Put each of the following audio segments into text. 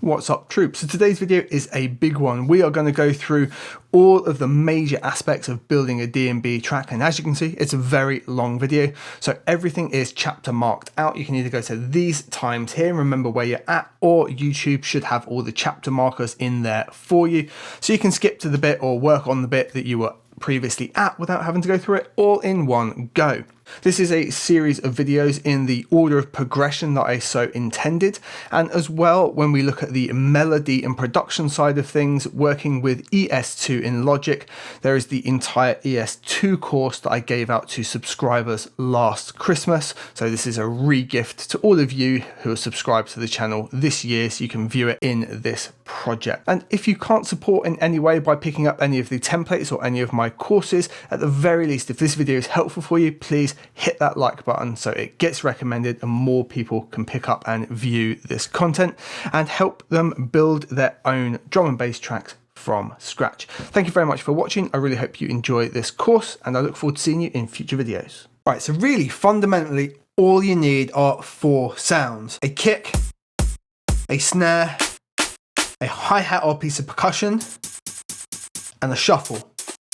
What's up, troops? So today's video is a big one. We are going to go through all of the major aspects of building a DnB track, and as you can see, it's a very long video, so everything is chapter marked out. You can either go to these times here and remember where you're at, or YouTube should have all the chapter markers in there for you, so you can skip to the bit or work on the bit that you were previously at without having to go through it all in one go. This is a series of videos in the order of progression that I so intended, and as well, when we look at the melody and production side of things, working with ES2 in Logic, there is the entire ES2 course that I gave out to subscribers last Christmas, so this is a re-gift to all of you who are subscribed to the channel this year, so you can view it in this project. And if you can't support in any way by picking up any of the templates or any of my courses, at the very least, if this video is helpful for you, please hit that like button so it gets recommended and more people can pick up and view this content and help them build their own drum and bass tracks from scratch. Thank you very much for watching. I really hope you enjoy this course and I look forward to seeing you in future videos. All right, so really fundamentally, all you need are 4 sounds: a kick, a snare, a hi-hat or piece of percussion, and a shuffle.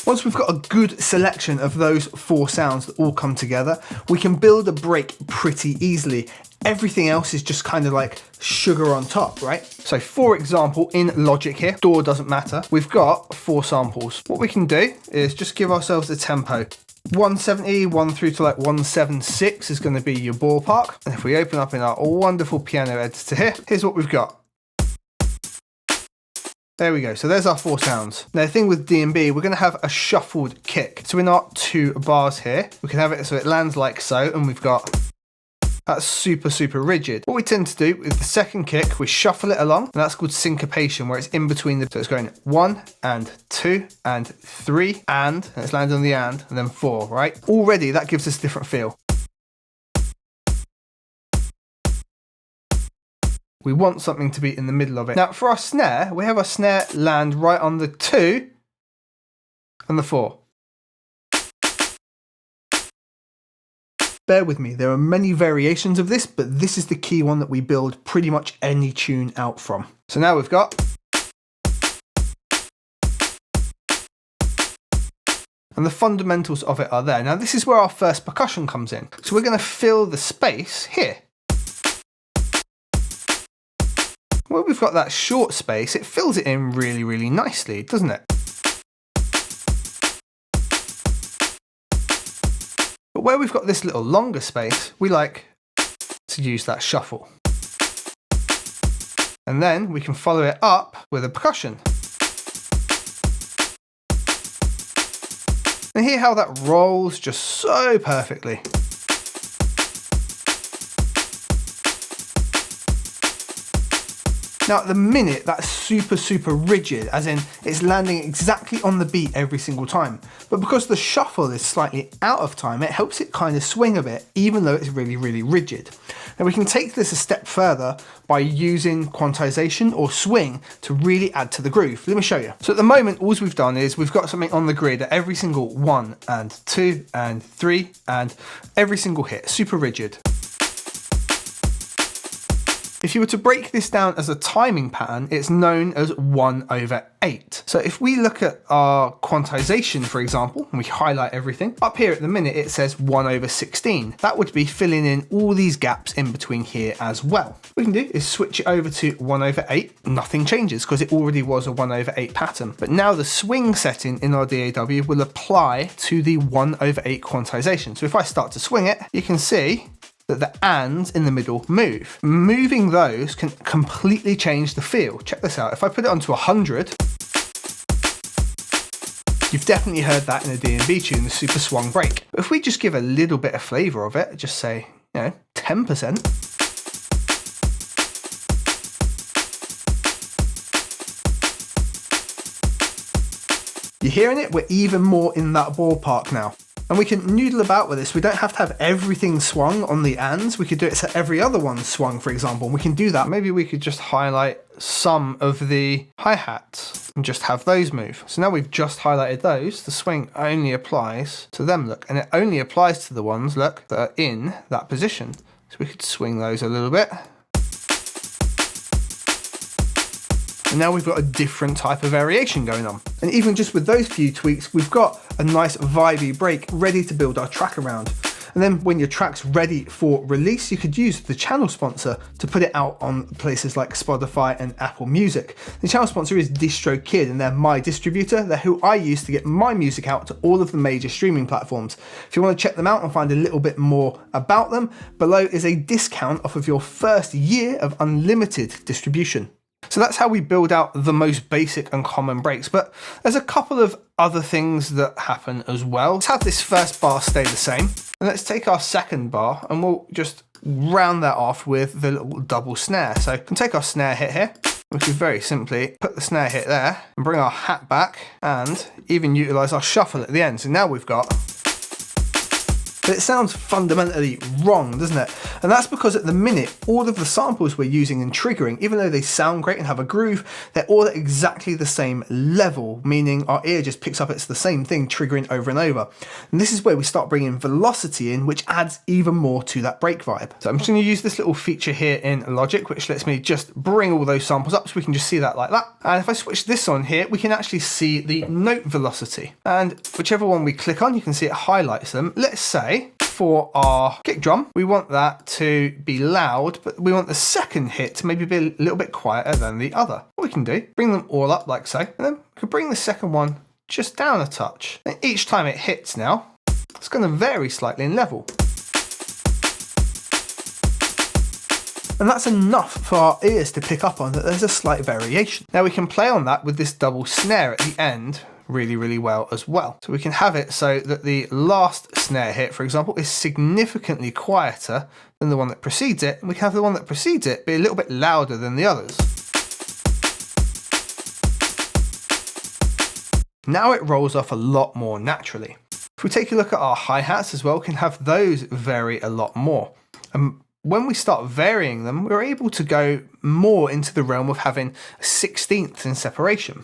Once we've got a good selection of those 4 sounds that all come together, we can build a break pretty easily. Everything else is just kind of like sugar on top, right? So for example, in Logic here, DAW doesn't matter, we've got 4 samples. What we can do is just give ourselves a tempo. 170, 1 through to like 176 is going to be your ballpark. And if we open up in our wonderful piano editor here, here's what we've got. There we go, so there's our 4 sounds. Now the thing with DnB, we're gonna have a shuffled kick. So in our 2 bars here, we can have it so it lands like so, and we've got, that's super rigid. What we tend to do with the second kick, we shuffle it along, and that's called syncopation, where it's in between the, so it's going 1 and 2 and 3 and it's landing on the and then 4, right? Already that gives us a different feel. We want something to be in the middle of it. Now for our snare, we have our snare land right on the 2 and the 4. Bear with me, there are many variations of this, but this is the key one that we build pretty much any tune out from. So now we've got, and the fundamentals of it are there. Now this is where our first percussion comes in. So we're going to fill the space here. Where we've got that short space, it fills it in really nicely, doesn't it? But where we've got this little longer space, we like to use that shuffle. And then we can follow it up with a percussion. And hear how that rolls just so perfectly. Now at the minute, that's super rigid, as in it's landing exactly on the beat every single time. But because the shuffle is slightly out of time, it helps it kind of swing a bit, even though it's really rigid. Now we can take this a step further by using quantization or swing to really add to the groove. Let me show you. So at the moment, all we've done is we've got something on the grid at every single 1 and 2 and 3 and every single hit, super rigid. If you were to break this down as a timing pattern, it's known as 1/8. So if we look at our quantization, for example, and we highlight everything, up here at the minute it says 1/16. That would be filling in all these gaps in between here as well. What we can do is switch it over to 1/8. Nothing changes because it already was a 1/8 pattern. But now the swing setting in our DAW will apply to the 1/8 quantization. So if I start to swing it, you can see that the ands in the middle move. Moving those can completely change the feel. Check this out. If I put it onto 100, you've definitely heard that in a DnB tune, the super swung break. But if we just give a little bit of flavor of it, just say, 10%. You're hearing it? We're even more in that ballpark now. And we can noodle about with this. We don't have to have everything swung on the ands. We could do it so every other one swung, for example. And we can do that. Maybe we could just highlight some of the hi-hats and just have those move. So now we've just highlighted those. The swing only applies to them, look. And it only applies to the ones, look, that are in that position. So we could swing those a little bit. And now we've got a different type of variation going on. And even just with those few tweaks, we've got a nice vibey break ready to build our track around. And then when your track's ready for release, you could use the channel sponsor to put it out on places like Spotify and Apple Music. The channel sponsor is DistroKid, and they're my distributor. They're who I use to get my music out to all of the major streaming platforms. If you want to check them out and find a little bit more about them, below is a discount off of your first year of unlimited distribution. So that's how we build out the most basic and common breaks, but there's a couple of other things that happen as well. Let's have this first bar stay the same, and let's take our second bar and we'll just round that off with the little double snare. So we can take our snare hit here, we can very simply put the snare hit there and bring our hat back and even utilize our shuffle at the end. So now we've got, but it sounds fundamentally wrong, doesn't it? And that's because at the minute, all of the samples we're using and triggering, even though they sound great and have a groove, they're all at exactly the same level, meaning our ear just picks up it's the same thing triggering over and over. And this is where we start bringing velocity in, which adds even more to that break vibe. So I'm just going to use this little feature here in Logic, which lets me just bring all those samples up so we can just see that like that. And if I switch this on here, we can actually see the note velocity. And whichever one we click on, you can see it highlights them. Let's say, for our kick drum, we want that to be loud, but we want the second hit to maybe be a little bit quieter than the other. What we can do, bring them all up like so, and then we can bring the second one just down a touch. And each time it hits now, it's going to vary slightly in level. And that's enough for our ears to pick up on that there's a slight variation. Now we can play on that with this double snare at the end really well as well. So we can have it so that the last snare hit, for example, is significantly quieter than the one that precedes it, and we can have the one that precedes it be a little bit louder than the others. Now it rolls off a lot more naturally. If we take a look at our hi-hats as well, we can have those vary a lot more. And when we start varying them, we're able to go more into the realm of having a 16th in separation.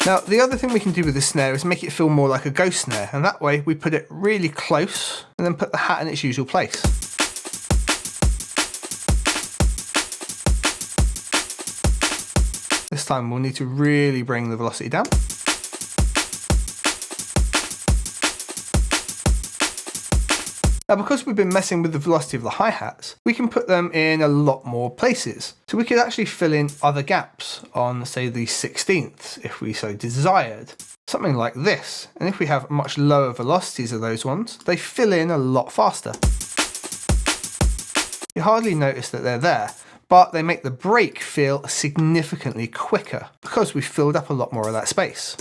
Now, the other thing we can do with the snare is make it feel more like a ghost snare, and that way we put it really close and then put the hat in its usual place. This time we'll need to really bring the velocity down. Now, because we've been messing with the velocity of the hi-hats, we can put them in a lot more places. So we could actually fill in other gaps on, say, the 16th, if we so desired. Something like this. And if we have much lower velocities of those ones, they fill in a lot faster. You hardly notice that they're there, but they make the break feel significantly quicker because we've filled up a lot more of that space.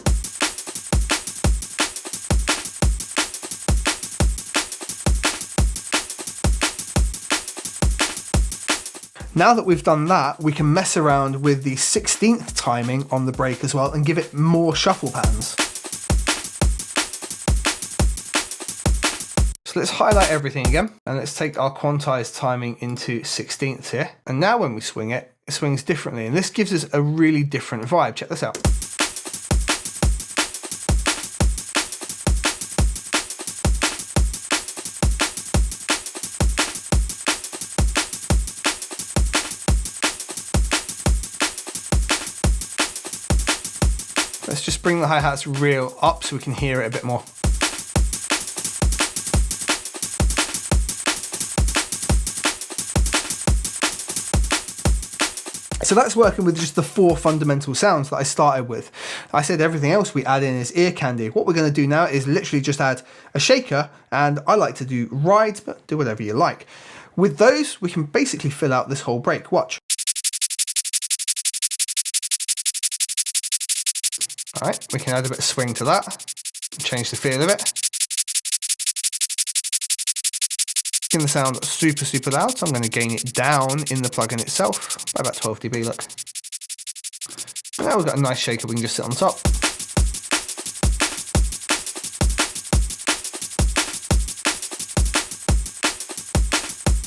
Now that we've done that, we can mess around with the 16th timing on the break as well and give it more shuffle patterns. So let's highlight everything again, and let's take our quantized timing into 16ths here. And now when we swing it, it swings differently, and this gives us a really different vibe. Check this out. Let's just bring the hi-hats real up so we can hear it a bit more. So that's working with just the 4 fundamental sounds that I started with. I said everything else we add in is ear candy. What we're going to do now is literally just add a shaker, and I like to do rides, but do whatever you like. With those, we can basically fill out this whole break. Watch. All right, we can add a bit of swing to that, change the feel of it. Making the sound super loud, so I'm going to gain it down in the plugin itself by about 12 dB, look. And now we've got a nice shaker we can just sit on top.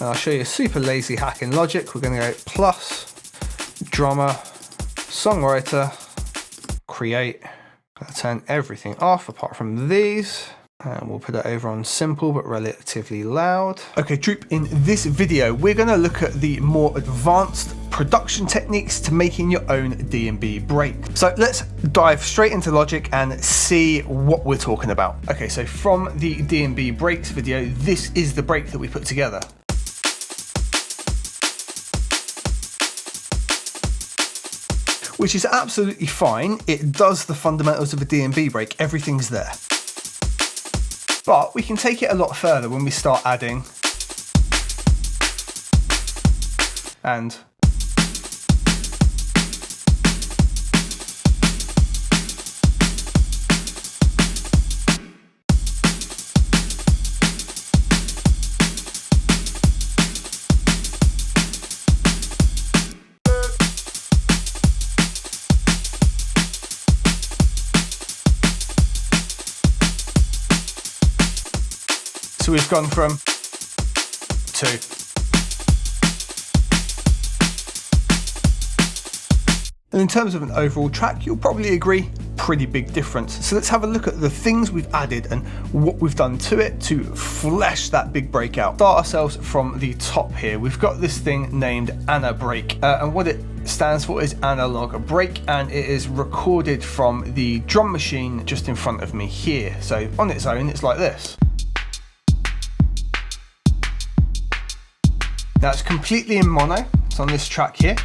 And I'll show you a super lazy hack in Logic. We're going to go plus, drummer, songwriter, create. I'll turn everything off apart from these. And we'll put it over on simple but relatively loud. Okay, Troop, in this video, we're gonna look at the more advanced production techniques to making your own DnB break. So let's dive straight into Logic and see what we're talking about. Okay, so from the DnB breaks video, this is the break that we put together. Which is absolutely fine. It does the fundamentals of a DnB break, everything's there. But we can take it a lot further when we start adding and so we've gone from 2. And in terms of an overall track, you'll probably agree, pretty big difference. So let's have a look at the things we've added and what we've done to it to flesh that big break out. Start ourselves from the top here. We've got this thing named Ana Break, and what it stands for is analog break, and it is recorded from the drum machine just in front of me here. So on its own, it's like this. Now it's completely in mono, it's on this track here.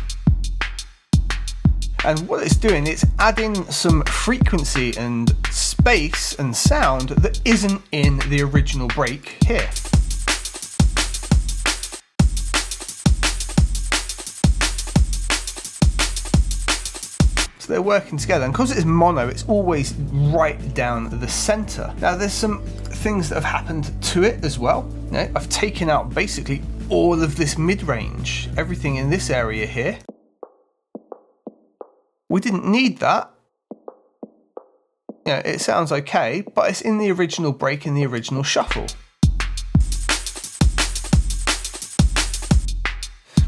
And what it's doing, it's adding some frequency and space and sound that isn't in the original break here. So they're working together, and because it is mono, it's always right down the center. Now there's some things that have happened to it as well. You know, I've taken out basically all of this mid-range, everything in this area here. We didn't need that. You know, it sounds okay, but it's in the original break, in the original shuffle.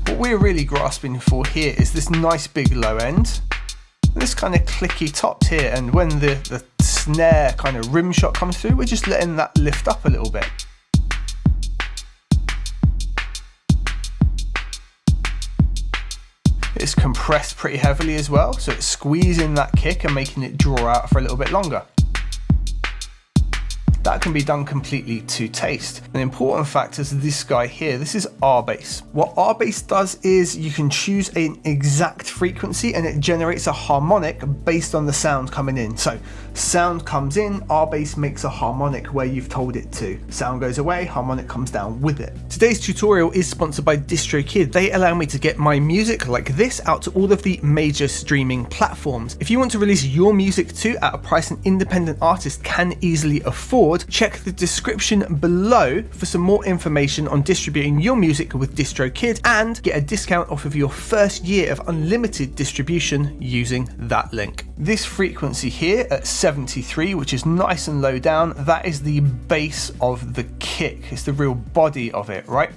What we're really grasping for here is this nice big low end, and this kind of clicky tops here, and when the snare kind of rim shot comes through, we're just letting that lift up a little bit. It's compressed pretty heavily as well, so it's squeezing that kick and making it draw out for a little bit longer. That can be done completely to taste. An important factor is this guy here. This is R-Bass. What R-Bass does is you can choose an exact frequency and it generates a harmonic based on the sound coming in. So sound comes in, R-Bass makes a harmonic where you've told it to. Sound goes away, harmonic comes down with it. Today's tutorial is sponsored by DistroKid. They allow me to get my music like this out to all of the major streaming platforms. If you want to release your music too at a price an independent artist can easily afford, check the description below for some more information on distributing your music with DistroKid and get a discount off of your first year of unlimited distribution using that link. This frequency here at 73, which is nice and low down, that is the base of the kick. It's the real body of it, right?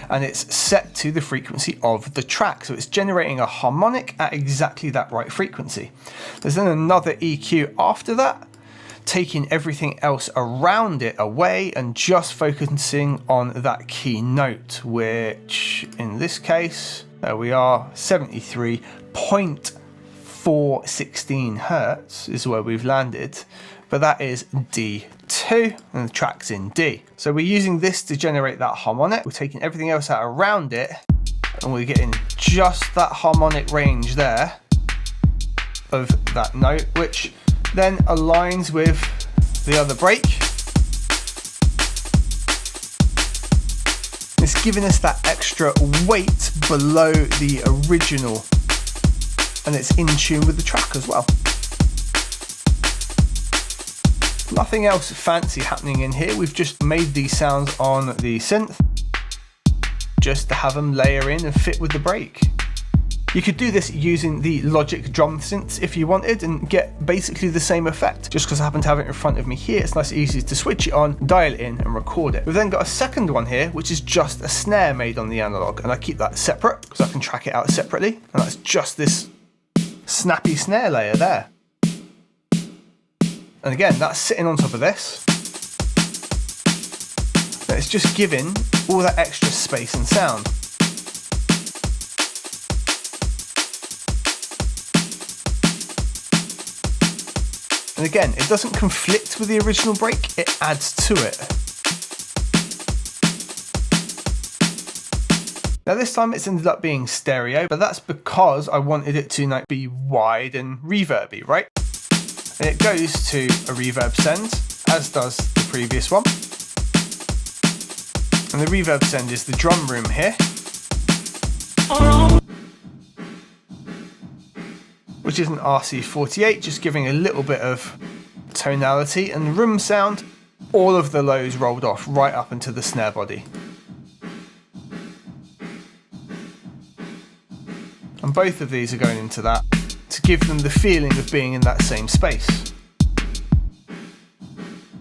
And it's set to the frequency of the track. So it's generating a harmonic at exactly that right frequency. There's then another EQ after that, taking everything else around it away and just focusing on that key note, which in this case, there we are, 73.416 Hertz is where we've landed, but that is D2 and the track's in D. So we're using this to generate that harmonic. We're taking everything else out around it and we're getting just that harmonic range there of that note, which then aligns with the other break. It's giving us that extra weight below the original, and it's in tune with the track as well. Nothing else fancy happening in here. We've just made these sounds on the synth just to have them layer in and fit with the break. You could do this using the Logic drum synths if you wanted and get basically the same effect. Just because I happen to have it in front of me here, it's nice and easy to switch it on, dial it in and record it. We've then got a second one here, which is just a snare made on the analog, and I keep that separate because I can track it out separately, and that's just this snappy snare layer there. And again, that's sitting on top of this. And it's just giving all that extra space and sound. And again, it doesn't conflict with the original break, it adds to it. Now this time it's ended up being stereo, but that's because I wanted it to like be wide and reverby, right? And it goes to a reverb send, as does the previous one. And the reverb send is the drum room here, which is an RC48, just giving a little bit of tonality, and room sound, all of the lows rolled off right up into the snare body. And both of these are going into that to give them the feeling of being in that same space.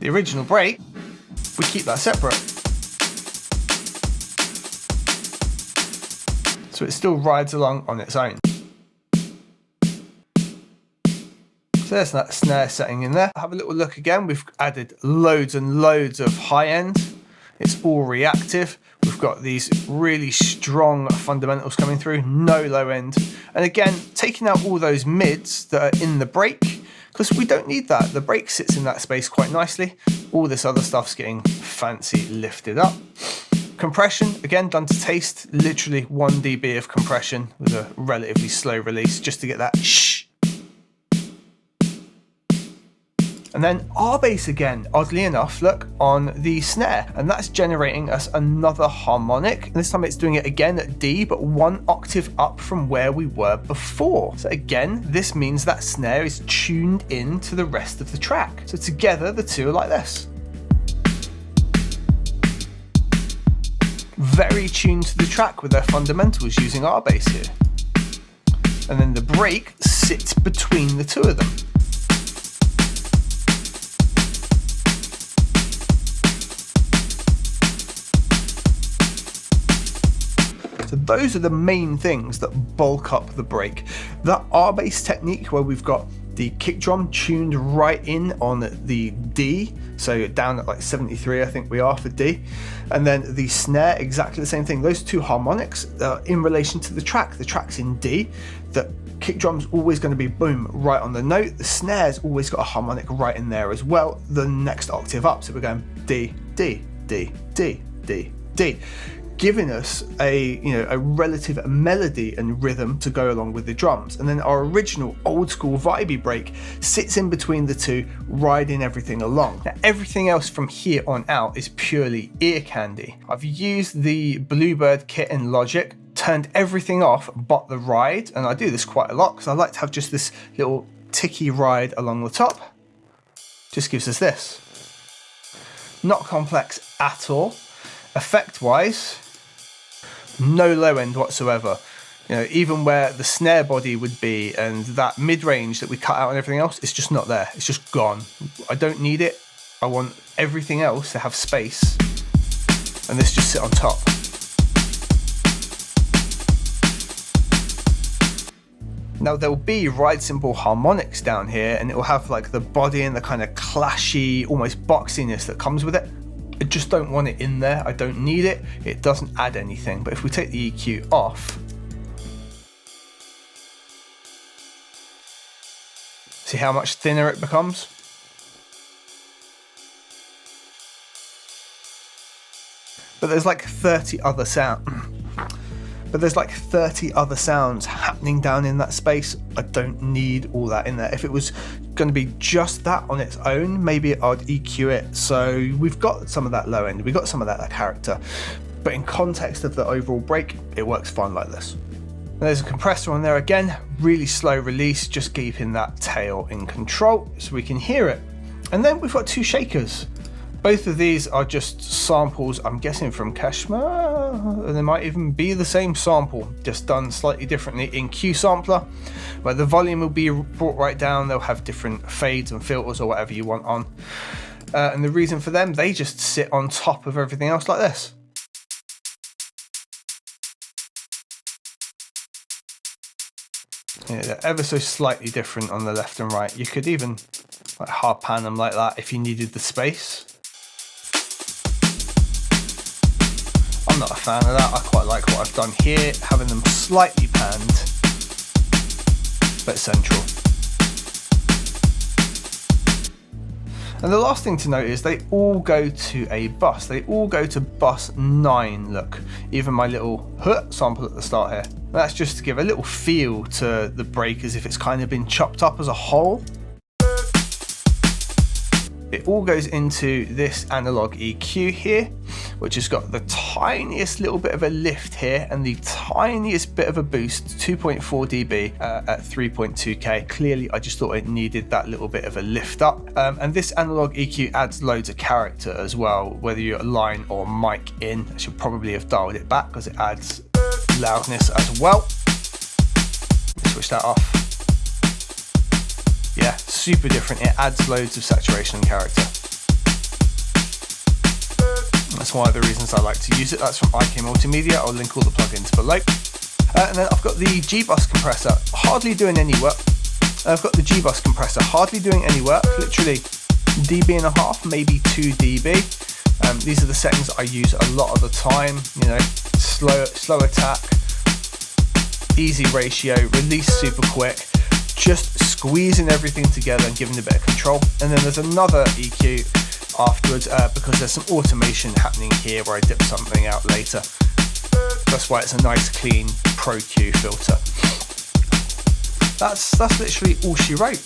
The original break, we keep that separate. So it still rides along on its own. So there's that snare setting in there. Have a little look again. We've added loads and loads of high end. It's all reactive. We've got these really strong fundamentals coming through, no low end. And again, taking out all those mids that are in the break, because we don't need that. The break sits in that space quite nicely. All this other stuff's getting fancy lifted up. Compression, again, done to taste, literally 1 dB of compression with a relatively slow release just to get that shh. And then our bass again, oddly enough, look, on the snare, and that's generating us another harmonic. And this time it's doing it again at D, but 1 octave up from where we were before. So again, this means that snare is tuned in to the rest of the track. So together, the two are like this. Very tuned to the track with their fundamentals using our bass here. And then the break sits between the two of them. So those are the main things that bulk up the break. That R-bass technique where we've got the kick drum tuned right in on the D, so down at like 73 I think we are for D, and then the snare exactly the same thing. Those two harmonics in relation to the track's in D, the kick drum's always going to be boom right on the note, the snare's always got a harmonic right in there as well, the next octave up, so we're going D, D, D, D, D, D, giving us a relative melody and rhythm to go along with the drums. And then our original old school vibey break sits in between the two, riding everything along. Now everything else from here on out is purely ear candy. I've used the Bluebird kit in Logic, turned everything off but the ride, and I do this quite a lot because I like to have just this little ticky ride along the top. Just gives us this. Not complex at all. Effect wise, no low end whatsoever. Even where the snare body would be and that mid-range that we cut out and everything else, it's just not there. It's just gone. I don't need it. I want everything else to have space and this just sit on top. Now there'll be ride cymbal harmonics down here and it will have like the body and the kind of clashy, almost boxiness that comes with it. I just don't want it in there. I don't need it. It doesn't add anything. But if we take the EQ off, see how much thinner it becomes? But there's like 30 other sounds. But there's like 30 other sounds happening down in that space. I don't need all that in there. If it was going to be just that on its own, maybe I'd EQ it. So we've got some of that low end, we've got some of that character. But in context of the overall break, it works fine like this. And there's a compressor on there again, really slow release, just keeping that tail in control so we can hear it. And then we've got 2 shakers. Both of these are just samples, I'm guessing from Kashmir. They might even be the same sample, just done slightly differently in Q Sampler, where the volume will be brought right down. They'll have different fades and filters or whatever you want on. And the reason for them, they just sit on top of everything else like this. They're ever so slightly different on the left and right. You could even hard pan them like that if you needed the space. I'm not a fan of that. I quite like what I've done here, having them slightly panned, but central. And the last thing to note is they all go to a bus. They all go to bus 9, look. Even my little sample at the start here. That's just to give a little feel to the break as if it's kind of been chopped up as a whole. It all goes into this analog EQ here, which has got the tiniest little bit of a lift here and the tiniest bit of a boost, 2.4 dB at 3.2K. Clearly, I just thought it needed that little bit of a lift up. And this analog EQ adds loads of character as well, whether you're line or mic in. I should probably have dialed it back because it adds loudness as well. Switch that off. Yeah, super different. It adds loads of saturation and character. That's one of the reasons I like to use it. That's from IK Multimedia. I'll link all the plugins below. And then I've got the G-Bus compressor, hardly doing any work. I've got the G-Bus compressor, hardly doing any work, literally dB.5, maybe 2 dB. These are the settings I use a lot of the time, you know, slow attack, easy ratio, release super quick, just squeezing everything together and giving a bit of control. And then there's another EQ afterwards because there's some automation happening here where I dip something out later. That's why it's a nice clean Pro Q filter. That's literally all she wrote.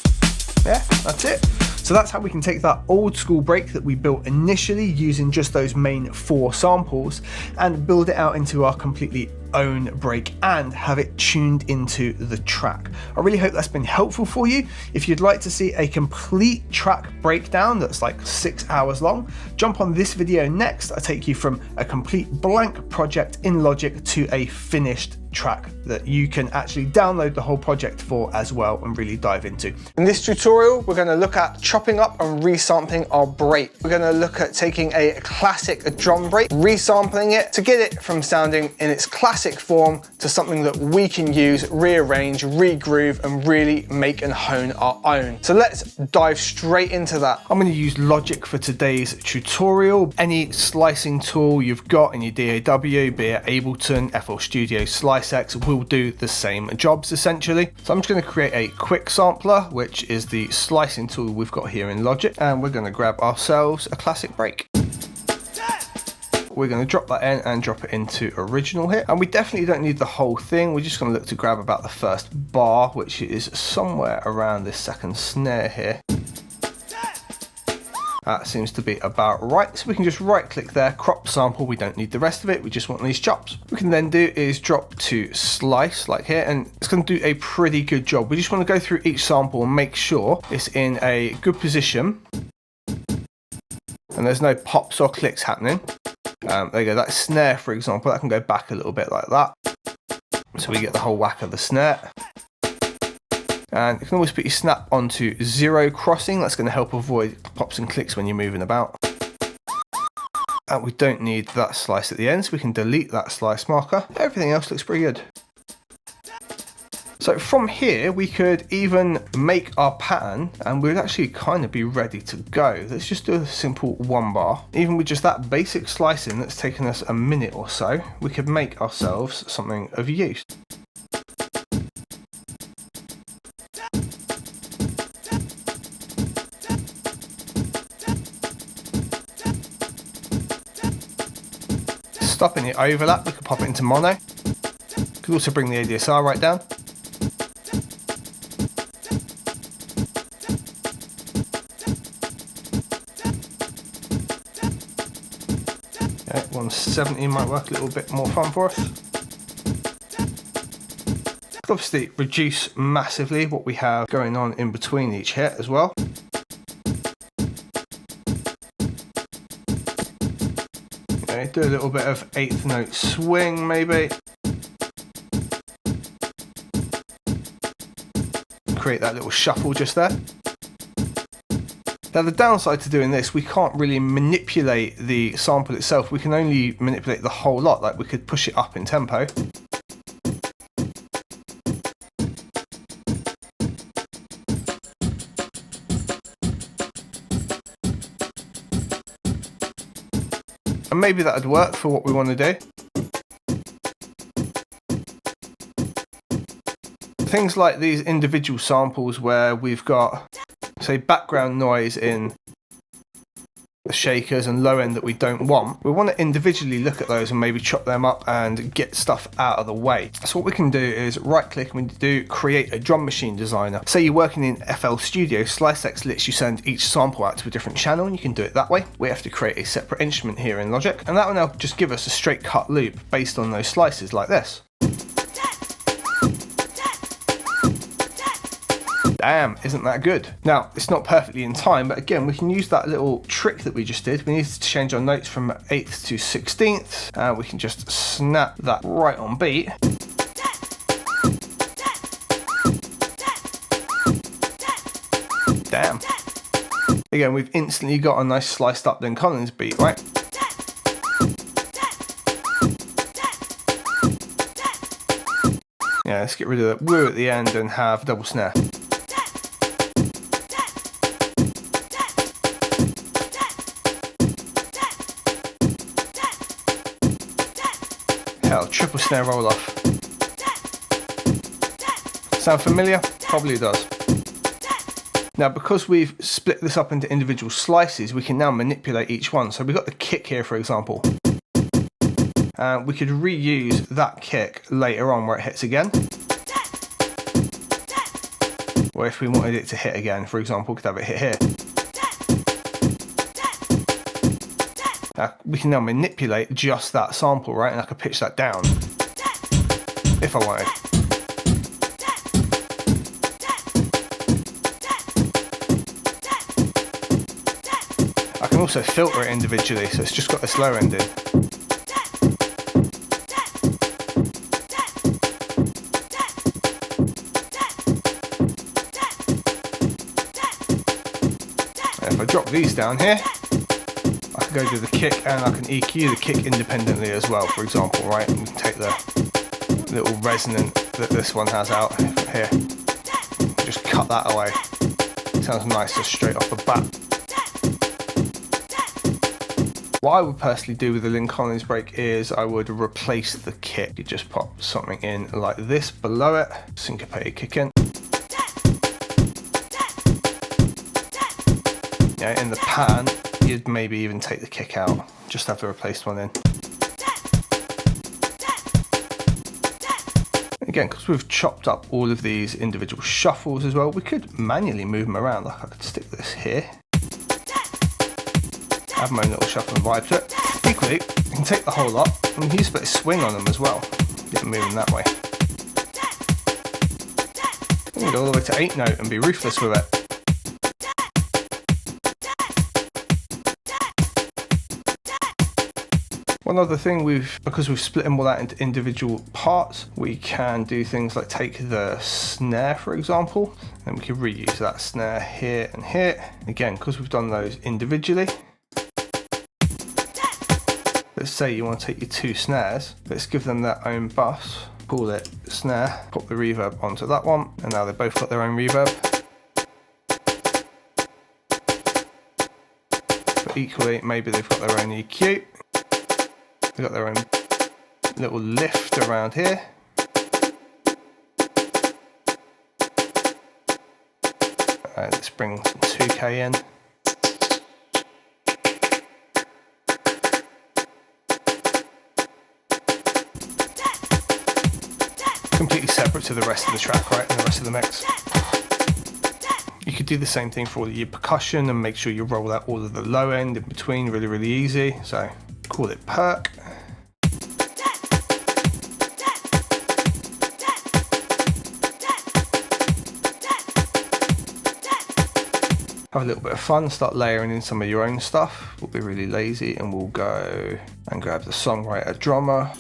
Yeah, that's it. So that's how we can take that old school break that we built initially using just those main 4 samples and build it out into our completely own break and have it tuned into the track. I really hope that's been helpful for you. If you'd like to see a complete track breakdown that's like 6 hours long, jump on this video next. I take you from a complete blank project in Logic to a finished track that you can actually download the whole project for as well and really dive into. In this tutorial, we're going to look at chopping up and resampling our break. We're going to look at taking a classic drum break, resampling it to get it from sounding in its classic form to something that we can use, rearrange, regroove, and really make and hone our own. So let's dive straight into that. I'm going to use Logic for today's tutorial. Any slicing tool you've got in your DAW, be it Ableton, FL Studio, SliceX, will do the same jobs essentially. So I'm just going to create a quick sampler, which is the slicing tool we've got here in Logic, and we're going to grab ourselves a classic break. We're going to drop that in and drop it into original here, and we definitely don't need the whole thing. We're just going to look to grab about the first bar, which is somewhere around this second snare here. That seems to be about right. So we can just right click there, crop sample. We don't need the rest of it. We just want these chops. What we can then do is drop to slice like here, and it's going to do a pretty good job. We just want to go through each sample and make sure it's in a good position and there's no pops or clicks happening. There you go, that snare, for example, that can go back a little bit like that. So we get the whole whack of the snare. And you can always put your snap onto 0 crossing. That's going to help avoid pops and clicks when you're moving about. And we don't need that slice at the end, so we can delete that slice marker. Everything else looks pretty good. So from here, we could even make our pattern and we'd actually kind of be ready to go. Let's just do a simple 1 bar. Even with just that basic slicing that's taken us a minute or so, we could make ourselves something of use. Stopping the overlap, we could pop it into mono. Could also bring the ADSR right down. Okay, 170 might work a little bit more fun for us. Could obviously reduce massively what we have going on in between each hit as well. Do a little bit of 8th note swing maybe. Create that little shuffle just there. Now the downside to doing this, we can't really manipulate the sample itself. We can only manipulate the whole lot. Like we could push it up in tempo. And maybe that would work for what we want to do. Things like these individual samples where we've got, say, background noise in the shakers and low end that we don't want, we want to individually look at those and maybe chop them up and get stuff out of the way. So what we can do is right click and we do create a drum machine designer. Say you're working in FL Studio, SliceX lets you send each sample out to a different channel, and you can do it that way. We have to create a separate instrument here in Logic, and that will now just give us a straight cut loop based on those slices like this. Damn, isn't that good? Now, it's not perfectly in time, but again, we can use that little trick that we just did. We need to change our notes from 8th to 16th. We can just snap that right on beat. Damn. Again, we've instantly got a nice sliced up Lynn Collins beat, right? Yeah, let's get rid of that woo at the end and have double snare. Hell, triple snare roll off. Sound familiar? Probably does. Now, because we've split this up into individual slices, we can now manipulate each one. So we've got the kick here, for example. We could reuse that kick later on where it hits again. Or if we wanted it to hit again, for example, we could have it hit here. We can now manipulate just that sample, right? And I could pitch that down if I wanted. I can also filter it individually, so it's just got this low end in. And if I drop these down here, I can go to the kick and I can EQ the kick independently as well, for example, right? And we can take the little resonant that this one has out here, just cut that away. Sounds nice just straight off the bat. What I would personally do with the Lynn Collins break is I would replace the kick. You just pop something in like this below it, syncopated kick in. Yeah, in the pattern, you'd maybe even take the kick out, just have the replaced one in. Again, because we've chopped up all of these individual shuffles as well, we could manually move them around. Like I could stick this here, have my own little shuffle and vibe to it. Equally, you can take the whole lot and you can use a bit of swing on them as well. Get them moving that way. You can go all the way to 8 note and be ruthless with it. One other thing, because we've split them all out into individual parts, we can do things like take the snare, for example, and we can reuse that snare here and here. Again, because we've done those individually. Let's say you want to take your 2 snares, let's give them their own bus, call it snare, put the reverb onto that one, and now they've both got their own reverb. But equally, maybe they've got their own EQ. They've got their own little lift around here. Let's bring some 2K in. Completely separate to the rest of the track, right, and the rest of the mix. You could do the same thing for all your percussion and make sure you roll out all of the low end in between really, really easy. So call it perk. Have a little bit of fun, start layering in some of your own stuff. We'll be really lazy and we'll go and grab the songwriter drummer.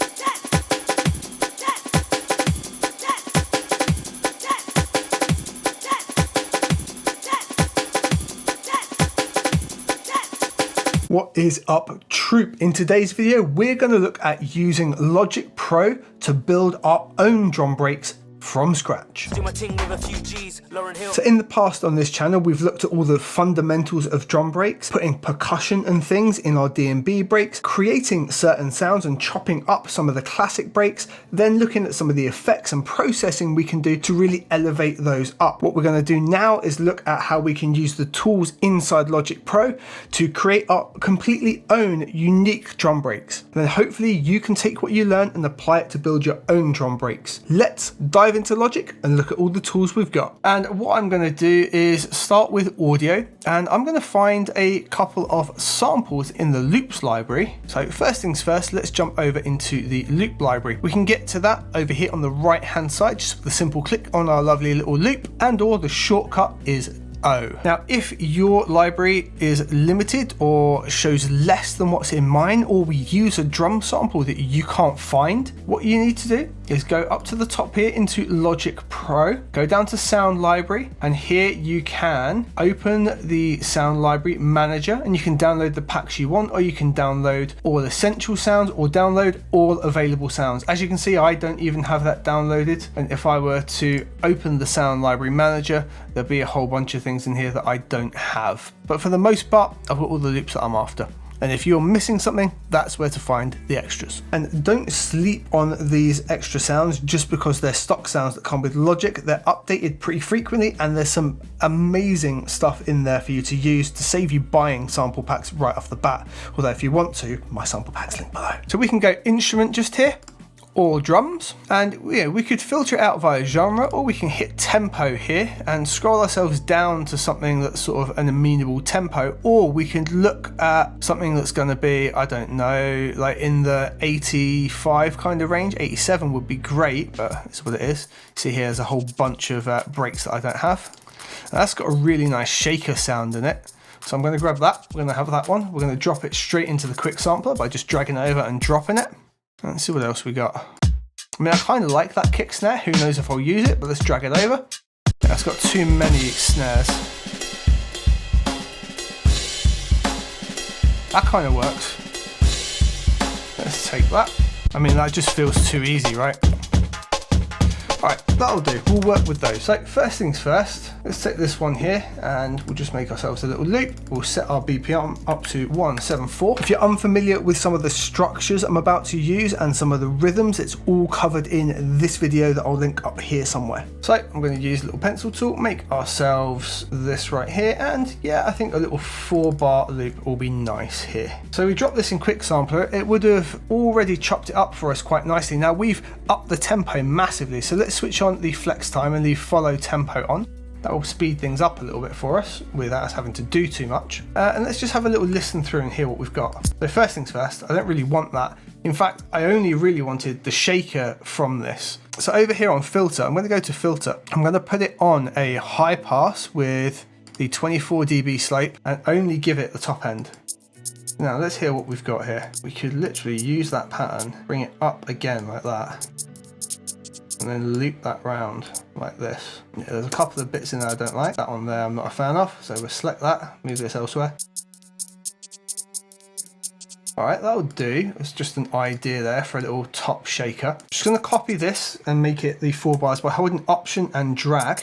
What is up, troop? In today's video, we're going to look at using Logic Pro to build our own drum breaks from scratch. So in the past on this channel, we've looked at all the fundamentals of drum breaks, putting percussion and things in our DnB breaks, creating certain sounds and chopping up some of the classic breaks, then looking at some of the effects and processing we can do to really elevate those up. What we're going to do now is look at how we can use the tools inside Logic Pro to create our completely own unique drum breaks. And then hopefully you can take what you learn and apply it to build your own drum breaks. Let's dive into Logic and look at all the tools we've got. And what I'm going to do is start with audio, and I'm going to find a couple of samples in the loops library. So first things first, let's jump over into the loop library. We can get to that over here on the right hand side, just with a simple click on our lovely little loop, and or the shortcut is O. Now, if your library is limited or shows less than what's in mine, or we use a drum sample that you can't find, what you need to do is go up to the top here into Logic Pro, go down to Sound Library, and here you can open the Sound Library Manager, and you can download the packs you want, or you can download all essential sounds or download all available sounds. As you can see, I don't even have that downloaded, and if I were to open the Sound Library Manager, there'd be a whole bunch of things in here that I don't have. But for the most part, I've got all the loops that I'm after. And if you're missing something, that's where to find the extras. And don't sleep on these extra sounds just because they're stock sounds that come with Logic. They're updated pretty frequently, and there's some amazing stuff in there for you to use to save you buying sample packs right off the bat. Although if you want to, my sample pack's linked below. So we can go instrument just here, or drums, and we could filter it out via genre, or we can hit tempo here and scroll ourselves down to something that's sort of an amenable tempo, or we can look at something that's going to be, I don't know, like in the 85 kind of range. 87 would be great, but that's what it is. See, here's a whole bunch of breaks that I don't have. And that's got a really nice shaker sound in it. So I'm going to grab that. We're going to have that one. We're going to drop it straight into the quick sampler by just dragging it over and dropping it. Let's see what else we got. I mean, I kind of like that kick snare. Who knows if I'll use it, but let's drag it over. That's got too many snares. That kind of works. Let's take that. I mean, that just feels too easy, right? Alright, that'll do. We'll work with those. So first things first, let's take this one here and we'll just make ourselves a little loop. We'll set our BPM up to 174. If you're unfamiliar with some of the structures I'm about to use and some of the rhythms, it's all covered in this video that I'll link up here somewhere. So I'm going to use a little pencil tool, make ourselves this right here, and yeah, I think a little 4-bar loop will be nice here. So we drop this in Quick Sampler. It would have already chopped it up for us quite nicely. Now we've upped the tempo massively, so let's switch on the flex time and leave follow tempo on. That will speed things up a little bit for us without us having to do too much. And let's just have a little listen through and hear what we've got. So first things first, I don't really want that. In fact, I only really wanted the shaker from this. So over here on filter, I'm going to go to filter. I'm going to put it on a high pass with the 24 dB slope and only give it the top end. Now let's hear what we've got here. We could literally use that pattern, bring it up again like that, and then loop that round like this. Yeah, there's a couple of bits in there I don't like. That one there I'm not a fan of, so we'll select that, move this elsewhere. Alright, that'll do. It's just an idea there for a little top shaker. Just going to copy this and make it the 4 bars by holding Option and drag.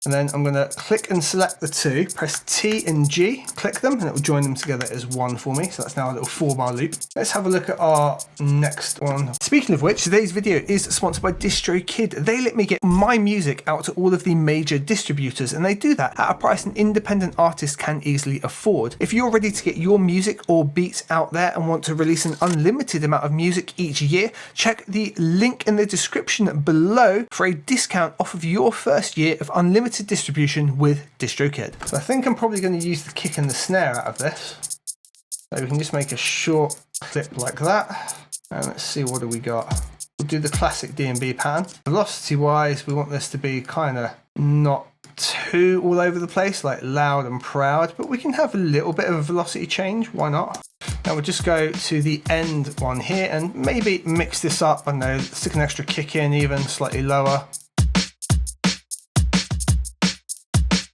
And then I'm going to click and select the two, press T and G, click them, and it will join them together as one for me. So that's now a little 4-bar loop. Let's have a look at our next one. Speaking of which, today's video is sponsored by DistroKid. They let me get my music out to all of the major distributors, and they do that at a price an independent artist can easily afford. If you're ready to get your music or beats out there and want to release an unlimited amount of music each year, check the link in the description below for a discount off of your first year of unlimited distribution with DistroKid. So I think I'm probably going to use the kick and the snare out of this. So we can just make a short clip like that. And let's see, what do we got? We'll do the classic DnB pan. Velocity wise, we want this to be kind of not too all over the place, like loud and proud, but we can have a little bit of a velocity change. Why not? Now we'll just go to the end one here and maybe mix this up. I don't know, stick an extra kick in, even slightly lower.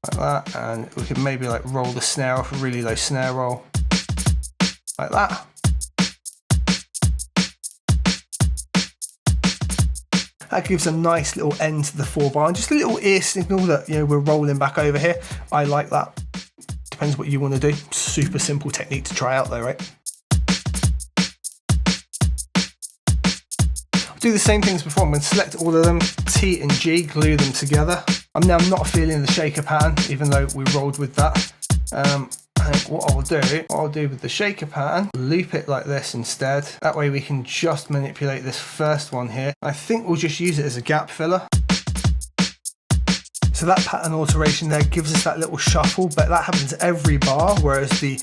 Like that, and we can maybe like roll the snare off, a really low snare roll like that. That gives a nice little end to the 4-bar and just a little ear signal that, you know, we're rolling back over here. I like that. Depends what you want to do. Super simple technique to try out though, right? I'll do the same things before. I'm going to select all of them, T and G, glue them together. I'm now not feeling the shaker pattern, even though we rolled with that. And what I'll do with the shaker pattern, loop it like this instead. That way we can just manipulate this first one here. I think we'll just use it as a gap filler. So that pattern alteration there gives us that little shuffle, but that happens every bar, whereas the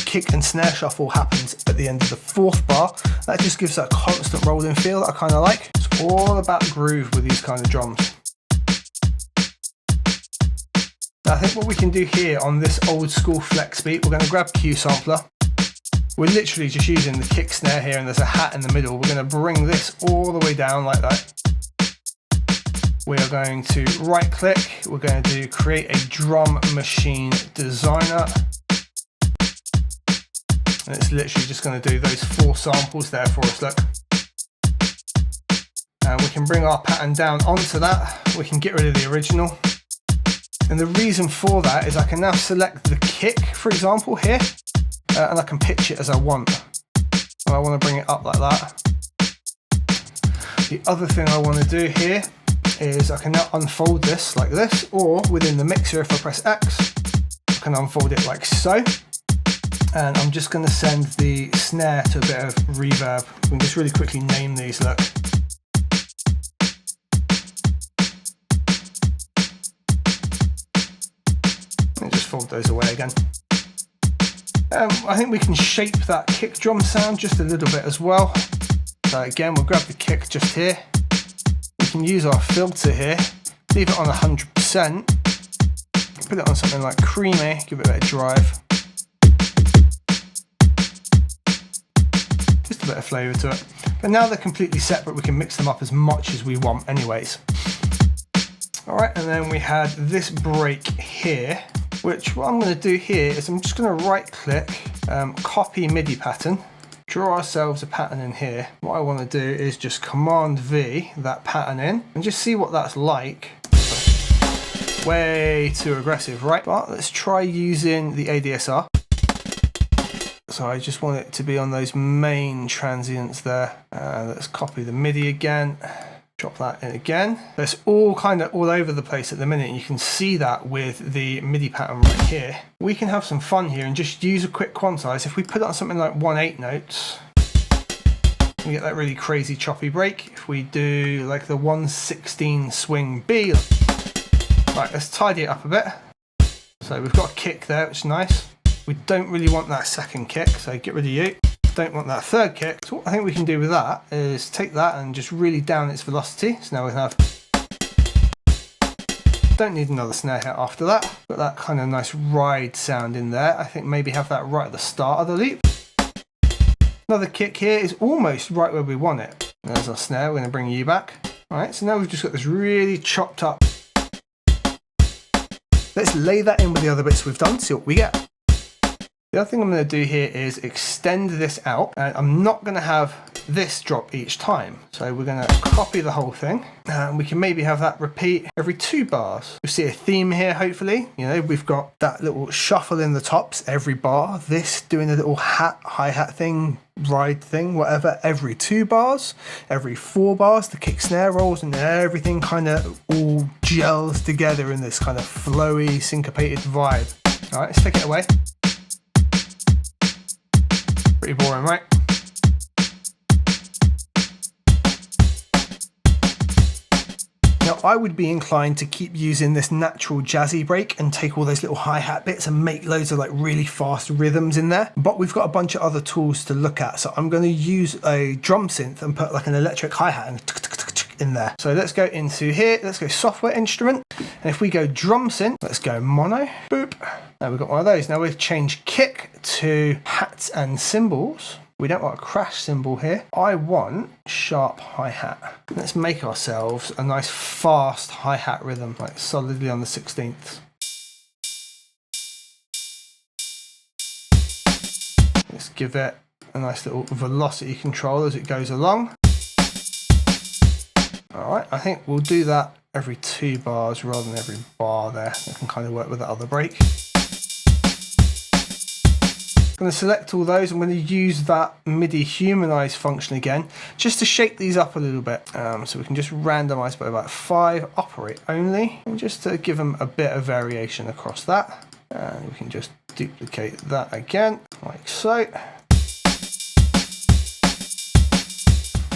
kick and snare shuffle happens at the end of the 4th bar. That just gives that constant rolling feel that I kind of like. It's all about groove with these kind of drums. Now I think what we can do here on this old school flex beat, we're going to grab Q sampler. We're literally just using the kick snare here and there's a hat in the middle. We're going to bring this all the way down like that. We are going to right click. We're going to create a drum machine designer. And it's literally just going to do those 4 samples there for us, look. And we can bring our pattern down onto that. We can get rid of the original. And the reason for that is I can now select the kick, for example, here, and I can pitch it as I want. And I want to bring it up like that. The other thing I want to do here is I can now unfold this like this, or within the mixer, if I press X, I can unfold it like so. And I'm just going to send the snare to a bit of reverb. We can just really quickly name these, look. Fold those away again. I think we can shape that kick drum sound just a little bit as well. So again, we'll grab the kick just here. We can use our filter here, leave it on 100%, put it on something like creamy, give it a bit of drive. Just a bit of flavour to it. But now they're completely separate, we can mix them up as much as we want anyways. Alright, and then we had this break here, which what I'm going to do here is I'm just going to right click, copy MIDI pattern, draw ourselves a pattern in here. What I want to do is just Command V that pattern in and just see what that's like. Way too aggressive, right? But let's try using the ADSR. So I just want it to be on those main transients there. Let's copy the MIDI again. Drop that in again. It's all kind of all over the place at the minute. You can see that with the MIDI pattern right here. We can have some fun here and just use a quick quantize. If we put on something like 1/8 notes, we get that really crazy choppy break. If we do like the 1/16 swing B, right, let's tidy it up a bit. So we've got a kick there, which is nice. We don't really want that second kick, so get rid of you. Don't want that 3rd kick. So what I think we can do with that is take that and just really down its velocity. So now we have, don't need another snare hit after that. Got that kind of nice ride sound in there. I think maybe have that right at the start of the loop. Another kick here is almost right where we want it. There's our snare, we're going to bring you back. All right, so now we've just got this really chopped up. Let's lay that in with the other bits we've done, see what we get. The other thing I'm going to do here is extend this out, and I'm not going to have this drop each time. So we're going to copy the whole thing, and we can maybe have that repeat every 2 bars. You'll see a theme here, hopefully. You know, we've got that little shuffle in the tops every bar, this doing a little hi-hat thing, ride thing, whatever, every 2 bars, every 4 bars, the kick snare rolls, and everything kind of all gels together in this kind of flowy, syncopated vibe. All right, let's take it away. Pretty boring, right? Now I would be inclined to keep using this natural jazzy break and take all those little hi-hat bits and make loads of like really fast rhythms in there. But we've got a bunch of other tools to look at. So I'm going to use a drum synth and put like an electric hi-hat and in there. So let's go into here, let's go software instrument. And if we go drum synth, let's go mono, boop. Now we've got one of those. Now we've changed kick to hats and cymbals. We don't want a crash cymbal here. I want sharp hi-hat. Let's make ourselves a nice fast hi-hat rhythm, like solidly on the 16th. Let's give it a nice little velocity control as it goes along. All right, I think we'll do that every 2 bars rather than every bar there. I can kind of work with that other break. I'm going to select all those. I'm going to use that MIDI humanize function again, just to shape these up a little bit. So we can just randomize by about 5, operate only, and just to give them a bit of variation across that. And we can just duplicate that again, like so.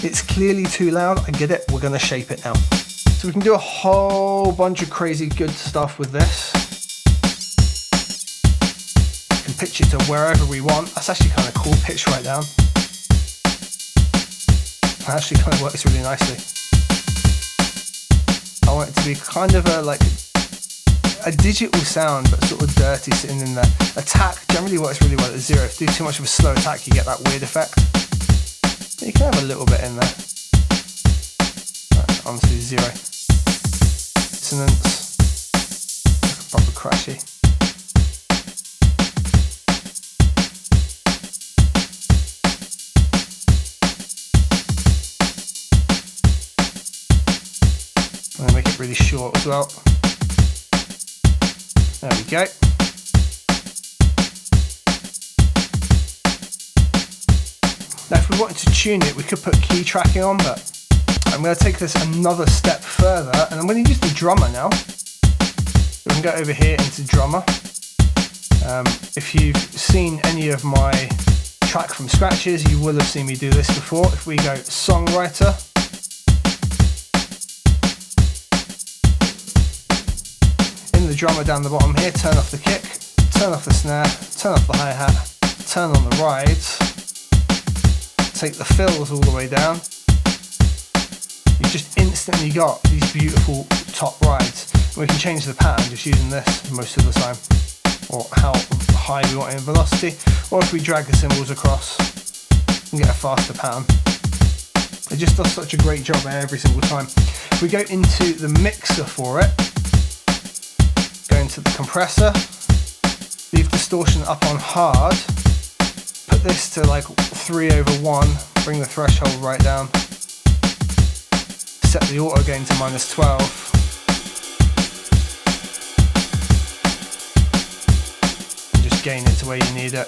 It's clearly too loud, I get it, we're going to shape it now. So we can do a whole bunch of crazy good stuff with this. We can pitch it to wherever we want. That's actually kind of cool, pitch right down. That actually kind of works really nicely. I want it to be kind of a digital sound, but sort of dirty sitting in there. Attack generally works really well at 0. If you do too much of a slow attack, you get that weird effect. But you can have a little bit in there. Right, on to 0. Dissonance. Like a proper crashy. I'm going to make it really short as well. There we go. Now if we wanted to tune it, we could put key tracking on, but I'm going to take this another step further, and I'm going to use the drummer now. We can go over here into drummer. If you've seen any of my track from scratches, you will have seen me do this before. If we go songwriter, the drummer down the bottom here, turn off the kick, turn off the snare, turn off the hi-hat, turn on the rides, take the fills all the way down. You've just instantly got these beautiful top rides. And we can change the pattern just using this most of the time, or how high we want it in velocity, or if we drag the cymbals across and get a faster pattern. It just does such a great job every single time. If we go into the mixer for it, go into the compressor, leave distortion up on hard, put this to like 3/1, bring the threshold right down, set the auto gain to -12, and just gain it to where you need it.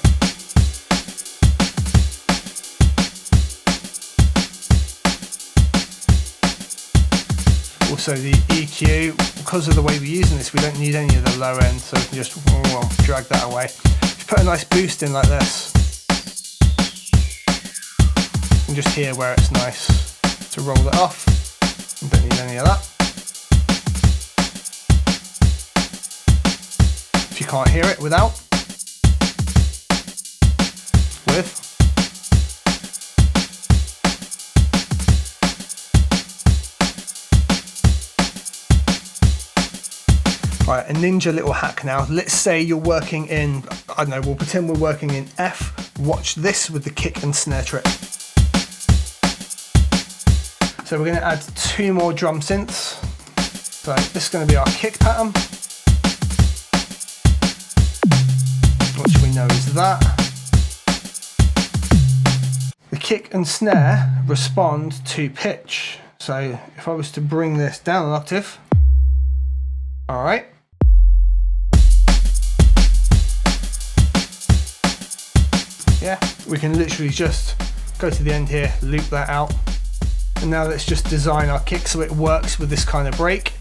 Also the EQ, because of the way we're using this, we don't need any of the low end, so we can just drag that away. If you put a nice boost in like this, you can just hear where it's nice to roll it off. You don't need any of that. If you can't hear it without, with. Right, a ninja little hack now. Let's say you're working in, I don't know, we'll pretend we're working in F. Watch this with the kick and snare trick. So we're going to add 2 more drum synths. So this is going to be our kick pattern, which we know is that. The kick and snare respond to pitch. So if I was to bring this down an octave, all right. Yeah, we can literally just go to the end here, loop that out. And now let's just design our kick so it works with this kind of break.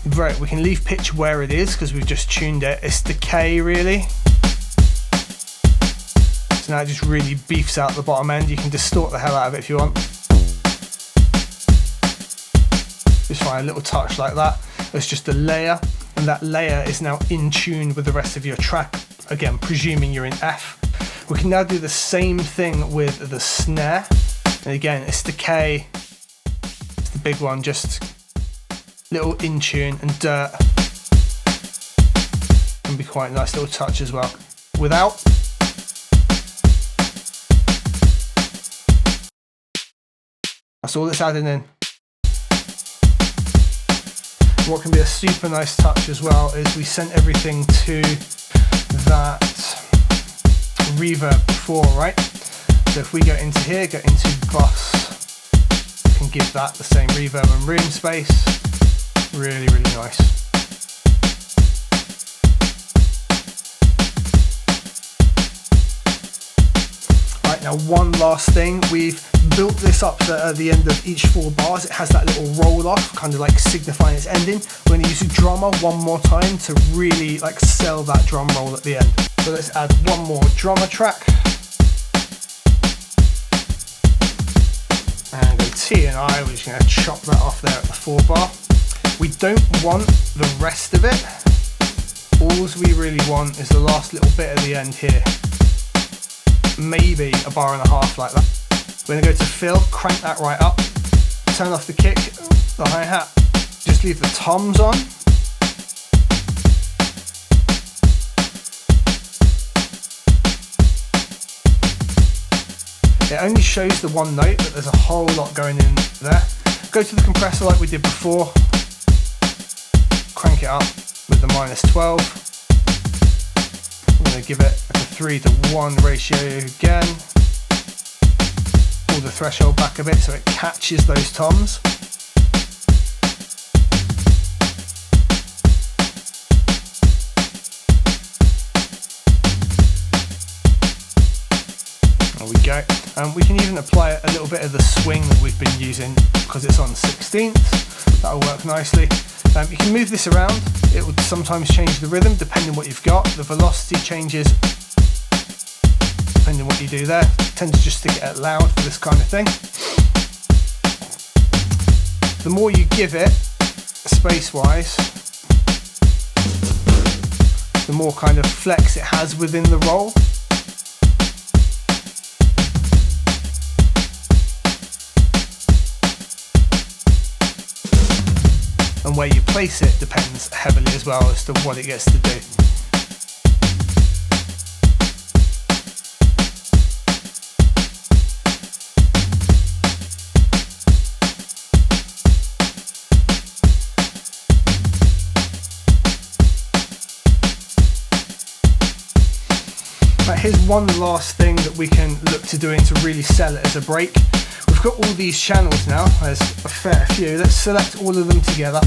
Right, we can leave pitch where it is because we've just tuned it. It's decay really. So now it just really beefs out the bottom end. You can distort the hell out of it if you want. Just find a little touch like that. It's just a layer, and that layer is now in tune with the rest of your track. Again, presuming you're in F. We can now do the same thing with the snare. And again, it's decay. It's the big one, just little in tune and dirt. Can be quite a nice little touch as well. Without. That's all it's adding in. What can be a super nice touch as well is we sent everything to that reverb before, right? So if we go into here, go into bus, we can and give that the same reverb and room space. Really, really nice. Right, now one last thing, we've built this up so at the end of each 4 bars it has that little roll off, kind of like signifying its ending. We're going to use a drummer one more time to really like sell that drum roll at the end. So let's add one more drummer track. And go T and I, we're just going to chop that off there at the 4 bar. We don't want the rest of it. All we really want is the last little bit at the end here. Maybe a bar and a half like that. We're going to go to fill, crank that right up, turn off the kick, the hi-hat, just leave the toms on. It only shows the one note, but there's a whole lot going in there. Go to the compressor like we did before, crank it up with the -12. I'm going to give it a 3:1 ratio again. Pull the threshold back a bit so it catches those toms. There we go. We can even apply a little bit of the swing that we've been using because it's on 16th. That'll work nicely. You can move this around. It will sometimes change the rhythm depending on what you've got. The velocity changes depending on what you do there. Tend to just stick it at loud for this kind of thing. The more you give it, space-wise, the more kind of flex it has within the roll. And where you place it depends heavily as well as to what it gets to do. Right, here's one last thing that we can look to doing to really sell it as a break. We've got all these channels now, there's a fair few. Let's select all of them together.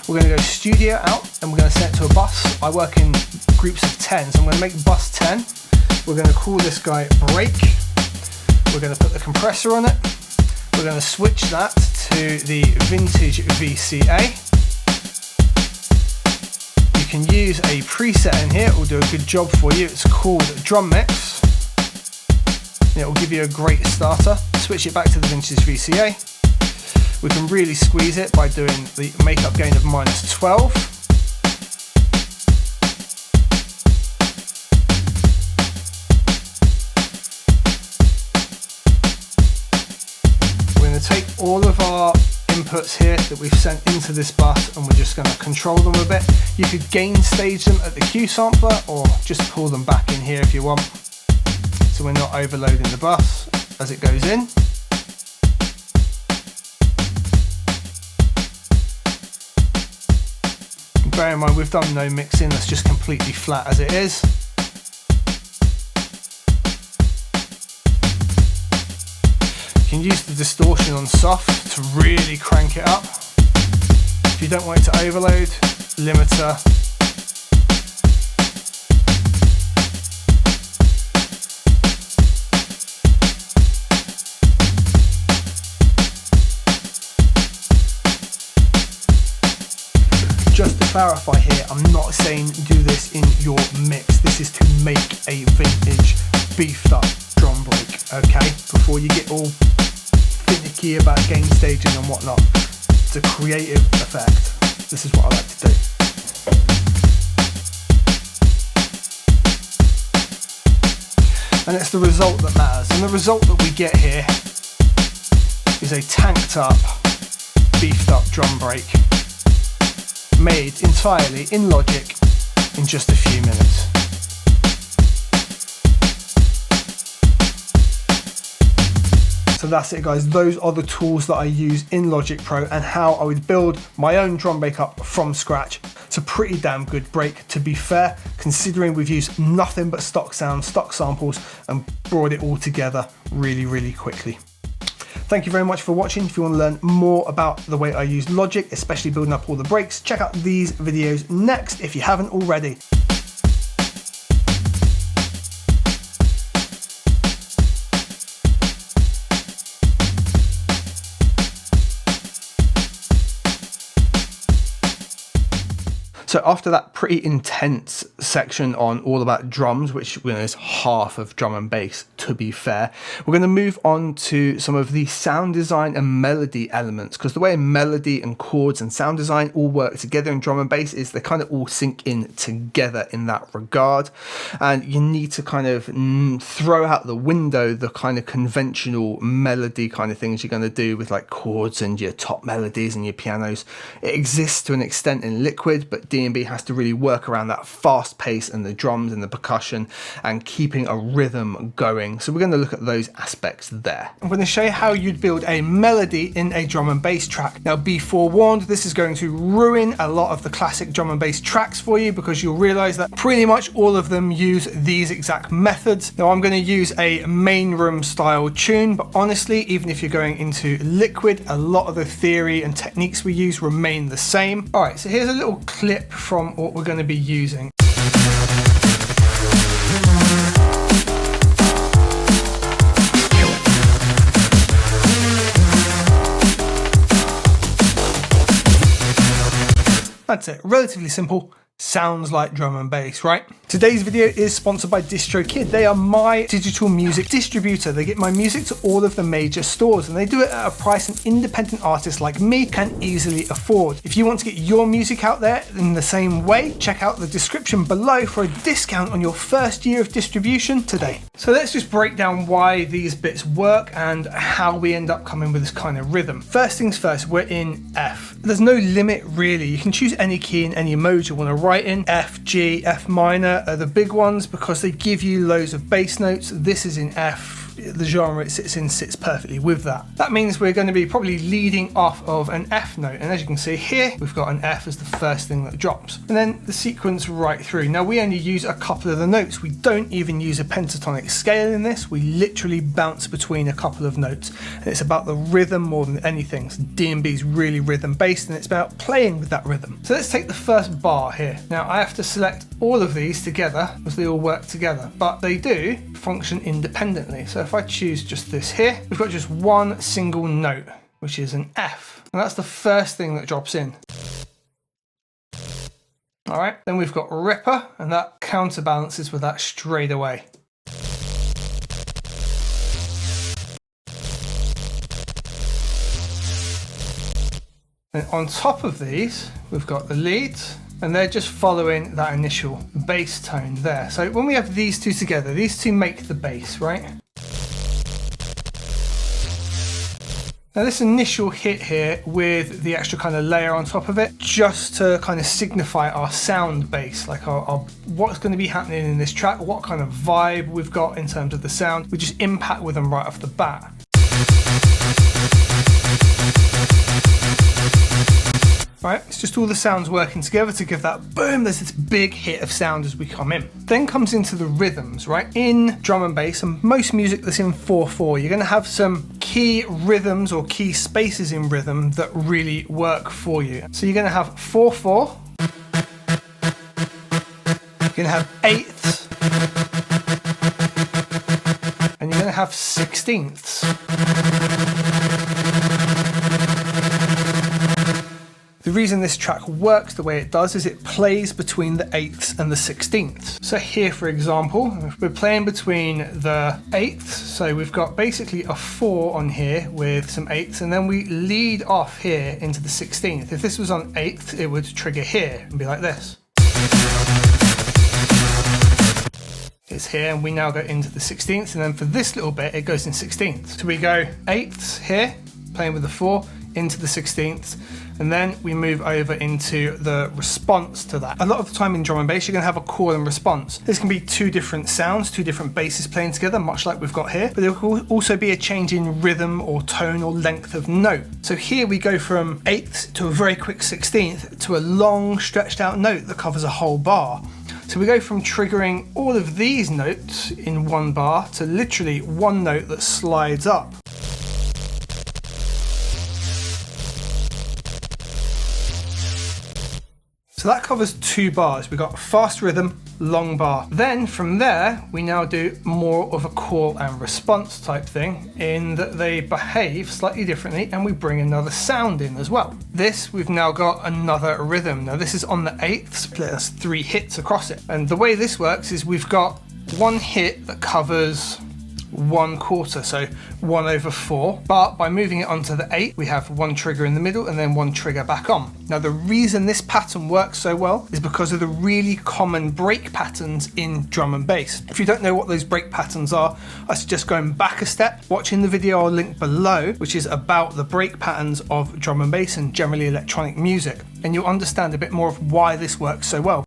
We're going to go studio out and we're going to set it to a bus. I work in groups of 10, so I'm going to make bus 10. We're going to call this guy break. We're going to put the compressor on it. We're going to switch that to the vintage VCA. You can use a preset in here, it will do a good job for you. It's called Drum Mix. It will give you a great starter. Switch it back to the vintage VCA. We can really squeeze it by doing the makeup gain of -12. We're going to take all of our inputs here that we've sent into this bus and we're just going to control them a bit. You could gain stage them at the Q sampler or just pull them back in here if you want. So we're not overloading the bus as it goes in. Bear in mind we've done no mixing, that's just completely flat as it is. You can use the distortion on soft to really crank it up. If you don't want it to overload, limiter. Just to clarify here, I'm not saying do this in your mix. This is to make a vintage beefed up drum break, okay? Before you get all finicky about gain staging and whatnot. It's a creative effect. This is what I like to do. And it's the result that matters. And the result that we get here is a tanked up, beefed up drum break, made entirely in Logic in just a few minutes. So that's it guys, those are the tools that I use in Logic Pro and how I would build my own drum break up from scratch. It's a pretty damn good break, to be fair, considering we've used nothing but stock sounds, stock samples and brought it all together really, really quickly. Thank you very much for watching. If you want to learn more about the way I use Logic, especially building up all the breaks, check out these videos next if you haven't already. So after that pretty intense section on all about drums, which is half of drum and bass, to be fair, we're going to move on to some of the sound design and melody elements, because the way melody and chords and sound design all work together in drum and bass is they kind of all sync in together in that regard. And you need to kind of throw out the window the kind of conventional melody kind of things you're going to do with like chords and your top melodies and your pianos. It exists to an extent in Liquid, but DnB has to really work around that fast pace and the drums and the percussion and keeping a rhythm going. So we're going to look at those aspects there. I'm going to show you how you'd build a melody in a drum and bass track. Now be forewarned, this is going to ruin a lot of the classic drum and bass tracks for you, because you'll realize that pretty much all of them use these exact methods. Now I'm going to use a main room style tune, but honestly, even if you're going into Liquid, a lot of the theory and techniques we use remain the same. All right, so here's a little clip from what we're going to be using. That's it, relatively simple. Sounds like drum and bass, right? Today's video is sponsored by DistroKid. They are my digital music distributor. They get my music to all of the major stores, and they do it at a price an independent artist like me can easily afford. If you want to get your music out there in the same way, check out the description below for a discount on your first year of distribution today. So let's just break down why these bits work and how we end up coming with this kind of rhythm. First things first, we're in F. There's no limit really. You can choose any key in any mode you want to write in. F, G, F minor are the big ones because they give you loads of bass notes. This is in F. The genre it sits in sits perfectly with that. That means we're going to be probably leading off of an F note, and as you can see here, we've got an F as the first thing that drops, and then the sequence right through. Now we only use a couple of the notes. We don't even use a pentatonic scale in this. We literally bounce between a couple of notes, and it's about the rhythm more than anything. So DnB's really rhythm based, and it's about playing with that rhythm. So let's take the first bar here. Now I have to select all of these together because they all work together, but they do function independently. So if I choose just this here, we've got just one single note, which is an F. And that's the first thing that drops in. All right, then we've got Ripper, and that counterbalances with that straight away. And on top of these, we've got the leads, and they're just following that initial bass tone there. So when we have these two together, these two make the bass, right? Now this initial hit here with the extra kind of layer on top of it, just to kind of signify our sound base, like our what's going to be happening in this track, what kind of vibe we've got in terms of the sound. We just impact with them right off the bat. Right, it's just all the sounds working together to give that boom, there's this big hit of sound as we come in. Then comes into the rhythms, right? In drum and bass and most music that's in 4/4, you're gonna have some key rhythms or key spaces in rhythm that really work for you. So you're gonna have 4/4, you're gonna have eighths, and you're gonna have sixteenths. The reason this track works the way it does is it plays between the eighths and the sixteenths. So here, for example, we're playing between the eighths. So we've got basically a 4 on here with some eighths, and then we lead off here into the 16th. If this was on eighth, it would trigger here and be like this. It's here, and we now go into the 16th, and then for this little bit, it goes in 16th. So we go eighths here, playing with the 4, into the 16th, and then we move over into the response to that. A lot of the time in drum and bass, you're gonna have a call and response. This can be two different sounds, two different basses playing together, much like we've got here, but there will also be a change in rhythm or tone or length of note. So here we go from eighths to a very quick 16th to a long stretched out note that covers a whole bar. So we go from triggering all of these notes in one bar to literally one note that slides up. So that covers 2 bars. We've got fast rhythm, long bar. Then from there, we now do more of a call and response type thing in that they behave slightly differently and we bring another sound in as well. This, we've now got another rhythm. Now this is on the 8th split, that's 3 hits across it. And the way this works is we've got 1 hit that covers 1/4, so 1/4, but by moving it onto the 8, we have 1 trigger in the middle and then 1 trigger back on. Now the reason this pattern works so well is because of the really common break patterns in drum and bass. If you don't know what those break patterns are, I suggest going back a step, watching the video I'll link below, which is about the break patterns of drum and bass and generally electronic music, and you'll understand a bit more of why this works so well.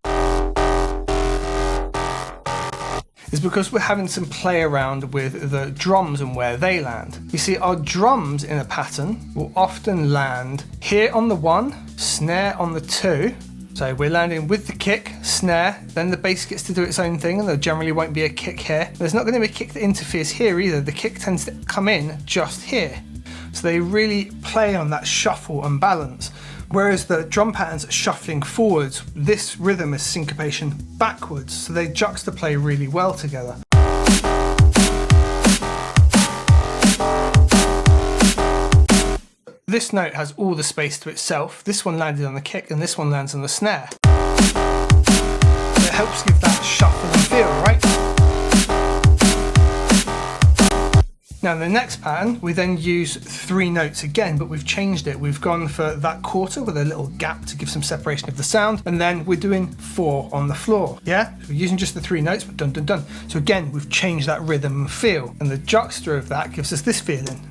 Is because we're having some play around with the drums and where they land. You see, our drums in a pattern will often land here on the 1, snare on the 2. So we're landing with the kick, snare, then the bass gets to do its own thing and there generally won't be a kick here. There's not going to be a kick that interferes here either. The kick tends to come in just here. So they really play on that shuffle and balance. Whereas the drum patterns are shuffling forwards, this rhythm is syncopation backwards, so they juxtaplay really well together. This note has all the space to itself. This one landed on the kick and this one lands on the snare. It helps give that shuffle and feel, right? Now in the next pattern, we then use 3 notes again, but we've changed it. We've gone for that 1/4 with a little gap to give some separation of the sound, and then we're doing 4 on the floor. Yeah, so we're using just the 3 notes, but dun dun dun. So again, we've changed that rhythm and feel, and the juxta of that gives us this feeling.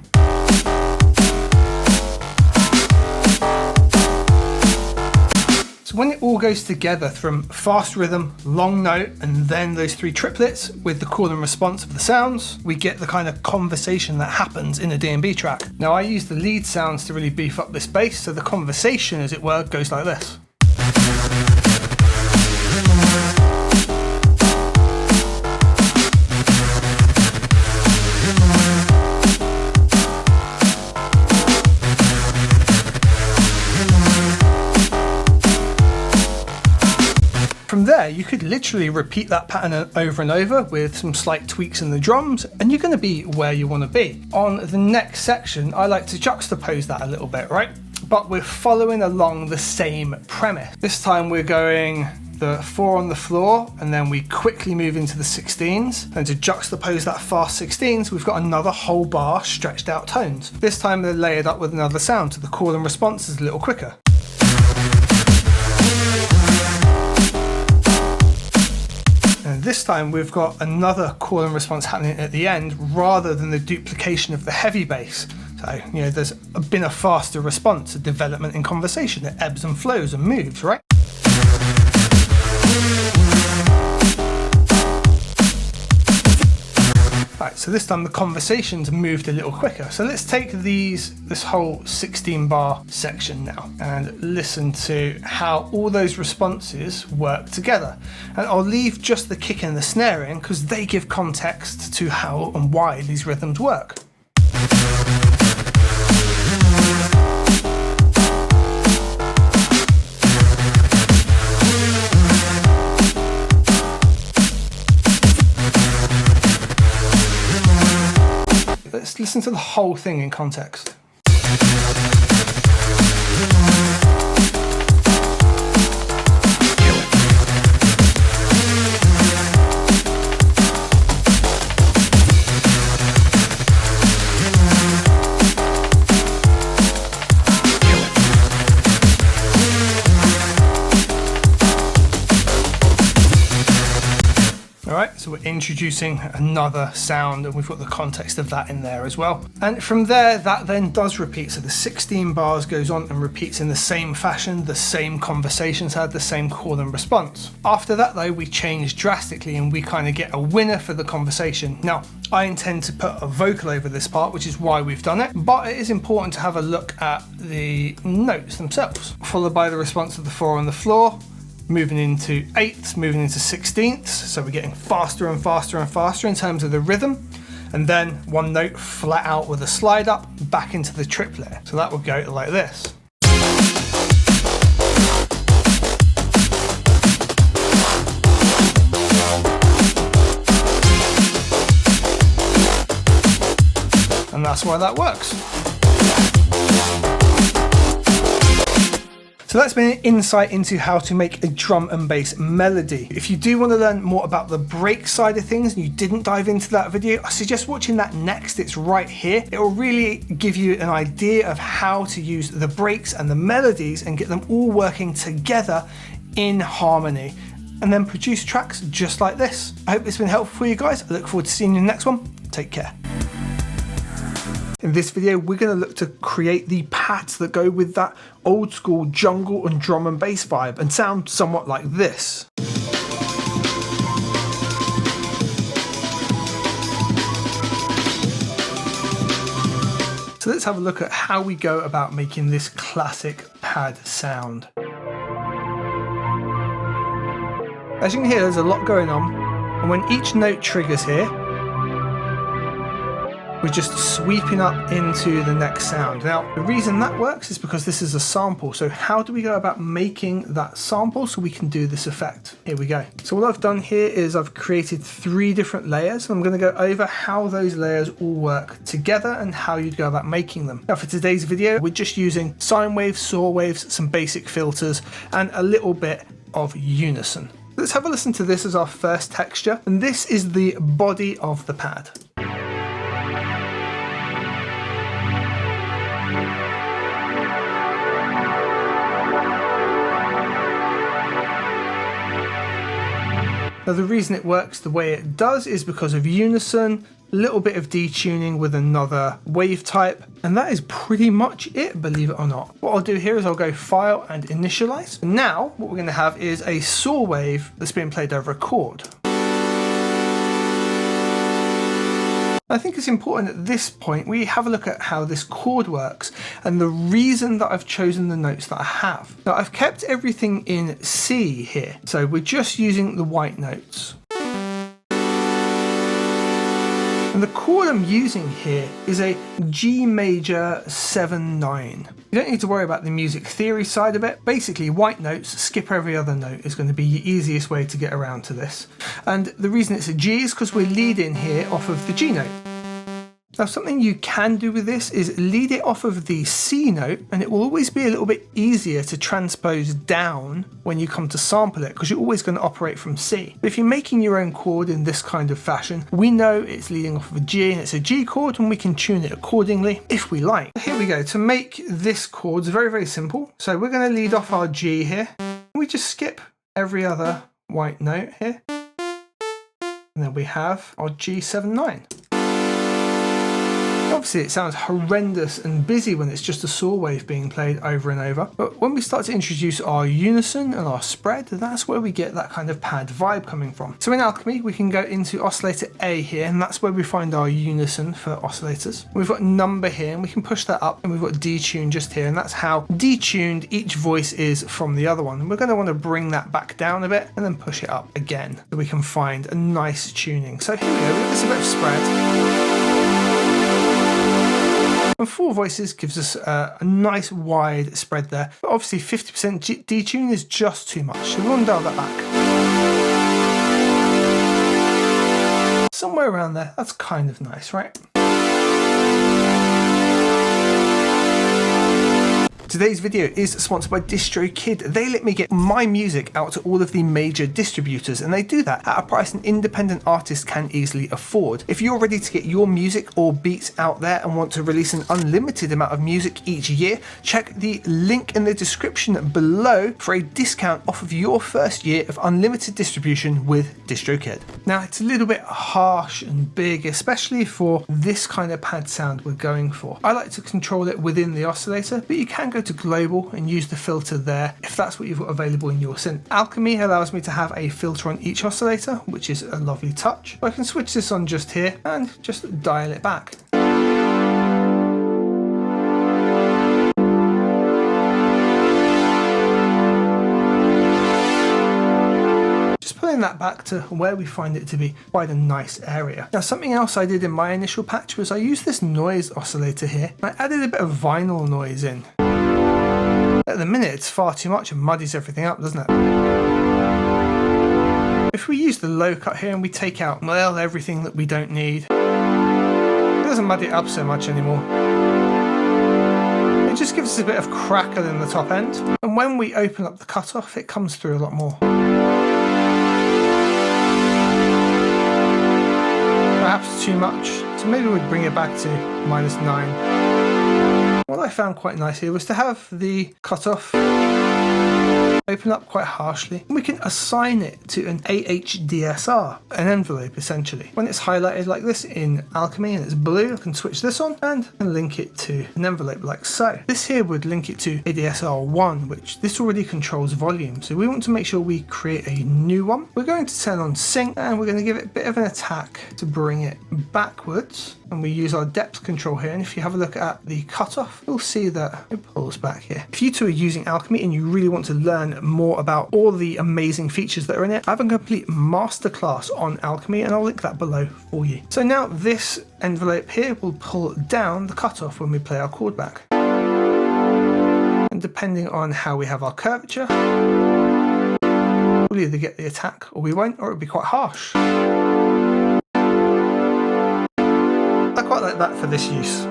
When it all goes together from fast rhythm, long note, and then those 3 triplets with the call and response of the sounds, we get the kind of conversation that happens in a DnB track. Now I use the lead sounds to really beef up this bass, so the conversation, as it were, goes like this. From there, you could literally repeat that pattern over and over with some slight tweaks in the drums, and you're going to be where you want to be. On the next section, I like to juxtapose that a little bit, right? But we're following along the same premise. This time we're going the 4 on the floor, and then we quickly move into the 16s. And to juxtapose that fast 16s, we've got another whole bar stretched out tones. This time they're layered up with another sound, so the call and response is a little quicker. And this time we've got another call and response happening at the end rather than the duplication of the heavy bass. So, you know, there's been a faster response, a development in conversation that ebbs and flows and moves, right? Right, so this time the conversation's moved a little quicker. So let's take this whole 16 bar section now and listen to how all those responses work together. And I'll leave just the kick and the snare in because they give context to how and why these rhythms work. Let's listen to the whole thing in context. Alright, so we're introducing another sound and we've got the context of that in there as well. And from there, that then does repeat. So the 16 bars goes on and repeats in the same fashion, the same conversations had, the same call and response. After that though, we change drastically and we kind of get a winner for the conversation. Now, I intend to put a vocal over this part, which is why we've done it, but it is important to have a look at the notes themselves, followed by the response of the 4 on the floor, moving into 8ths, moving into 16ths, so we're getting faster and faster and faster in terms of the rhythm, and then one note flat out with a slide up back into the triplet. So that would go like this. and that's why that works. So that's been an insight into how to make a drum and bass melody. If you do want to learn more about the break side of things and you didn't dive into that video, I suggest watching that next. It's right here. It will really give you an idea of how to use the breaks and the melodies and get them all working together in harmony, and then produce tracks just like this. I hope it's been helpful for you guys. I look forward to seeing you in the next one. Take care. In this video, we're going to look to create the pads that go with that old school jungle and drum and bass vibe and sound somewhat like this. So let's have a look at how we go about making this classic pad sound. As you can hear, there's a lot going on, and when each note triggers here, we're just sweeping up into the next sound. Now, the reason that works is because this is a sample. So how do we go about making that sample so we can do this effect? Here we go. So what I've done here is I've created 3 different layers. I'm going to go over how those layers all work together and how you'd go about making them. Now for today's video, we're just using sine waves, saw waves, some basic filters, and a little bit of unison. Let's have a listen to this as our first texture. And this is the body of the pad. Now the reason it works the way it does is because of unison, a little bit of detuning with another wave type, and that is pretty much it, believe it or not. What I'll do here is I'll go File and Initialize. And now what we're going to have is a saw wave that's being played over a chord. I think it's important at this point we have a look at how this chord works and the reason that I've chosen the notes that I have. Now I've kept everything in C here, so we're just using the white notes. And the chord I'm using here is a G major 7/9. You don't need to worry about the music theory side of it. Basically, white notes, skip every other note is going to be the easiest way to get around to this. And the reason it's a G is because we're leading here off of the G note. Now something you can do with this is lead it off of the C note, and it will always be a little bit easier to transpose down when you come to sample it because you're always going to operate from C. But if you're making your own chord in this kind of fashion, we know it's leading off of a G and it's a G chord, and we can tune it accordingly if we like. Here we go. To make this chord, it's very, very simple. So we're going to lead off our G here. We just skip every other white note here. And then we have our G7/9. Obviously it sounds horrendous and busy when it's just a saw wave being played over and over, but when we start to introduce our unison and our spread, that's where we get that kind of pad vibe coming from. So in Alchemy we can go into oscillator A here, and that's where we find our unison for oscillators. We've got number here and we can push that up, and we've got detune just here, and that's how detuned each voice is from the other one. And we're going to want to bring that back down a bit and then push it up again so we can find a nice tuning. So here we go, there's a bit of spread. And 4 voices gives us a nice wide spread there, but obviously 50% detune is just too much, so we want to dial that back. Somewhere around there, that's kind of nice, right? Today's video is sponsored by DistroKid. They let me get my music out to all of the major distributors, and they do that at a price an independent artist can easily afford. If you're ready to get your music or beats out there and want to release an unlimited amount of music each year, check the link in the description below for a discount off of your first year of unlimited distribution with DistroKid. Now it's a little bit harsh and big, especially for this kind of pad sound we're going for. I like to control it within the oscillator, but you can go to global and use the filter there if that's what you've got available in your synth. Alchemy allows me to have a filter on each oscillator, which is a lovely touch. I can switch this on just here and just dial it back. Pulling that back to where we find it to be quite a nice area. Now something else I did in my initial patch was I used this noise oscillator here. I added a bit of vinyl noise in. At the minute it's far too much and muddies everything up, doesn't it? If we use the low cut here and we take out, well, everything that we don't need, it doesn't doesn't muddy it up so much anymore. It just gives us a bit of crackle in the top end, and when we open up the cutoff, it comes through a lot more. Perhaps too much, so maybe we'd bring it back to -9. What I found quite nice here was to have the cutoff open up quite harshly, and we can assign it to an AHDSR, an envelope essentially. When it's highlighted like this in Alchemy and it's blue, I can switch this on and link it to an envelope like so. This here would link it to ADSR1, which this already controls volume, so we want to make sure we create a new one. We're going to turn on sync, and we're going to give it a bit of an attack to bring it backwards, and we use our depth control here, and if you have a look at the cutoff, you'll see that it pulls back here. If you two are using Alchemy and you really want to learn more about all the amazing features that are in it, I have a complete masterclass on Alchemy, and I'll link that below for you. So now this envelope here will pull down the cutoff when we play our chord back. And depending on how we have our curvature, we'll either get the attack or we won't, or it'll be quite harsh. I quite like that for this use.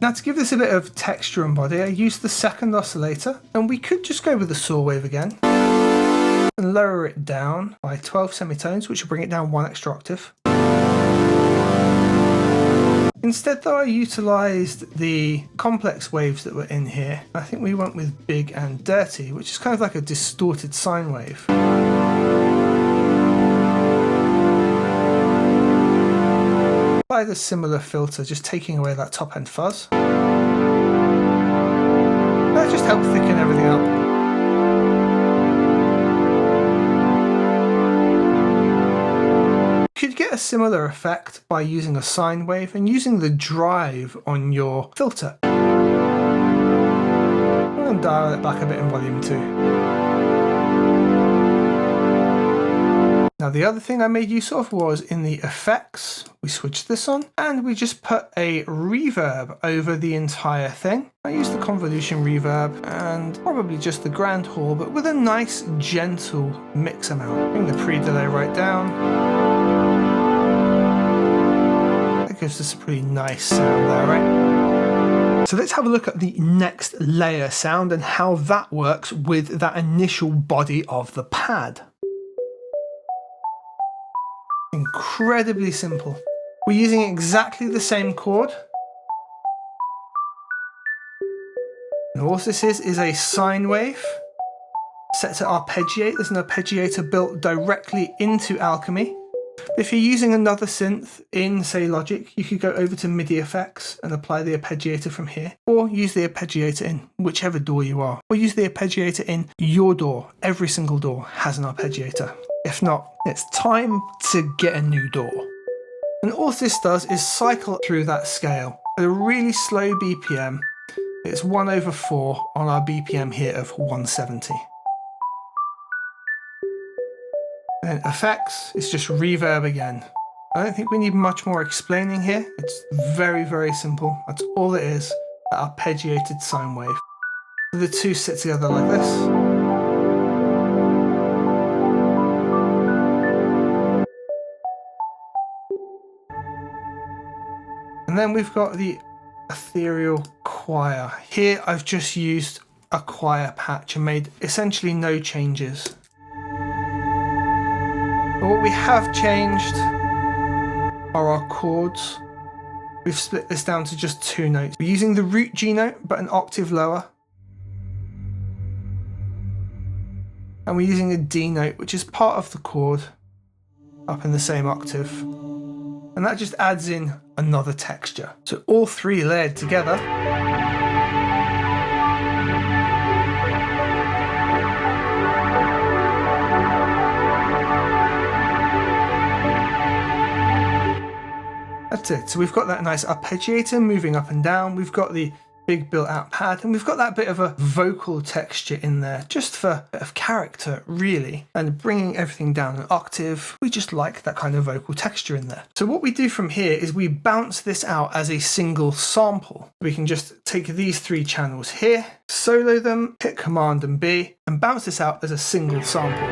Now to give this a bit of texture and body, I used the second oscillator, and we could just go with the saw wave again and lower it down by 12 semitones, which will bring it down 1 extra octave. Instead though, I utilised the complex waves that were in here. I think we went with big and dirty, which is kind of like a distorted sine wave. Applied a similar filter, just taking away that top end fuzz. That just helps thicken everything up. You could get a similar effect by using a sine wave and using the drive on your filter. I'm going to dial it back a bit in volume too. Now the other thing I made use of was in the effects, we switched this on and we just put a reverb over the entire thing. I used the convolution reverb and probably just the grand hall, but with a nice gentle mix amount. Bring the pre-delay right down. That gives us a pretty nice sound there, right? So let's have a look at the next layer sound and how that works with that initial body of the pad. Incredibly simple. We're using exactly the same chord. And all this is a sine wave set to arpeggiate. There's an arpeggiator built directly into Alchemy. If you're using another synth in, say, Logic, you could go over to MIDI effects and apply the arpeggiator from here, or use the arpeggiator in whichever door you are, or use the arpeggiator in your door. Every single door has an arpeggiator. If not, it's time to get a new door. And all this does is cycle through that scale at a really slow BPM. It's 1/4 on our BPM here of 170. And effects, it's just reverb again. I don't think we need much more explaining here. It's very, very simple. That's all it is, that arpeggiated sine wave. So the two sit together like this. And then we've got the ethereal choir. Here I've just used a choir patch and made essentially no changes. But what we have changed are our chords. We've split this down to just 2 notes. We're using the root G note, but an octave lower. And we're using a D note, which is part of the chord, up in the same octave. And that just adds in another texture. So all 3 layered together. That's it. So we've got that nice arpeggiator moving up and down. We've got the big built out pad, and we've got that bit of a vocal texture in there just for a bit of character, really, and bringing everything down an octave. We just like that kind of vocal texture in there. So what we do from here is we bounce this out as a single sample. We can just take these 3 channels here, solo them, hit Command and B, and bounce this out as a single sample.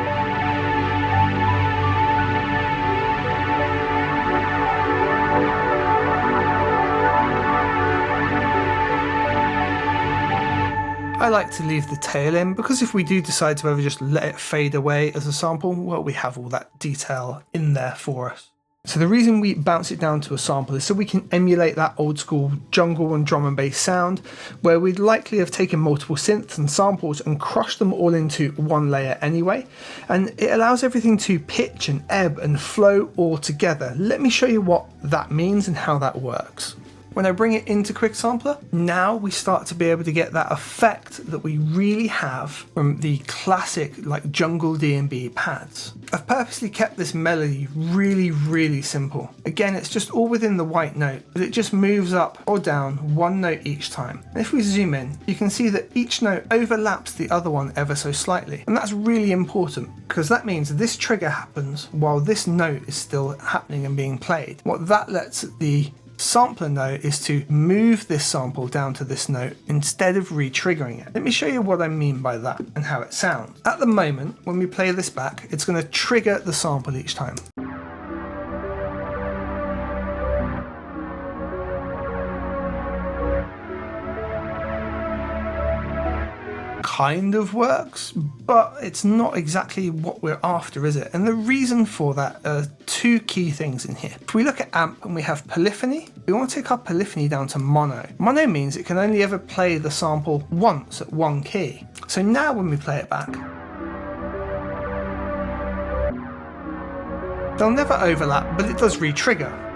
like to leave the tail in because if we do decide to ever just let it fade away as a sample, well, we have all that detail in there for us. So the reason we bounce it down to a sample is so we can emulate that old school jungle and drum and bass sound, where we'd likely have taken multiple synths and samples and crushed them all into one layer anyway. And it allows everything to pitch and ebb and flow all together. Let me show you what that means and how that works. When I bring it into Quick Sampler, now we start to be able to get that effect that we really have from the classic like jungle DnB pads. I've purposely kept this melody really simple. Again, it's just all within the white note, but it just moves up or down one note each time. And if we zoom in, you can see that each note overlaps the other one ever so slightly. And that's really important because that means this trigger happens while this note is still happening and being played. What that lets the sampler note is to move this sample down to this note instead of re-triggering it. Let me show you what I mean by that and how it sounds. At the moment, when we play this back, it's going to trigger the sample each time. Kind of works, but it's not exactly what we're after, is it? And the reason for that are two key things in here. If we look at amp and we have polyphony, we want to take our polyphony down to mono. Mono means it can only ever play the sample once at one key. So now when we play it back, they'll never overlap, but it does re-trigger.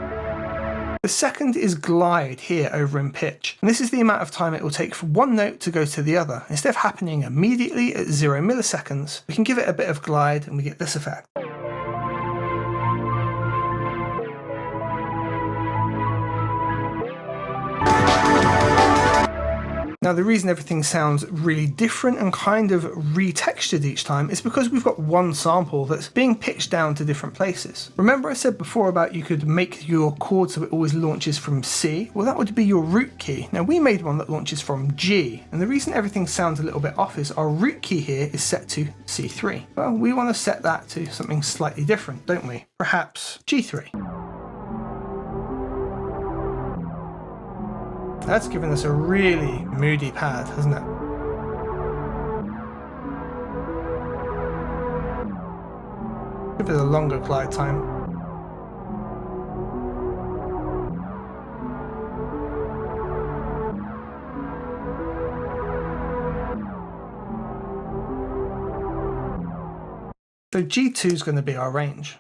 The second is glide here over in pitch, and this is the amount of time it will take for one note to go to the other. Instead of happening immediately at 0 milliseconds, we can give it a bit of glide and we get this effect. Now the reason everything sounds really different and kind of retextured each time is because we've got one sample that's being pitched down to different places. Remember I said before about you could make your chord so it always launches from C? Well, that would be your root key. Now we made one that launches from G, and the reason everything sounds a little bit off is our root key here is set to C3. Well, we want to set that to something slightly different, don't we? Perhaps G3. That's given us a really moody pad, hasn't it? Give it a longer glide time. So G2 is going to be our range.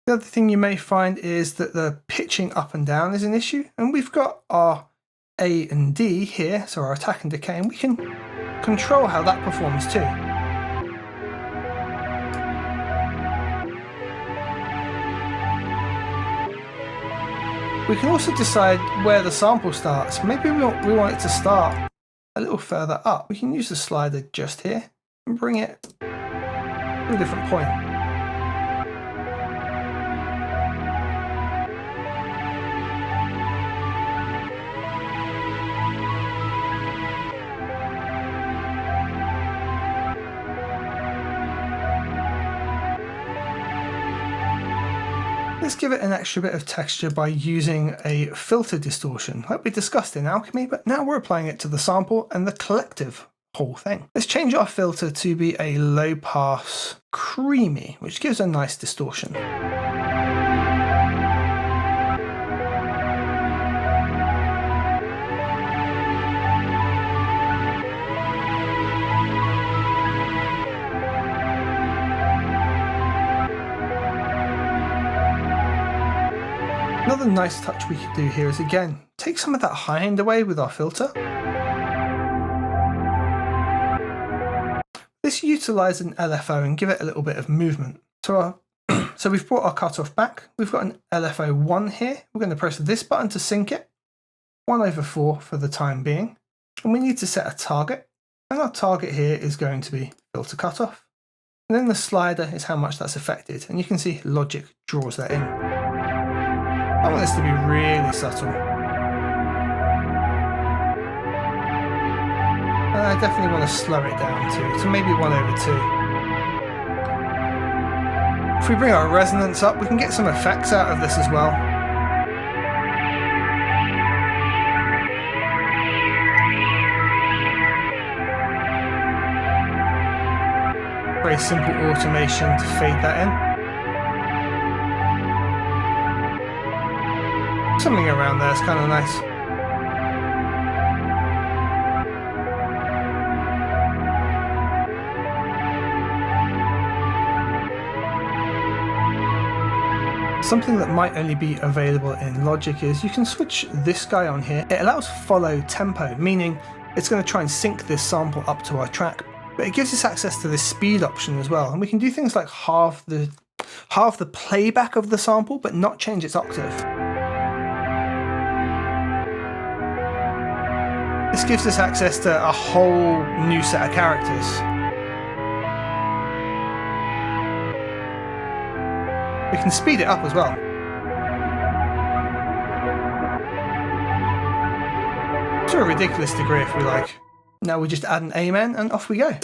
The other thing you may find is that the pitching up and down is an issue, and we've got our A and D here, so our attack and decay, and we can control how that performs too. We can also decide where the sample starts. Maybe we want it to start a little further up. We can use the slider just here and bring it to a different point. Let's give it an extra bit of texture by using a filter distortion, like we discussed in Alchemy, but now we're applying it to the sample and the collective whole thing. Let's change our filter to be a low pass creamy, which gives a nice distortion. Another nice touch we could do here is again, take some of that high end away with our filter. Let's utilize an LFO and give it a little bit of movement. So we've brought our cutoff back. We've got an LFO 1 here. We're going to press this button to sync it. 1/4 for the time being. And we need to set a target. And our target here is going to be filter cutoff. And then the slider is how much that's affected. And you can see Logic draws that in. I want this to be really subtle. And I definitely want to slow it down to maybe 1/2. If we bring our resonance up, we can get some effects out of this as well. Very simple automation to fade that in. Something around there is kind of nice. Something that might only be available in Logic is you can switch this guy on here. It allows follow tempo, meaning it's going to try and sync this sample up to our track, but it gives us access to the speed option as well. And we can do things like half the playback of the sample, but not change its octave. This gives us access to a whole new set of characters. We can speed it up as well. To a ridiculous degree if we like. Now we just add an amen and off we go.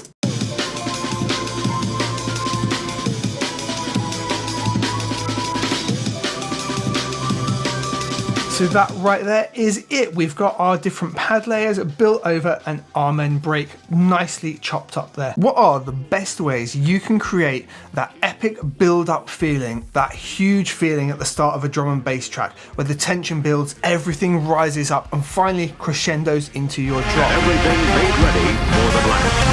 So that right there is it. We've got our different pad layers built over an amen break, nicely chopped up there. What are the best ways you can create that epic build-up feeling, that huge feeling at the start of a drum and bass track, where the tension builds, everything rises up, and finally crescendos into your drop? Everything made ready for the blast.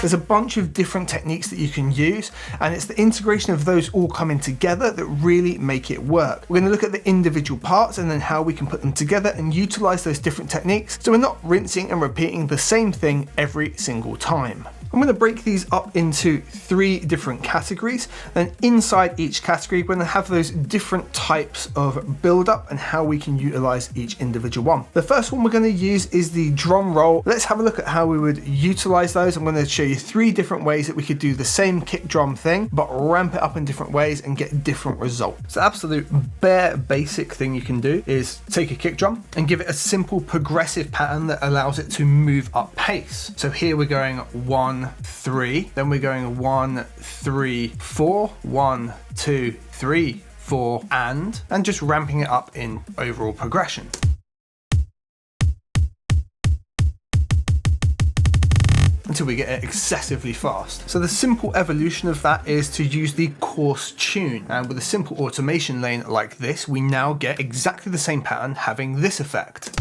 There's a bunch of different techniques that you can use, and it's the integration of those all coming together that really make it work. We're going to look at the individual parts and then how we can put them together and utilize those different techniques so we're not rinsing and repeating the same thing every single time. I'm going to break these up into 3 different categories. Then inside each category, we're going to have those different types of build-up and how we can utilize each individual one. The first one we're going to use is the drum roll. Let's have a look at how we would utilize those. I'm going to show you 3 different ways that we could do the same kick drum thing, but ramp it up in different ways and get different results. So the absolute bare basic thing you can do is take a kick drum and give it a simple progressive pattern that allows it to move up pace. So here we're going 1, 3, then we're going 1, 3, 4, 1, 2, 3, 4, and just ramping it up in overall progression. Until we get it excessively fast. So the simple evolution of that is to use the course tune, and with a simple automation lane like this, we now get exactly the same pattern having this effect.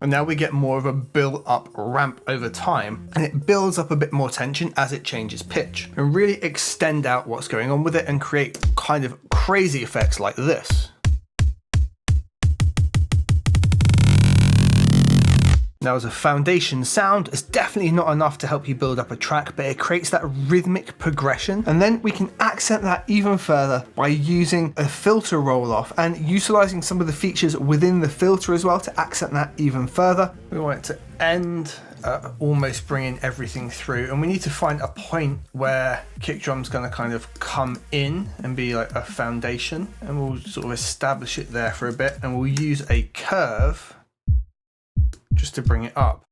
And now we get more of a build-up ramp over time, and it builds up a bit more tension as it changes pitch, and really extend out what's going on with it and create kind of crazy effects like this. Now, as a foundation sound, it's definitely not enough to help you build up a track, but it creates that rhythmic progression. And then we can accent that even further by using a filter roll-off and utilizing some of the features within the filter as well to accent that even further. We want it to end almost bringing everything through, and we need to find a point where kick drum's going to kind of come in and be like a foundation, and we'll sort of establish it there for a bit, and we'll use a curve just to bring it up.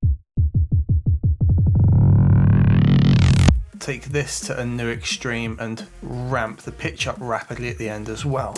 Take this to a new extreme and ramp the pitch up rapidly at the end as well.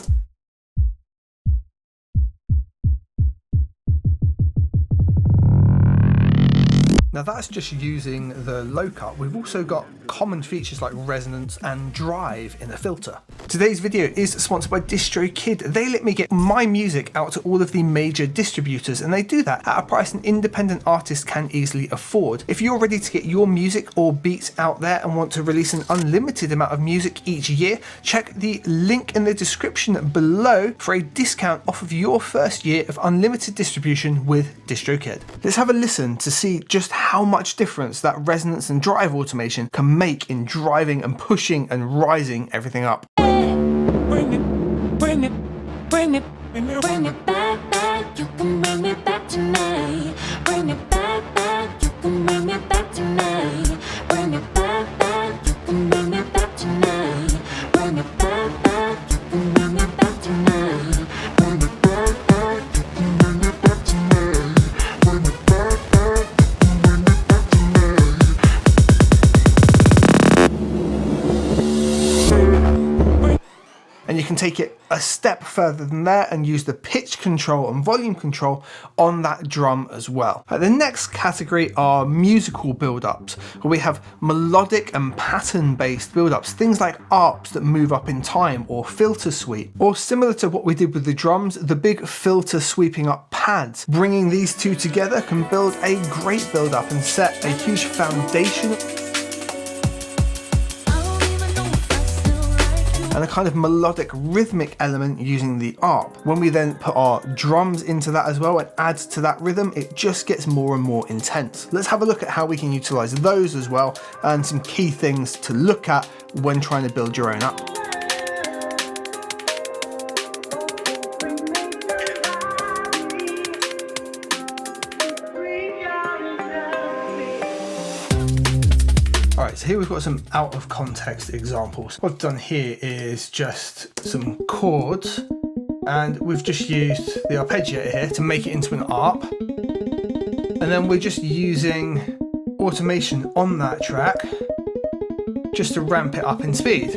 Now that's just using the low cut. We've also got common features like resonance and drive in the filter. Today's video is sponsored by DistroKid. They let me get my music out to all of the major distributors, and they do that at a price an independent artist can easily afford. If you're ready to get your music or beats out there and want to release an unlimited amount of music each year, check the link in the description below for a discount off of your first year of unlimited distribution with DistroKid. Let's have a listen to see just how much difference that resonance and drive automation can make in driving and pushing and rising everything up. Bring it back, you can bring it back tonight. Bring it back, you can bring it back tonight. Bring it back, you can bring it back tonight. Bring it back, you can bring it back tonight. Bring it back, you can bring it back tonight. Bring it back, take it a step further than there and use the pitch control and volume control on that drum as well. The next category are musical build-ups, where we have melodic and pattern-based build-ups, things like arps that move up in time or filter sweep, or similar to what we did with the drums, the big filter sweeping up pads. Bringing these two together can build a great build-up and set a huge foundation and a kind of melodic rhythmic element using the arp. When we then put our drums into that as well and add to that rhythm, it just gets more and more intense. Let's have a look at how we can utilize those as well and some key things to look at when trying to build your own app. Alright, so here we've got some out of context examples. What I've done here is just some chords, and we've just used the arpeggiator here to make it into an arp. And then we're just using automation on that track just to ramp it up in speed.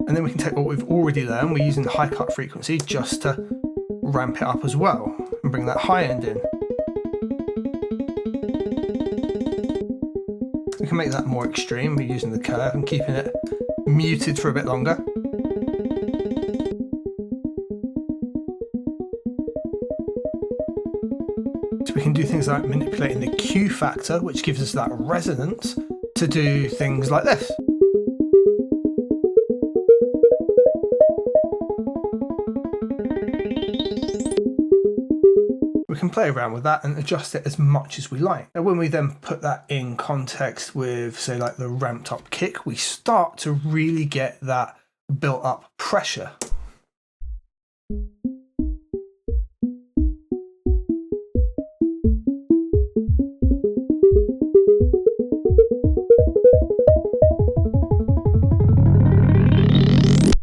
And then we can take what we've already learned, we're using the high cut frequency just to ramp it up as well and bring that high end in. We can make that more extreme by using the curve and keeping it muted for a bit longer. So we can do things like manipulating the Q factor, which gives us that resonance to do things like this. We can play around with that and adjust it as much as we like. Now when we then put that in context with, say, like the ramped up kick, we start to really get that built up pressure.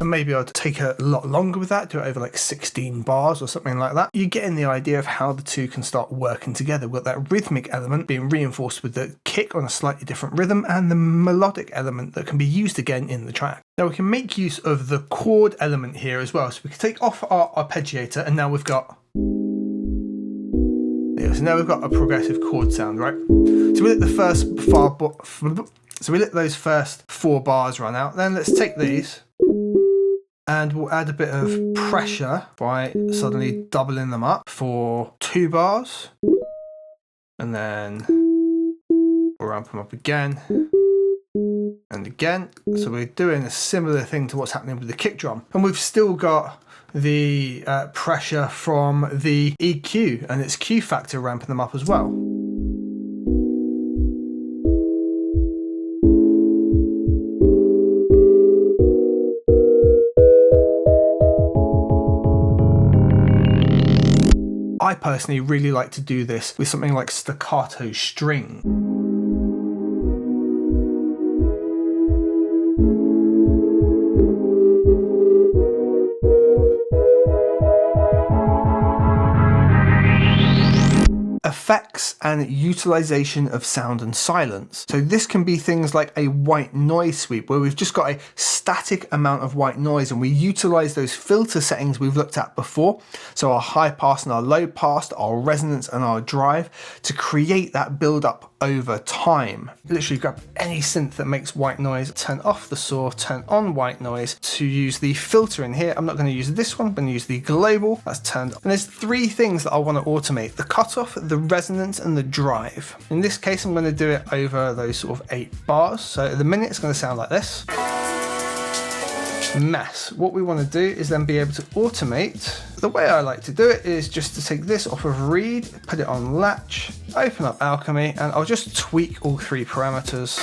Maybe I'd take a lot longer with that, do it over like 16 bars or something like that. You're getting the idea of how the two can start working together, with that rhythmic element being reinforced with the kick on a slightly different rhythm and the melodic element that can be used again in the track. Now we can make use of the chord element here as well. So we can take off our arpeggiator and now we've got so now we've got a progressive chord sound, right? So we let the first we let those first 4 bars run out. Then let's take these and we'll add a bit of pressure by suddenly doubling them up for 2 bars. And then we'll ramp them up again and again. So we're doing a similar thing to what's happening with the kick drum. And we've still got the pressure from the EQ and its Q factor ramping them up as well. I personally really like to do this with something like staccato string. Effects and utilization of sound and silence. So this can be things like a white noise sweep, where we've just got a static amount of white noise and we utilize those filter settings we've looked at before. So our high pass and our low pass, our resonance and our drive, to create that build up over time. Literally grab any synth that makes white noise, turn off the saw, turn on white noise to use the filter in here. I'm not going to use this one, I'm going to use the global. That's turned on. And there's 3 things that I want to automate: the cutoff, the resonance and the drive. In this case I'm going to do it over those sort of 8 bars. So at the minute it's going to sound like this. Mess. What we want to do is then be able to automate. The way I like to do it is just to take this off of read, put it on latch, open up Alchemy, and I'll just tweak all 3 parameters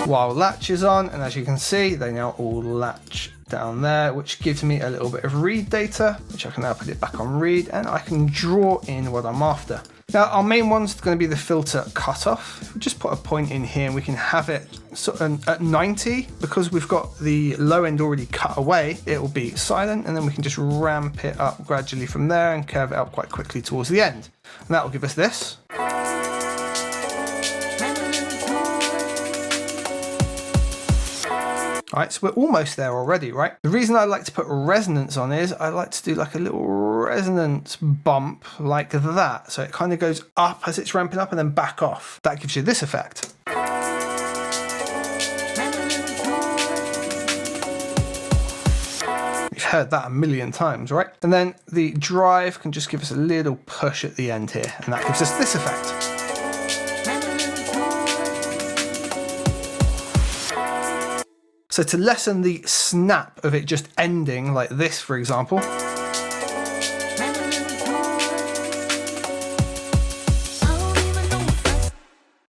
while latch is on, and as you can see they now all latch down there, which gives me a little bit of read data, which I can now put it back on read and I can draw in what I'm after. Now our main one's going to be the filter cutoff. We'll just put a point in here and we can have it sort of at 90. Because we've got the low end already cut away, it will be silent, and then we can just ramp it up gradually from there and curve it up quite quickly towards the end. And that will give us this. Right, so we're almost there already, right? The reason I like to put resonance on is I like to do like a little resonance bump like that. So it kind of goes up as it's ramping up and then back off. That gives you this effect. You've heard that a million times, right? And then the drive can just give us a little push at the end here, and that gives us this effect. So to lessen the snap of it just ending like this, for example,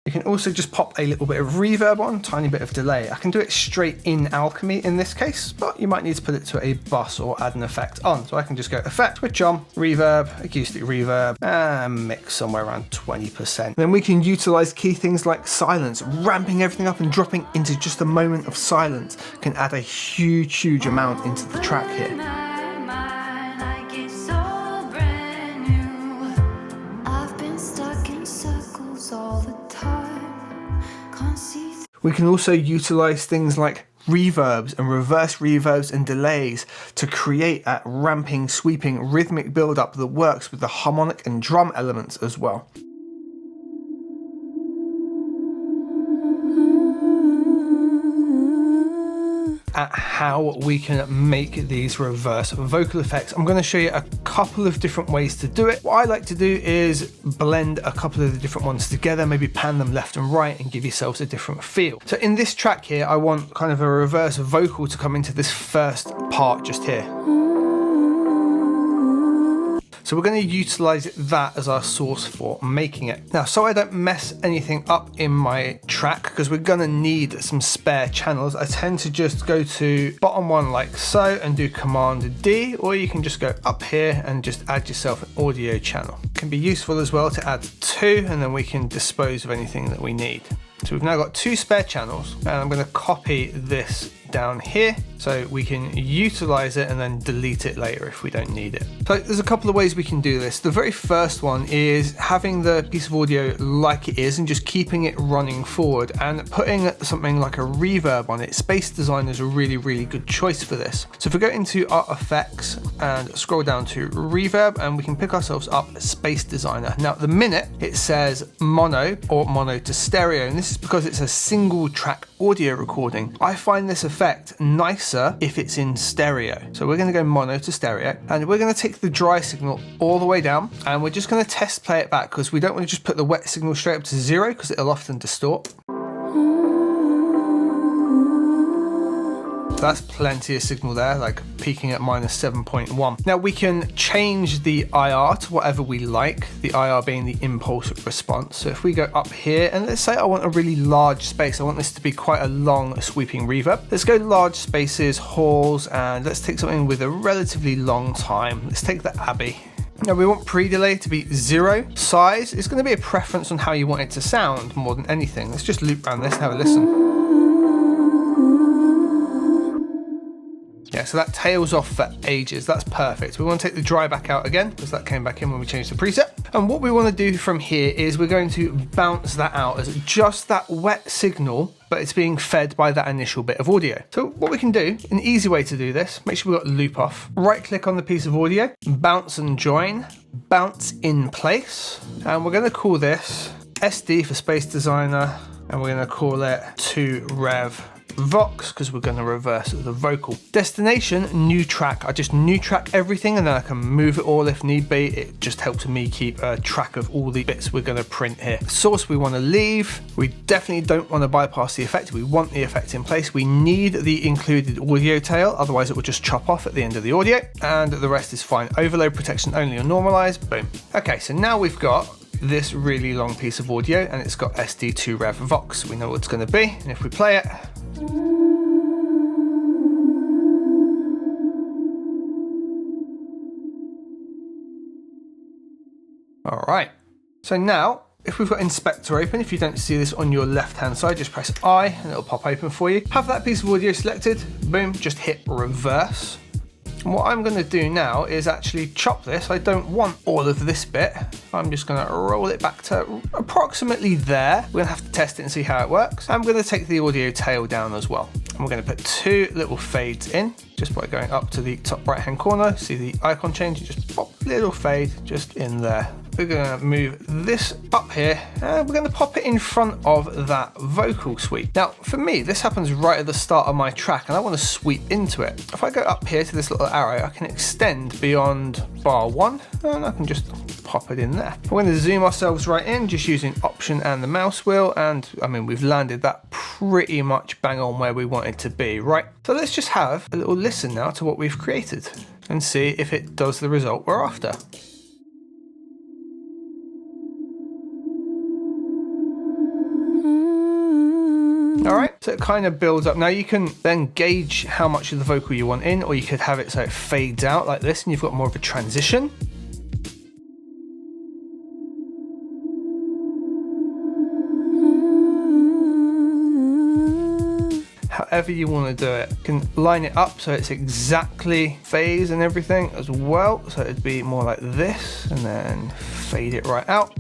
you can also just pop a little bit of reverb on, tiny bit of delay. I can do it straight in Alchemy in this case, but you might need to put it to a bus or add an effect on. So I can just go effect, switch on, reverb, acoustic reverb, and mix somewhere around 20%. Then we can utilize key things like silence, ramping everything up and dropping into just a moment of silence can add a huge amount into the track here. We can also utilize things like reverbs and reverse reverbs and delays to create that ramping, sweeping, rhythmic build-up that works with the harmonic and drum elements as well. At how we can make these reverse vocal effects. I'm going to show you a couple of different ways to do it. What I like to do is blend a couple of the different ones together, maybe pan them left and right and give yourselves a different feel. So in this track here, I want kind of a reverse vocal to come into this first part just here. So we're going to utilize that as our source for making it. Now, so I don't mess anything up in my track, because we're going to need some spare channels, I tend to just go to bottom one like so and do Command D, or you can just go up here and just add yourself an audio channel. It can be useful as well to add two, and then we can dispose of anything that we need. So we've now got two spare channels, and I'm going to copy this down here so we can utilize it and then delete it later if we don't need it. So there's a couple of ways we can do this. The very first one is having the piece of audio like it is and just keeping it running forward and putting something like a reverb on it. Space Designer is a really good choice for this. So if we go into our effects and scroll down to reverb, and we can pick ourselves up Space Designer. Now at the minute it says mono or mono to stereo, and this is because it's a single track audio recording. I find this effect nicer if it's in stereo. So we're going to go mono to stereo, and we're going to take the dry signal all the way down, and we're just going to test play it back because we don't want to just put the wet signal straight up to 0 because it'll often distort. That's plenty of signal there, like peaking at -7.1. Now we can change the IR to whatever we like, the IR being the impulse response. So if we go up here, and let's say I want a really large space, I want this to be quite a long sweeping reverb. Let's go large spaces, halls, and let's take something with a relatively long time. Let's take the Abbey. Now we want pre-delay to be 0. Size is going to be a preference on how you want it to sound more than anything. Let's just loop around this and have a listen. Yeah, so that tails off for ages. That's perfect. We want to take the dry back out again because that came back in when we changed the preset. And what we want to do from here is we're going to bounce that out as just that wet signal, but it's being fed by that initial bit of audio. So what we can do, an easy way to do this, make sure we've got loop off. Right click on the piece of audio, bounce and join, bounce in place. And we're going to call this SD for Space Designer, and we're going to call it 2 Rev Vox because we're going to reverse the vocal. Destination, new track. I just new track everything and then I can move it all if need be. It just helps me keep a track of all the bits we're going to print here. Source we want to leave. We definitely don't want to bypass the effect. We want the effect in place. We need the included audio tail, otherwise it will just chop off at the end of the audio, and the rest is fine. Overload protection only or normalize. Boom. Okay, so now we've got this really long piece of audio and it's got SD2 Rev Vox. We know what it's going to be, and if we play it, all right. So now, if we've got Inspector open, if you don't see this on your left-hand side, just press I and it'll pop open for you. Have that piece of audio selected, boom, just hit reverse. And what I'm going to do now is actually chop this. I don't want all of this bit. I'm just going to roll it back to approximately there. We're going to have to test it and see how it works. I'm going to take the audio tail down as well. And we're going to put 2 little fades in just by going up to the top right hand corner. See the icon change, just pop a little fade just in there. We're going to move this up here and we're going to pop it in front of that vocal sweep. Now for me, this happens right at the start of my track and I want to sweep into it. If I go up here to this little arrow, I can extend beyond bar 1 and I can just pop it in there. We're going to zoom ourselves right in just using Option and the mouse wheel, and I mean we've landed that pretty much bang on where we want it to be, right? So let's just have a little listen now to what we've created and see if it does the result we're after. All right, so it kind of builds up. Now you can then gauge how much of the vocal you want in, or you could have it so it fades out like this and you've got more of a transition. However you want to do it. You can line it up so it's exactly phase and everything as well. So it'd be more like this and then fade it right out.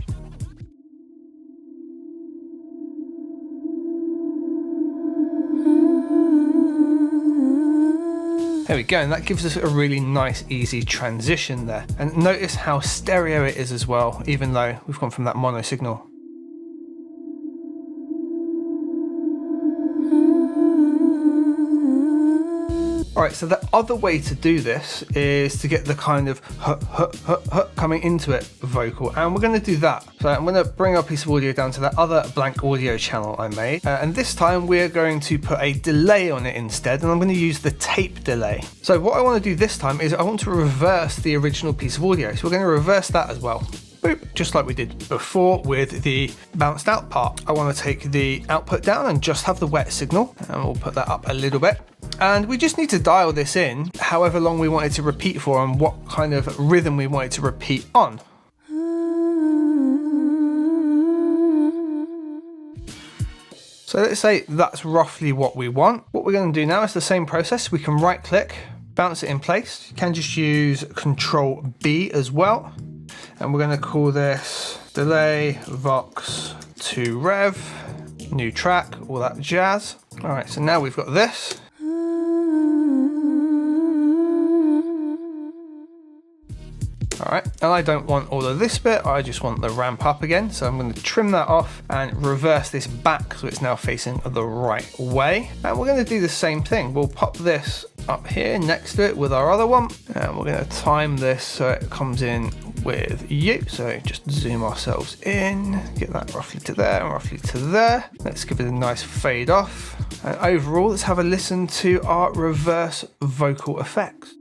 There we go, and that gives us a really nice easy transition there. And notice how stereo it is as well, even though we've gone from that mono signal. All right, so the other way to do this is to get the kind of coming into it vocal, and we're going to do that. So I'm going to bring our piece of audio down to that other blank audio channel I made, and this time we're going to put a delay on it instead, and I'm going to use the tape delay. So what I want to do this time is I want to reverse the original piece of audio, so we're going to reverse that as well. Boop, just like we did before with the bounced out part. I want to take the output down and just have the wet signal, and we'll put that up a little bit. And we just need to dial this in however long we want it to repeat for and what kind of rhythm we want it to repeat on. So let's say that's roughly what we want. What we're going to do now is the same process. We can right click, bounce it in place. You can just use Control B as well. And we're going to call this delay vox to rev, new track, all that jazz. All right, so now we've got this. All right, and I don't want all of this bit, I just want the ramp up again. So I'm going to trim that off and reverse this back so it's now facing the right way. And we're going to do the same thing. We'll pop this up here next to it with our other one. And we're going to time this so it comes in with you. So just zoom ourselves in, get that roughly to there and roughly to there. Let's give it a nice fade off. And overall, let's have a listen to our reverse vocal effects.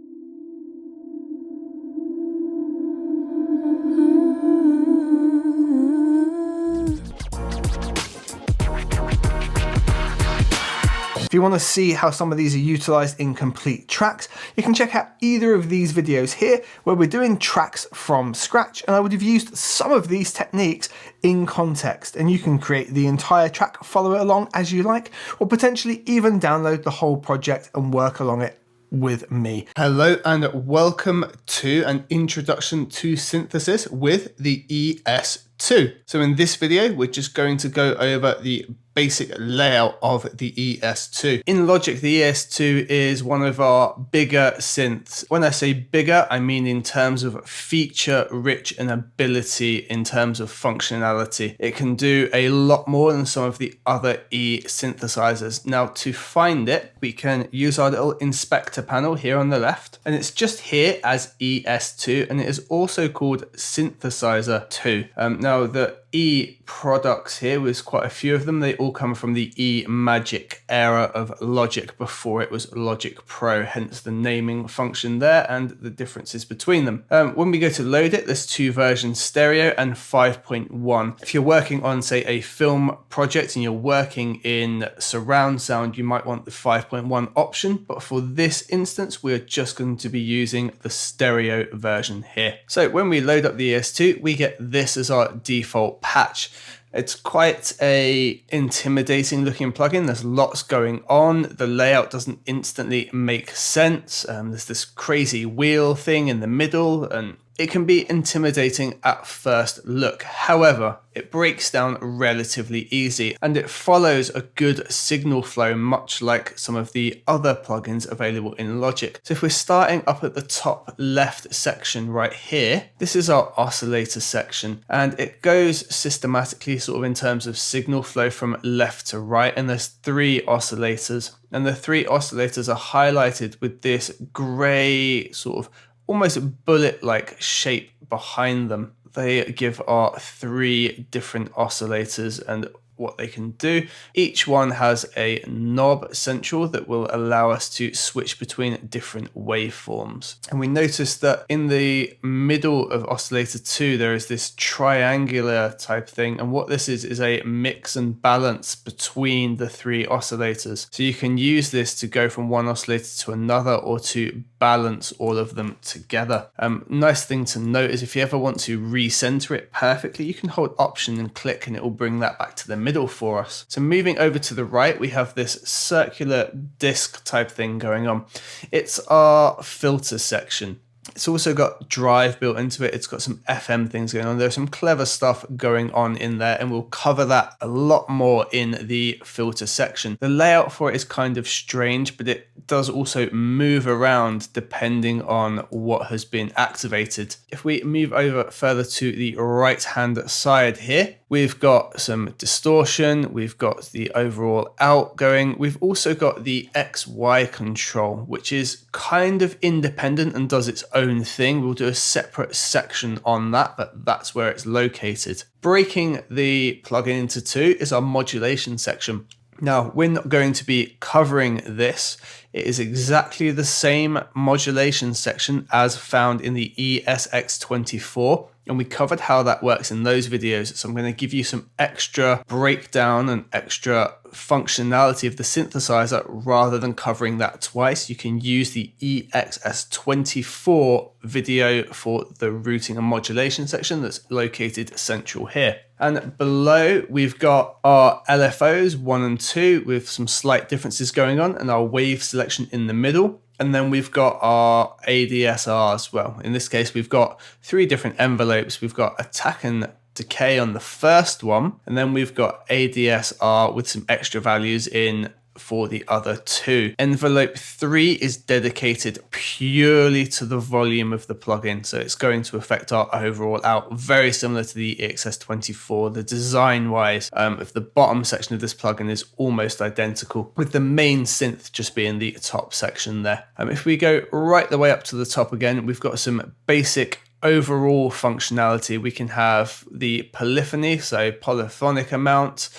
If you want to see how some of these are utilized in complete tracks, you can check out either of these videos here where we're doing tracks from scratch, and I would have used some of these techniques in context, and you can create the entire track, follow it along as you like, or potentially even download the whole project and work along it with me. Hello and welcome to an introduction to synthesis with the ES2. So in this video, we're just going to go over the basic layout of the ES2. In Logic, the ES2 is one of our bigger synths. When I say bigger, I mean in terms of feature rich and ability, in terms of functionality. It can do a lot more than some of the other E synthesizers. Now to find it, we can use our little inspector panel here on the left, and it's just here as ES2, and it is also called Synthesizer 2. Now the E products here, was quite a few of them. They all come from the E Magic era of Logic before it was Logic Pro, hence the naming function there and the differences between them. When we go to load it, there's 2 versions, stereo and 5.1. If you're working on, say, a film project and you're working in surround sound, you might want the 5.1 option, but for this instance, we're just going to be using the stereo version here. So when we load up the ES2, we get this as our default patch. It's quite a intimidating looking plugin. There's lots going on. The layout doesn't instantly make sense. There's this crazy wheel thing in the middle, and It can be intimidating at first look. However, it breaks down relatively easy and it follows a good signal flow, much like some of the other plugins available in Logic. So if we're starting up at the top left section right here, this is our oscillator section, and it goes systematically sort of in terms of signal flow from left to right, and there's 3 oscillators, and the 3 oscillators are highlighted with this gray sort of almost bullet-like shape behind them. They give our 3 different oscillators and what they can do. Each one has a knob central that will allow us to switch between different waveforms. And we notice that in the middle of oscillator 2, there is this triangular type thing. And what this is a mix and balance between the 3 oscillators. So you can use this to go from one oscillator to another or to balance all of them together. Nice thing to note is if you ever want to recenter it perfectly, you can hold Option and click and it will bring that back to the middle for us. So moving over to the right, we have this circular disc type thing going on. It's our filter section. It's also got drive built into it. It's got some FM things going on. There's some clever stuff going on in there, and we'll cover that a lot more in the filter section. The layout for it is kind of strange, but it does also move around depending on what has been activated. If we move over further to the right hand side here, we've got some distortion, we've got the overall outgoing, we've also got the XY control, which is kind of independent and does its own thing. We'll do a separate section on that, but that's where it's located. Breaking the plugin into 2 is our modulation section. Now, we're not going to be covering this. It is exactly the same modulation section as found in the ESX24. And we covered how that works in those videos. So I'm going to give you some extra breakdown and extra functionality of the synthesizer rather than covering that twice. You can use the EXS24 video for the routing and modulation section that's located central here. And below we've got our LFOs 1 and 2 with some slight differences going on, and our wave selection in the middle. And then we've got our ADSRs. Well, in this case, we've got 3 different envelopes. We've got attack and decay on the first one, and then we've got ADSR with some extra values in for the other 2. Envelope 3 is dedicated purely to the volume of the plugin, so it's going to affect our overall out, very similar to the EXS24. The design wise of the bottom section of this plugin is almost identical, with the main synth just being the top section there. If we go right the way up to the top again, we've got some basic overall functionality. We can have the polyphony, so polyphonic amount.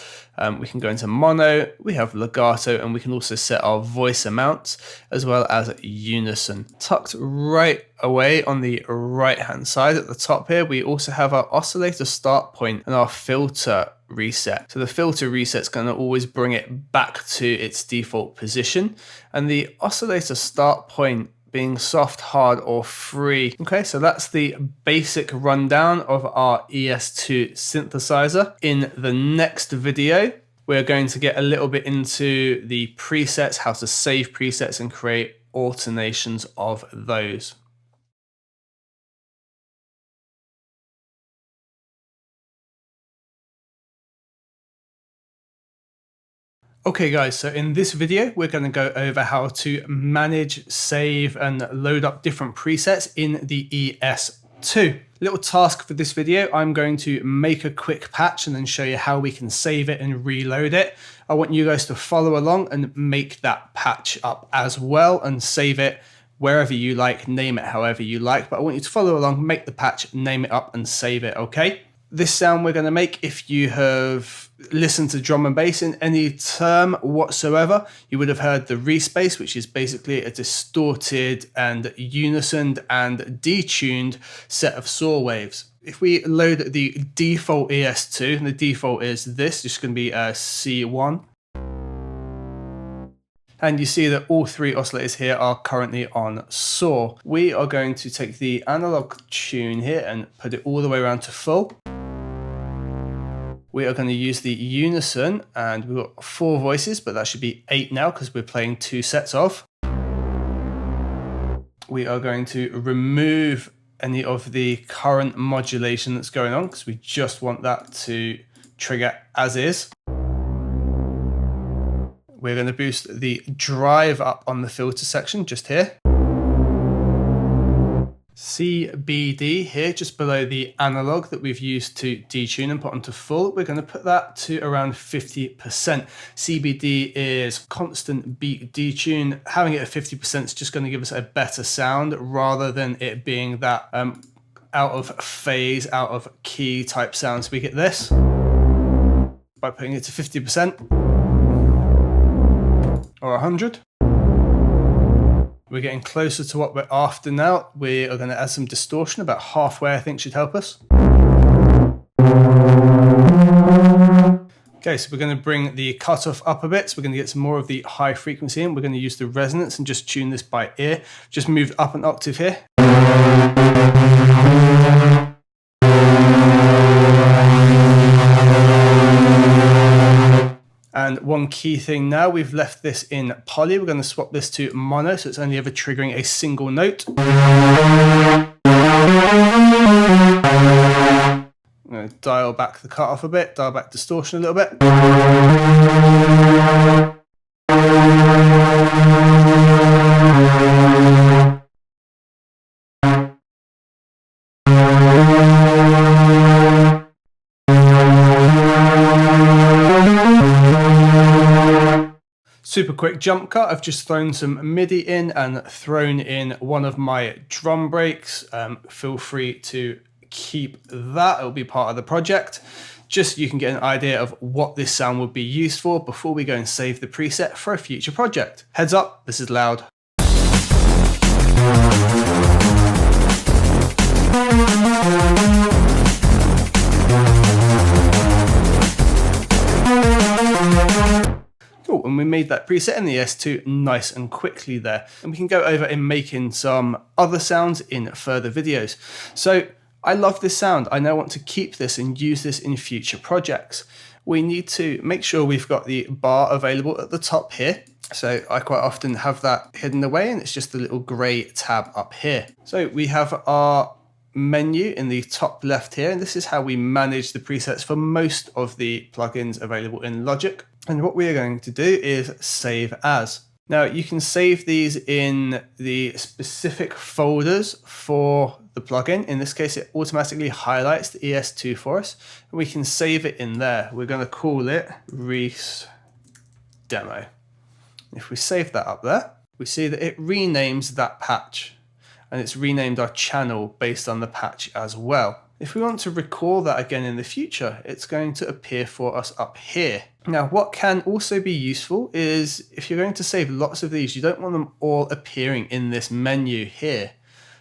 We can go into mono, we have legato, and we can also set our voice amount as well as unison. Tucked right away on the right hand side at the top here, we also have our oscillator start point and our filter reset. So the filter reset is going to always bring it back to its default position, and the oscillator start point being soft, hard, or free. Okay, so that's the basic rundown of our ES2 synthesizer. In the next video, we're going to get a little bit into the presets, how to save presets and create alternations of those. Okay guys, so in this video, we're going to go over how to manage, save, and load up different presets in the ES2. Little task for this video, I'm going to make a quick patch and then show you how we can save it and reload it. I want you guys to follow along and make that patch up as well and save it wherever you like, name it however you like, but I want you to follow along, make the patch, name it up, and save it, okay? This sound we're going to make, if you have listened to drum and bass in any term whatsoever, you would have heard the respace, which is basically a distorted and unisoned and detuned set of saw waves. If we load the default ES2, and the default is this, just going to be C1. And you see that all 3 oscillators here are currently on saw. We are going to take the analog tune here and put it all the way around to full. We are going to use the unison, and we've got 4 voices, but that should be 8 now because we're playing 2 sets of. We are going to remove any of the current modulation that's going on, because we just want that to trigger as is. We're going to boost the drive up on the filter section just here. CBD here, just below the analog that we've used to detune and put onto full, we're going to put that to around 50%. CBD is constant beat detune. Having it at 50% is just going to give us a better sound rather than it being that out of phase, out of key type sounds. We get this by putting it to 50% or 100. We're getting closer to what we're after now. We are going to add some distortion, about halfway I think should help us. Okay, so we're going to bring the cutoff up a bit. So we're going to get some more of the high frequency in. We're going to use the resonance and just tune this by ear. Just moved up an octave here. And one key thing now, we've left this in poly. We're going to swap this to mono, so it's only ever triggering a single note. I'm going to dial back the cutoff a bit, dial back distortion a little bit. Super quick jump cut. I've just thrown some MIDI in and thrown in one of my drum breaks. Feel free to keep that. It'll be part of the project. Just so you can get an idea of what this sound would be used for before we go and save the preset for a future project. Heads up, this is loud. Cool, and we made that preset in the ES2 nice and quickly there. And we can go over and making some other sounds in further videos. So I love this sound. I now want to keep this and use this in future projects. We need to make sure we've got the bar available at the top here. So I quite often have that hidden away and it's just the little gray tab up here. So we have our menu in the top left here, and this is how we manage the presets for most of the plugins available in Logic. And what we are going to do is save as. Now you can save these in the specific folders for the plugin. In this case, it automatically highlights the ES2 for us, and we can save it in there. We're going to call it Reese Demo. If we save that up there, we see that it renames that patch, and it's renamed our channel based on the patch as well. If we want to recall that again in the future, it's going to appear for us up here. Now, what can also be useful is if you're going to save lots of these, you don't want them all appearing in this menu here.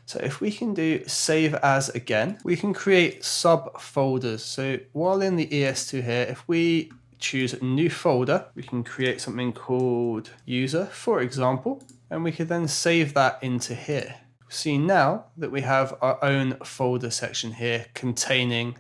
So if we can do save as again, we can create subfolders. So while in the ES2 here, if we choose a new folder, we can create something called user, for example, and we could then save that into here. See now that we have our own folder section here containing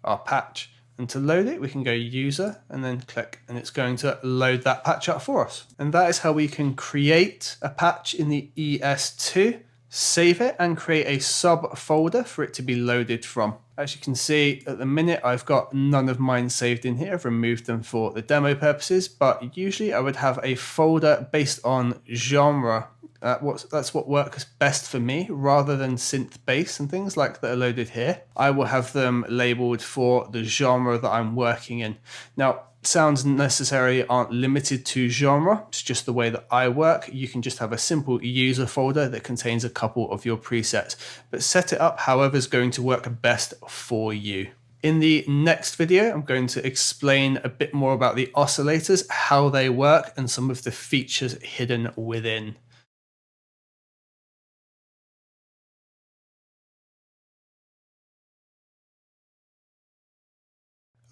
our patch. And to load it, we can go user and then click, and it's going to load that patch up for us. And that is how we can create a patch in the ES2, save it and create a subfolder for it to be loaded from. As you can see at the minute, I've got none of mine saved in here. I've removed them for the demo purposes, but usually I would have a folder based on genre. That's what works best for me, rather than synth bass and things like that are loaded here. I will have them labeled for the genre that I'm working in. Now, sounds necessarily aren't limited to genre. It's just the way that I work. You can just have a simple user folder that contains a couple of your presets, but set it up however is going to work best for you. In the next video, I'm going to explain a bit more about the oscillators, how they work, and some of the features hidden within.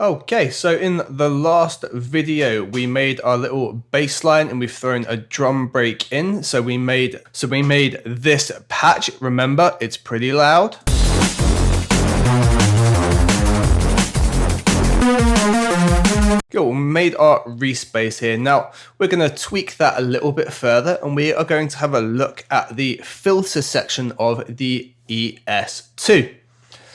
Okay, so in the last video, we made our little bass line and we've thrown a drum break in. So we made this patch. Remember, it's pretty loud. Cool. Cool, we made our respace here. Now we're going to tweak that a little bit further, and we are going to have a look at the filter section of the ES2.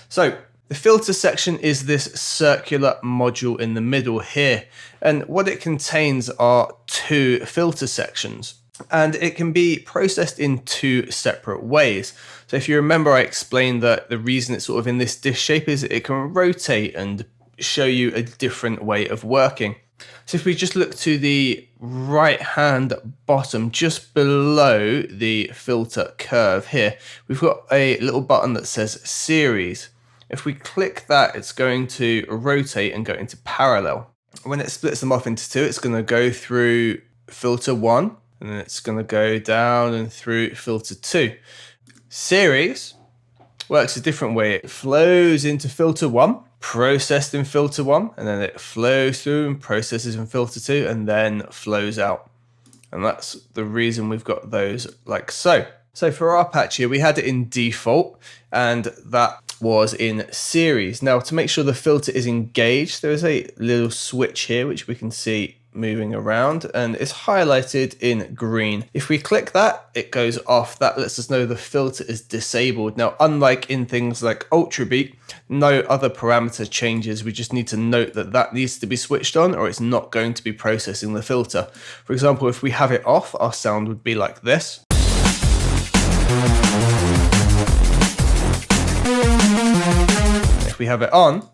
So the filter section is this circular module in the middle here, and what it contains are two filter sections, and it can be processed in two separate ways. So if you remember, I explained that the reason it's sort of in this disc shape is it can rotate and show you a different way of working. So if we just look to the right hand bottom, just below the filter curve here, we've got a little button that says series. If we click that, it's going to rotate and go into parallel. When it splits them off into two, it's going to go through filter 1, and then it's going to go down and through filter 2. Series works a different way. It flows into filter 1, processed in filter 1, and then it flows through and processes in filter 2, and then flows out. And that's the reason we've got those like so. So for our patch here, we had it in default, and that was in series. Now to make sure the filter is engaged, there is a little switch here which we can see moving around, and it's highlighted in green. If we click that, it goes off. That lets us know the filter is disabled. Now, unlike in things like Ultra Beat, no other parameter changes. We just need to note that that needs to be switched on, or it's not going to be processing the filter. For example, if we have it off, our sound would be like this. If we have it on,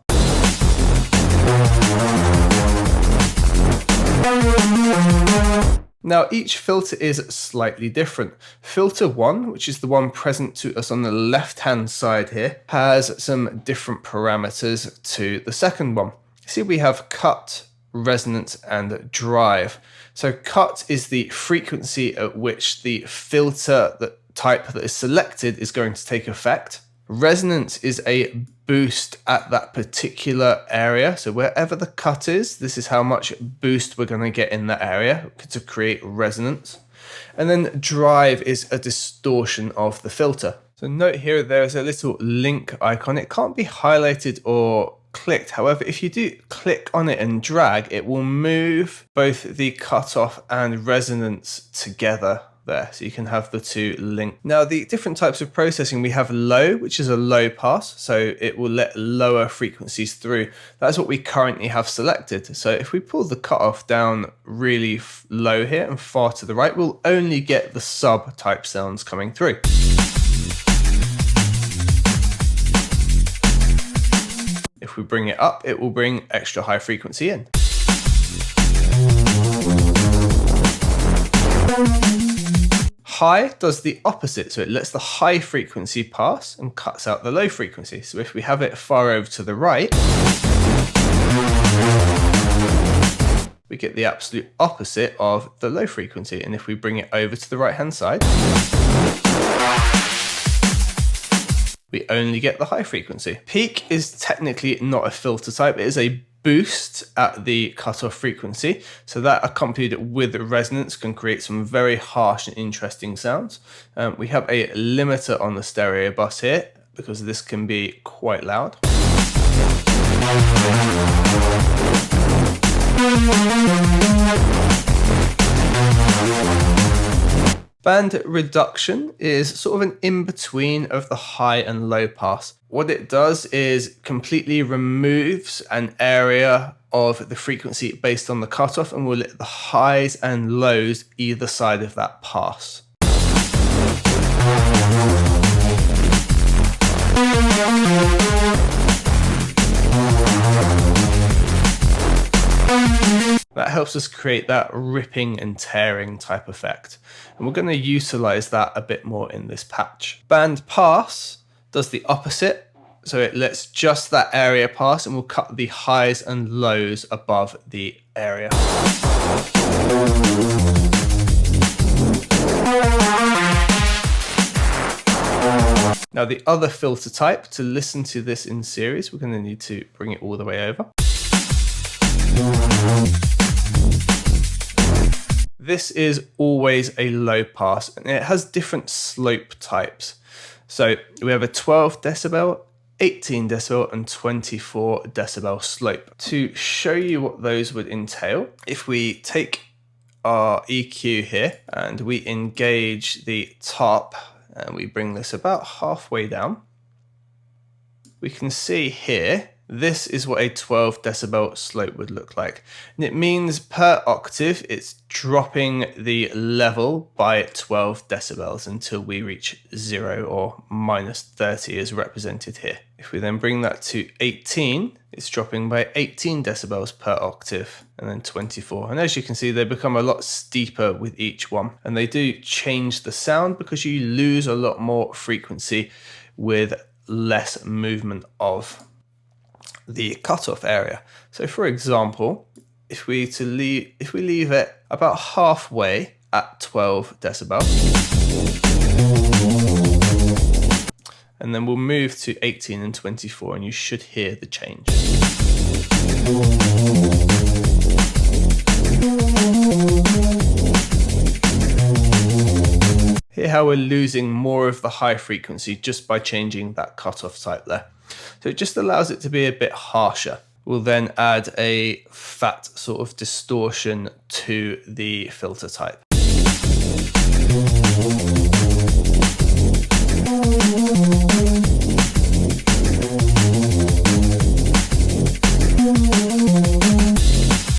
now each filter is slightly different. Filter 1, which is the one present to us on the left hand side here, has some different parameters to the second one. See, we have cut, resonance, and drive. So cut is the frequency at which the filter type that is selected is going to take effect. Resonance is a boost at that particular area. So wherever the cut is, this is how much boost we're going to get in that area to create resonance. And then drive is a distortion of the filter. So note here, there's a little link icon. It can't be highlighted or clicked. However, if you do click on it and drag, it will move both the cutoff and resonance together there, so you can have the two linked. Now the different types of processing, we have low, which is a low pass, so it will let lower frequencies through. That's what we currently have selected. So if we pull the cutoff down really low here and far to the right, we'll only get the sub type sounds coming through. If we bring it up, it will bring extra high frequency in. High does the opposite, so it lets the high frequency pass and cuts out the low frequency. So if we have it far over to the right, we get the absolute opposite of the low frequency. And if we bring it over to the right hand side, we only get the high frequency. Peak is technically not a filter type, it is a boost at the cutoff frequency. So that accompanied with resonance can create some very harsh and interesting sounds. We have a limiter on the stereo bus here because this can be quite loud. Band reduction is sort of an in-between of the high and low pass. What it does is completely removes an area of the frequency based on the cutoff and will let the highs and lows either side of that pass. That helps us create that ripping and tearing type effect. And we're going to utilize that a bit more in this patch. Band pass does the opposite. So it lets just that area pass and will cut the highs and lows above the area. Now the other filter type, to listen to this in series, we're going to need to bring it all the way over. This is always a low pass and it has different slope types. So we have a 12 decibel, 18 decibel and 24 decibel slope. To show you what those would entail, if we take our EQ here and we engage the top and we bring this about halfway down, we can see here, this is what a 12 decibel slope would look like. And it means per octave, it's dropping the level by 12 decibels until we reach 0 or minus 30 as represented here. If we then bring that to 18, it's dropping by 18 decibels per octave, and then 24. And as you can see, they become a lot steeper with each one. And they do change the sound because you lose a lot more frequency with less movement of the cutoff area. So for example, if we leave it about halfway at 12 decibel, and then we'll move to 18 and 24, and you should hear the change. Hear how we're losing more of the high frequency just by changing that cutoff type there. So it just allows it to be a bit harsher. We'll then add a fat sort of distortion to the filter type.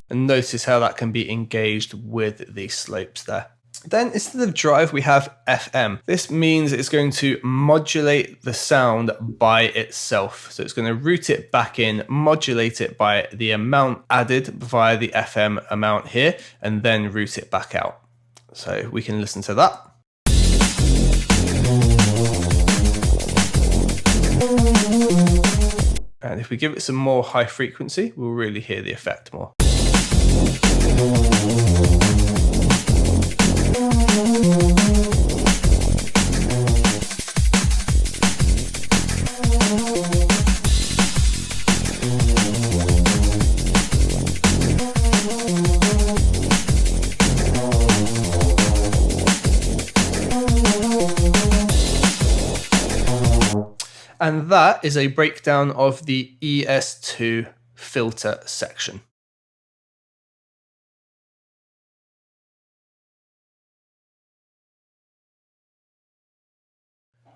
And notice how that can be engaged with the slopes there. Then instead of drive, we have FM. This means it's going to modulate the sound by itself. So it's going to route it back in, modulate it by the amount added via the FM amount here, and then route it back out. So we can listen to that. And if we give it some more high frequency, we'll really hear the effect more. And that is a breakdown of the ES2 filter section.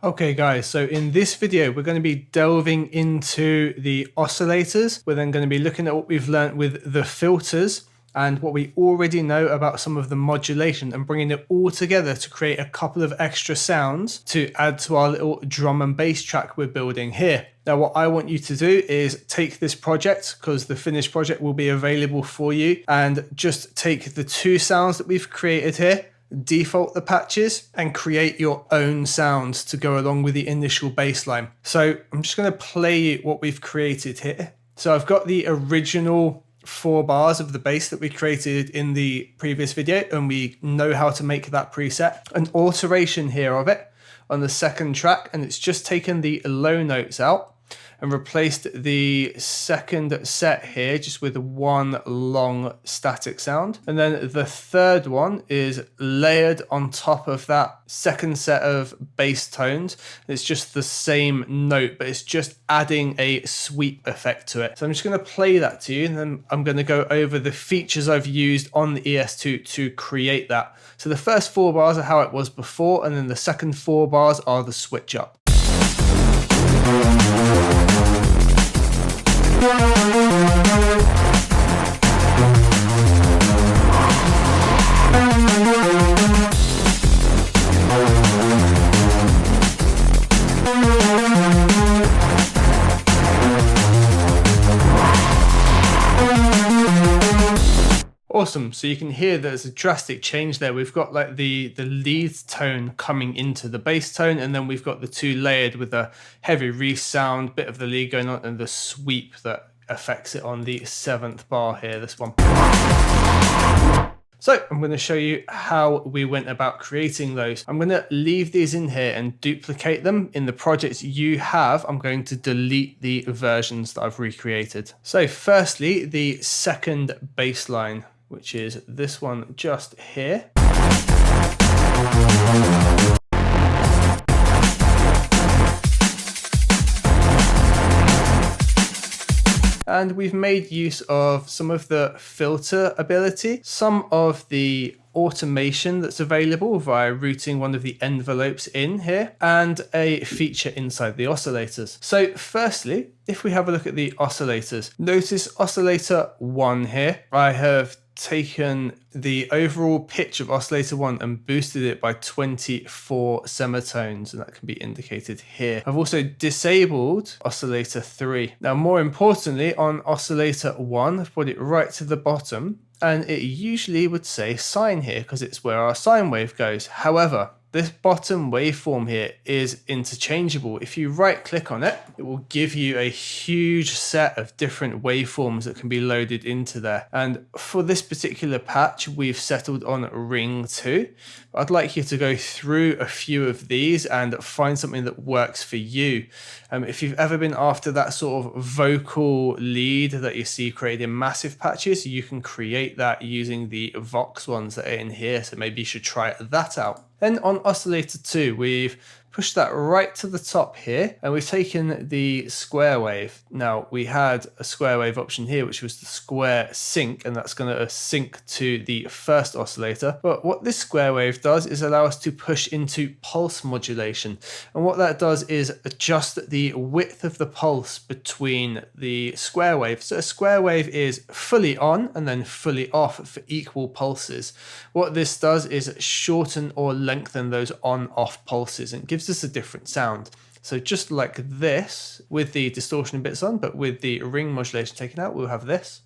Okay guys, so in this video we're going to be delving into the oscillators. We're then going to be looking at what we've learned with the filters and what we already know about some of the modulation, and bringing it all together to create a couple of extra sounds to add to our little drum and bass track we're building here. Now what I want you to do is take this project, because the finished project will be available for you, and just take the two sounds that we've created here, default the patches, and create your own sounds to go along with the initial bass line. So I'm just going to play you what we've created here. So I've got the original 4 bars of the bass that we created in the previous video, and we know how to make that preset. An alteration here of it on the second track, and it's just taken the low notes out and replaced the second set here just with one long static sound. And then the third one is layered on top of that second set of bass tones. It's just the same note, but it's just adding a sweep effect to it. So I'm just going to play that to you, and then I'm going to go over the features I've used on the ES2 to create that. So the first 4 bars are how it was before, and then the second 4 bars are the switch up. Awesome, so you can hear there's a drastic change there. We've got like the lead tone coming into the bass tone, and then we've got the 2 layered with a heavy re-sound, bit of the lead going on, and the sweep that affects it on the 7th bar here, this one. So I'm going to show you how we went about creating those. I'm going to leave these in here and duplicate them in the projects you have. I'm going to delete the versions that I've recreated. So firstly, the second bass line, which is this one just here. And we've made use of some of the filter ability, some of the automation that's available via routing one of the envelopes in here, and a feature inside the oscillators. So firstly, if we have a look at the oscillators, notice oscillator 1 here. I have taken the overall pitch of oscillator 1 and boosted it by 24 semitones, and that can be indicated here. I've also disabled oscillator 3. Now, more importantly, on oscillator 1, I've put it right to the bottom, and it usually would say sine here because it's where our sine wave goes. However, this bottom waveform here is interchangeable. If you right click on it, it will give you a huge set of different waveforms that can be loaded into there. And for this particular patch, we've settled on ring 2. I'd like you to go through a few of these and find something that works for you. If you've ever been after that sort of vocal lead that you see created in massive patches, you can create that using the Vox ones that are in here. So maybe you should try that out. Then on oscillator 2, we've pushed that right to the top here, and we've taken the square wave. Now, we had a square wave option here, which was the square sync, and that's going to sync to the first oscillator. But what this square wave does is allow us to push into pulse modulation. And what that does is adjust the width of the pulse between the square wave. So a square wave is fully on and then fully off for equal pulses. What this does is shorten or lengthen those on-off pulses and gives us a different sound. So just like this, with the distortion bits on, but with the ring modulation taken out, we'll have this.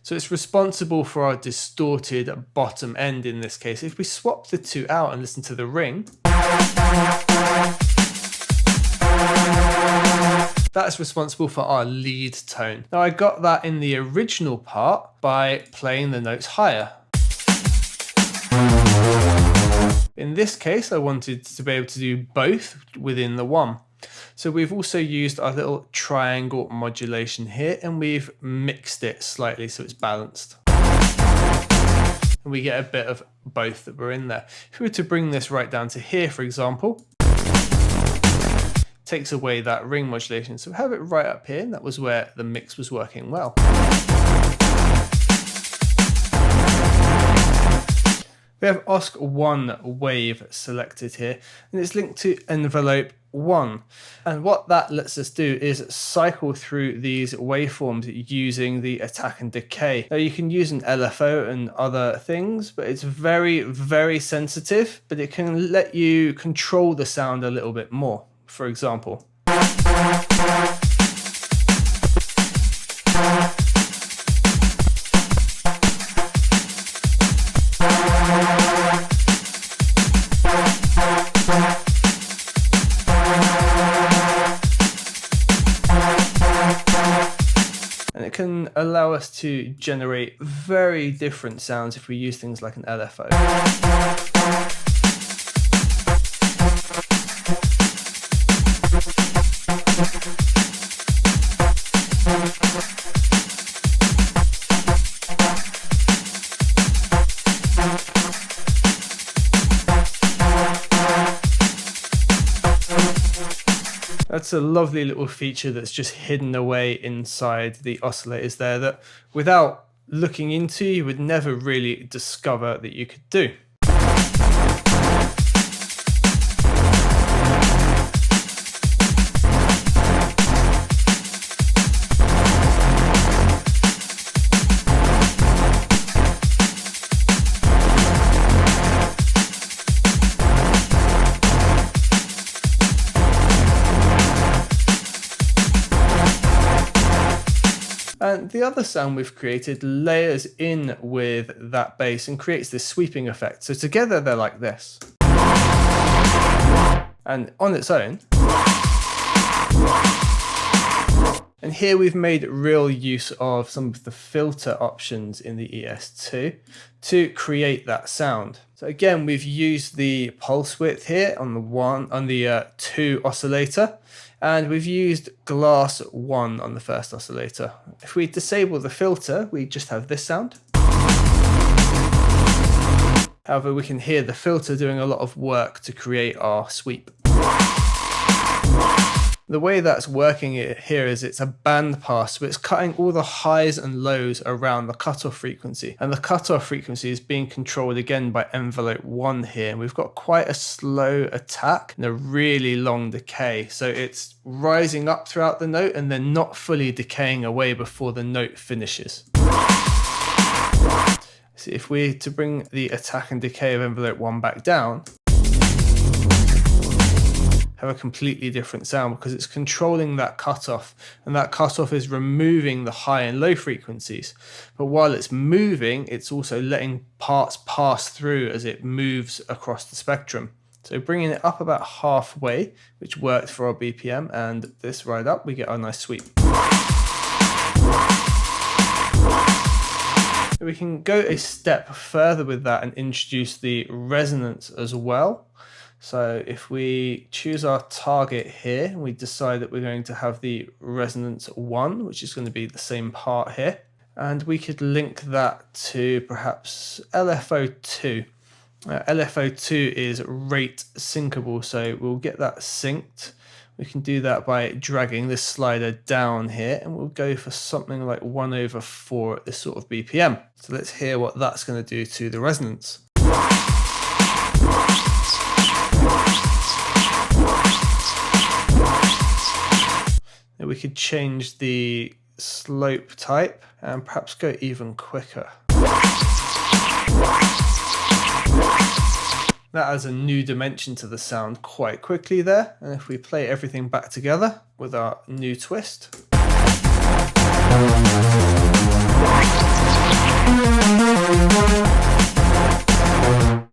So it's responsible for our distorted bottom end in this case. If we swap the two out and listen to the ring, that's responsible for our lead tone. Now I got that in the original part by playing the notes higher. In this case, I wanted to be able to do both within the one. So we've also used our little triangle modulation here, and we've mixed it slightly so it's balanced. And we get a bit of both that were in there. If we were to bring this right down to here, for example, takes away that ring modulation. So we have it right up here, and that was where the mix was working well. We have OSC1 wave selected here, and it's linked to envelope 1. And what that lets us do is cycle through these waveforms using the attack and decay. Now you can use an LFO and other things, but it's very, very sensitive, but it can let you control the sound a little bit more. For example, and it can allow us to generate very different sounds if we use things like an LFO. That's a lovely little feature that's just hidden away inside the oscillators there that without looking into, you would never really discover that you could do. And the other sound we've created layers in with that bass and creates this sweeping effect. So together they're like this. And on its own. And here we've made real use of some of the filter options in the ES2 to create that sound. So again, we've used the pulse width here on the 2 oscillator, and we've used glass 1 on the first oscillator. If we disable the filter, we just have this sound. However, we can hear the filter doing a lot of work to create our sweep. The way that's working here is it's a band pass, so it's cutting all the highs and lows around the cutoff frequency. And the cutoff frequency is being controlled again by envelope 1 here. And we've got quite a slow attack and a really long decay. So it's rising up throughout the note and then not fully decaying away before the note finishes. So if we're to bring the attack and decay of envelope 1 back down, have a completely different sound because it's controlling that cutoff, and that cutoff is removing the high and low frequencies. But while it's moving, it's also letting parts pass through as it moves across the spectrum. So bringing it up about halfway, which worked for our BPM, and this ride up, we get our nice sweep. We can go a step further with that and introduce the resonance as well. So if we choose our target here, and we decide that we're going to have the resonance 1, which is going to be the same part here, and we could link that to perhaps LFO 2. LFO 2 is rate syncable, so we'll get that synced. We can do that by dragging this slider down here, and we'll go for something like 1/4 at this sort of BPM. So let's hear what that's going to do to the resonance. We could change the slope type and perhaps go even quicker. That adds a new dimension to the sound quite quickly there. And if we play everything back together with our new twist.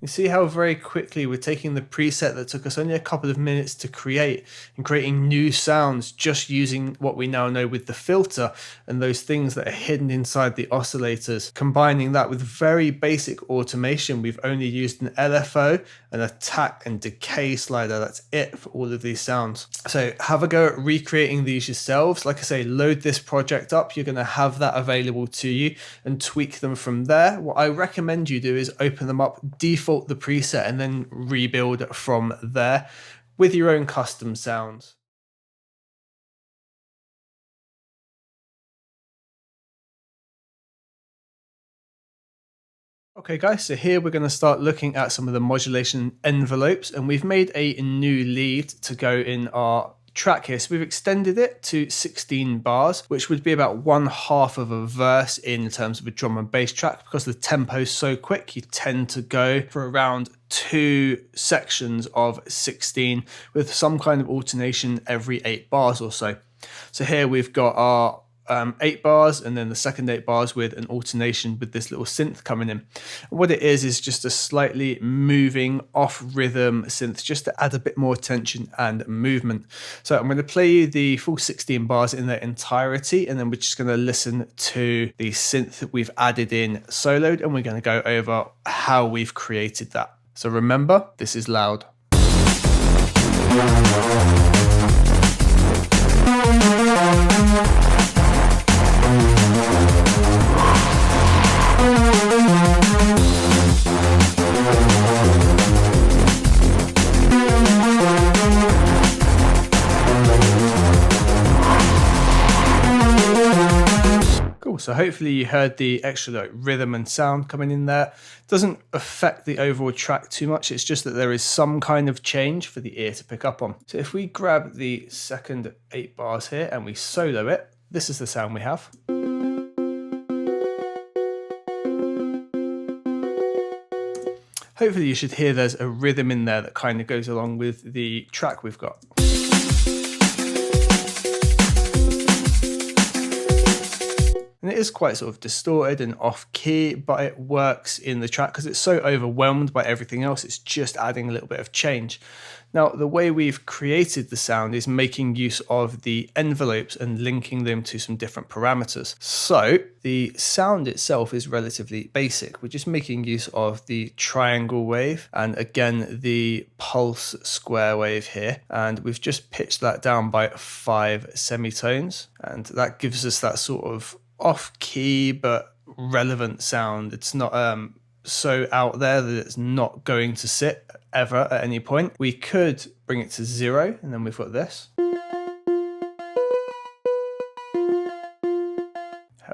You see how very quickly we're taking the preset that took us only a couple of minutes to create and creating new sounds just using what we now know with the filter and those things that are hidden inside the oscillators. Combining that with very basic automation, we've only used an LFO, an attack and decay slider. That's it for all of these sounds. So have a go at recreating these yourselves. Like I say, load this project up. You're going to have that available to you and tweak them from there. What I recommend you do is open them up, default the preset, and then rebuild from there with your own custom sounds. Okay guys, so here we're going to start looking at some of the modulation envelopes, and we've made a new lead to go in our track here. So we've extended it to 16 bars, which would be about 1/2 of a verse in terms of a drum and bass track. Because the tempo is so quick, you tend to go for around 2 sections of 16 with some kind of alternation every 8 bars or so. So here we've got our 8 bars and then the second 8 bars with an alternation with this little synth coming in. What it is just a slightly moving off rhythm synth just to add a bit more tension and movement. So I'm going to play you the full 16 bars in their entirety, and then we're just going to listen to the synth that we've added in soloed, and we're going to go over how we've created that. So remember, this is loud. So hopefully you heard the extra rhythm and sound coming in there. It doesn't affect the overall track too much. It's just that there is some kind of change for the ear to pick up on. So if we grab the second 8 bars here and we solo it, this is the sound we have. Hopefully you should hear there's a rhythm in there that kind of goes along with the track we've got. And it is quite sort of distorted and off key, but it works in the track because it's so overwhelmed by everything else. It's just adding a little bit of change. Now, the way we've created the sound is making use of the envelopes and linking them to some different parameters. So the sound itself is relatively basic. We're just making use of the triangle wave and again, the pulse square wave here. And we've just pitched that down by 5 semitones. And that gives us that sort of off-key but relevant sound. It's not so out there that it's not going to sit ever at any point. We could bring it to 0, and then we've got this.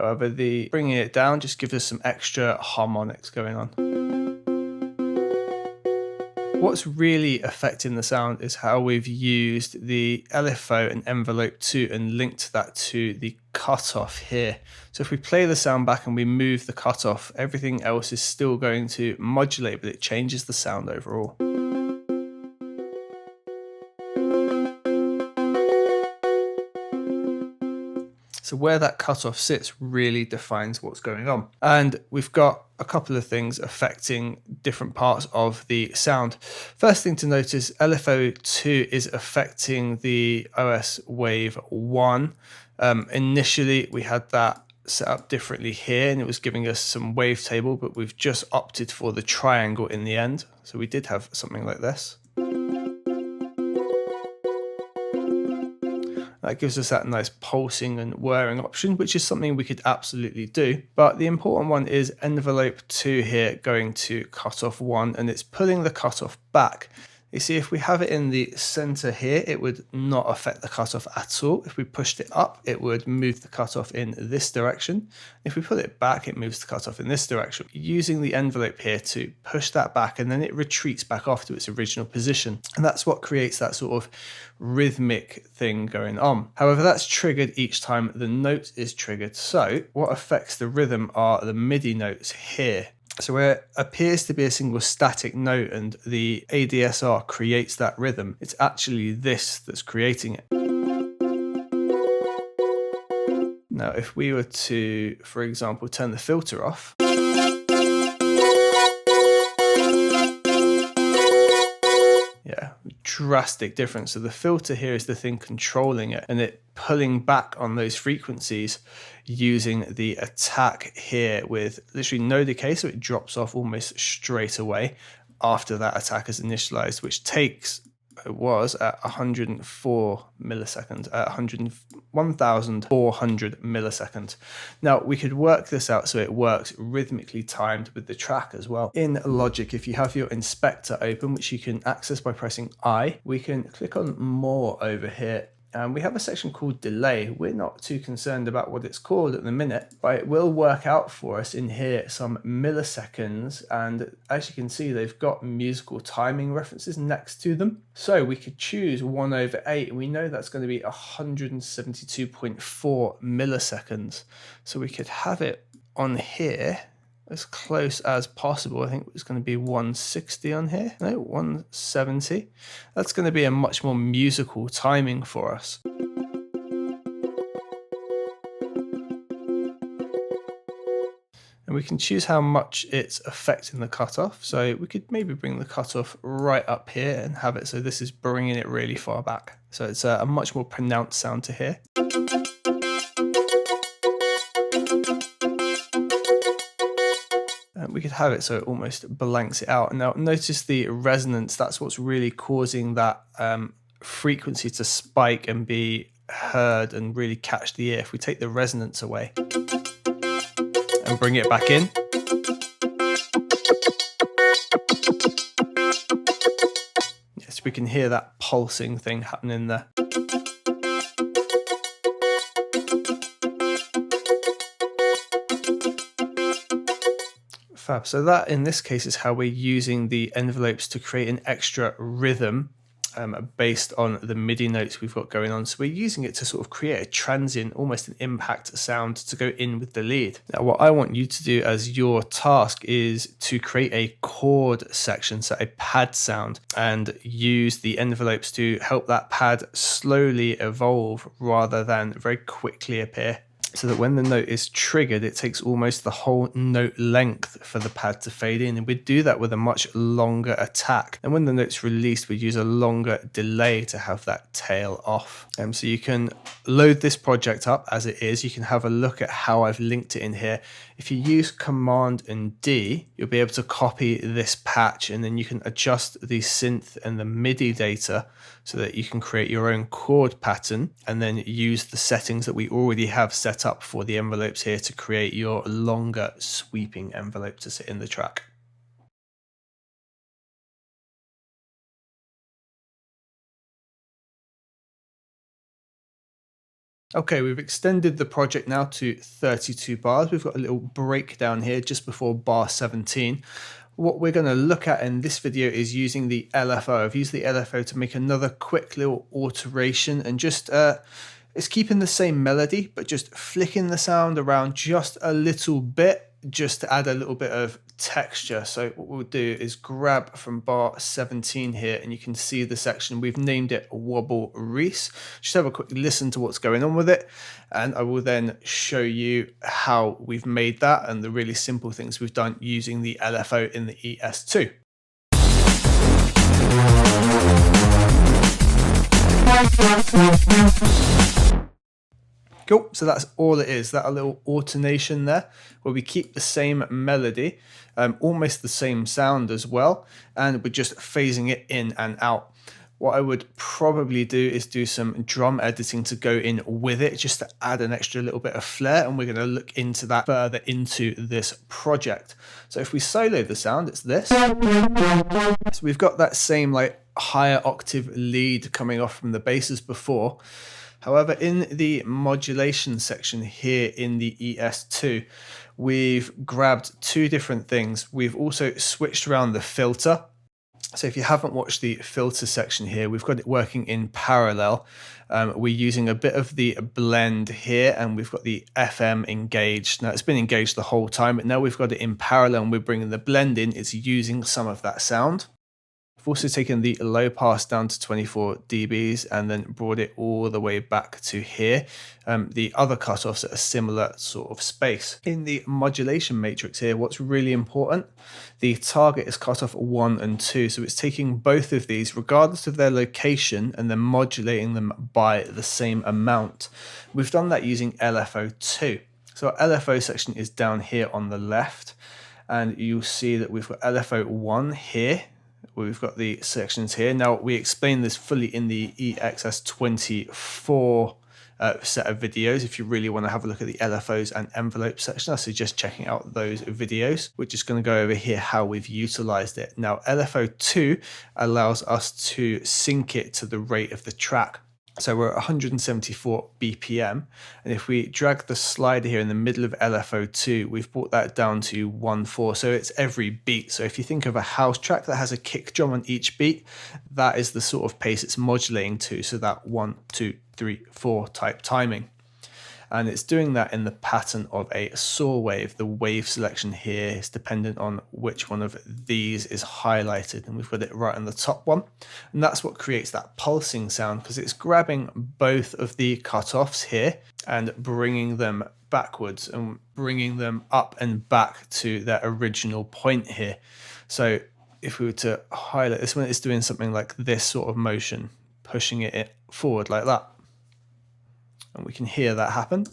However, the bringing it down just gives us some extra harmonics going on. What's really affecting the sound is how we've used the LFO and envelope 2 and linked that to the cutoff here. So if we play the sound back and we move the cutoff, everything else is still going to modulate, but it changes the sound overall. So where that cutoff sits really defines what's going on. And we've got a couple of things affecting different parts of the sound. First thing to notice, LFO2 is affecting the OS Wave 1. Initially, we had that set up differently here and it was giving us some wavetable, but we've just opted for the triangle in the end. So we did have something like this. That gives us that nice pulsing and whirring option, which is something we could absolutely do. But the important one is envelope 2 here going to cutoff 1, and it's pulling the cutoff back. You see, if we have it in the center here, it would not affect the cutoff at all. If we pushed it up, it would move the cutoff in this direction. If we put it back, it moves the cutoff in this direction. Using the envelope here to push that back, and then it retreats back off to its original position. And that's what creates that sort of rhythmic thing going on. However, that's triggered each time the note is triggered. So what affects the rhythm are the MIDI notes here. So where it appears to be a single static note and the ADSR creates that rhythm, it's actually this that's creating it. Now, if we were to, for example, turn the filter off, yeah, drastic difference. So the filter here is the thing controlling it and it pulling back on those frequencies using the attack here with literally no decay. So it drops off almost straight away after that attack is initialized, which takes, it was at 104 milliseconds, at 1,400 milliseconds. Now we could work this out so it works rhythmically timed with the track as well. In Logic, if you have your inspector open, which you can access by pressing I, we can click on more over here. And we have a section called delay. We're not too concerned about what it's called at the minute, but it will work out for us in here some milliseconds. And as you can see, they've got musical timing references next to them. So we could choose 1/8. We know that's going to be 172.4 milliseconds. So we could have it on here as close as possible. I think it's going to be 160 on here. No, 170. That's going to be a much more musical timing for us. And we can choose how much it's affecting the cutoff. So we could maybe bring the cutoff right up here and have it so this is bringing it really far back. So it's a much more pronounced sound to hear. We could have it so it almost blanks it out. Now notice the resonance, that's what's really causing that frequency to spike and be heard and really catch the ear. If we take the resonance away and bring it back in, yes, we can hear that pulsing thing happening there. Fab. So that in this case is how we're using the envelopes to create an extra rhythm based on the MIDI notes we've got going on. So we're using it to sort of create a transient, almost an impact sound to go in with the lead. Now what I want you to do as your task is to create a chord section, so a pad sound, and use the envelopes to help that pad slowly evolve rather than very quickly appear. So that when the note is triggered, it takes almost the whole note length for the pad to fade in. And we'd do that with a much longer attack. And when the note's released, we'd use a longer delay to have that tail off. So you can load this project up as it is. You can have a look at how I've linked it in here. If you use Command and D, you'll be able to copy this patch and then you can adjust the synth and the MIDI data so that you can create your own chord pattern and then use the settings that we already have set up for the envelopes here to create your longer sweeping envelope to sit in the track. Okay, we've extended the project now to 32 bars. We've got a little breakdown here just before bar 17. What we're going to look at in this video is using the LFO. I've used the LFO to make another quick little alteration and just it's keeping the same melody, but just flicking the sound around just a little bit, just to add a little bit of texture. So what we'll do is grab from bar 17 here, and you can see the section. We've named it Wobble Reese. Just have a quick listen to what's going on with it, and I will then show you how we've made that and the really simple things we've done using the LFO in the ES2. Cool, so that's all it is, that little alternation there, where we keep the same melody, almost the same sound as well, and we're just phasing it in and out. What I would probably do is do some drum editing to go in with it, just to add an extra little bit of flair, and we're going to look into that further into this project. So if we solo the sound, it's this. So we've got that same like higher octave lead coming off from the bass as before. However, in the modulation section here in the ES2, we've grabbed two different things. We've also switched around the filter. So if you haven't watched the filter section here, we've got it working in parallel. We're using a bit of the blend here, and we've got the FM engaged. Now it's been engaged the whole time, but now we've got it in parallel and we're bringing the blend in. It's using some of that sound. I've also taken the low pass down to 24 dBs and then brought it all the way back to here. The other cutoffs at a similar sort of space. In the modulation matrix here, what's really important, the target is cut off 1 and 2. So it's taking both of these, regardless of their location, and then modulating them by the same amount. We've done that using LFO2. So our LFO section is down here on the left, and you'll see that we've got LFO1 here. We've got the sections here. Now, we explain this fully in the EXS24 set of videos. If you really want to have a look at the LFOs and envelope section, I suggest checking out those videos. We're just going to go over here how we've utilized it. Now, LFO2 allows us to sync it to the rate of the track. So we're at 174 BPM, and if we drag the slider here in the middle of LFO2, we've brought that down to 1/4, so it's every beat. So if you think of a house track that has a kick drum on each beat, that is the sort of pace it's modulating to, so that 1, 2, 3, 4 type timing. And it's doing that in the pattern of a saw wave. The wave selection here is dependent on which one of these is highlighted, and we've got it right on the top one. And that's what creates that pulsing sound, because it's grabbing both of the cutoffs here and bringing them backwards and bringing them up and back to their original point here. So if we were to highlight this one, it's doing something like this sort of motion, pushing it forward like that. And we can hear that happen.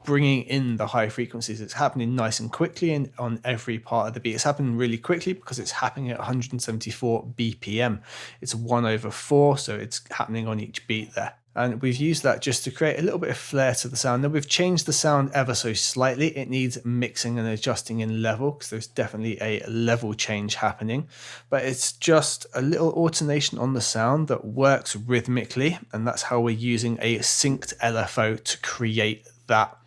Bringing in the high frequencies, it's happening nice and quickly and on every part of the beat. It's happening really quickly because it's happening at 174 BPM. It's 1/4, so it's happening on each beat there. And we've used that just to create a little bit of flair to the sound. Now we've changed the sound ever so slightly. It needs mixing and adjusting in level, because there's definitely a level change happening. But it's just a little alternation on the sound that works rhythmically, and that's how we're using a synced LFO to create that.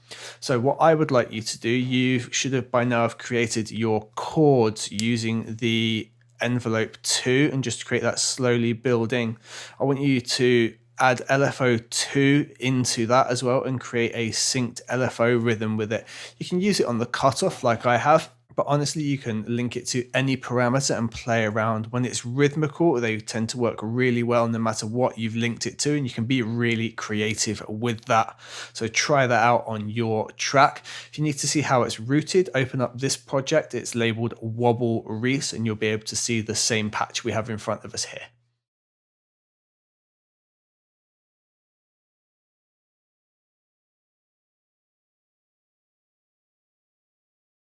So what I would like you to do, you should have by now have created your chords using the envelope 2, and just create that slowly building. I want you to add LFO2 into that as well and create a synced LFO rhythm with it. You can use it on the cutoff like I have, but honestly you can link it to any parameter and play around. When it's rhythmical, they tend to work really well no matter what you've linked it to, and you can be really creative with that. So try that out on your track. If you need to see how it's routed, open up this project. It's labeled Wobble Reese, and you'll be able to see the same patch we have in front of us here.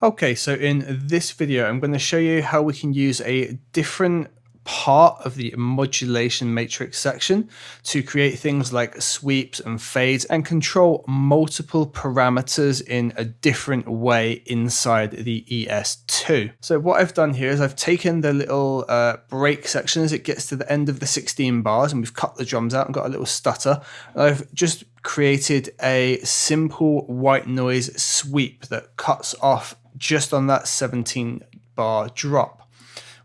Okay, so in this video, I'm going to show you how we can use a different part of the modulation matrix section to create things like sweeps and fades and control multiple parameters in a different way inside the ES2. ES2. So what I've done here is I've taken the little break section as it gets to the end of the 16 bars, and we've cut the drums out and got a little stutter. I've just created a simple white noise sweep that cuts off just on that 17 bar drop.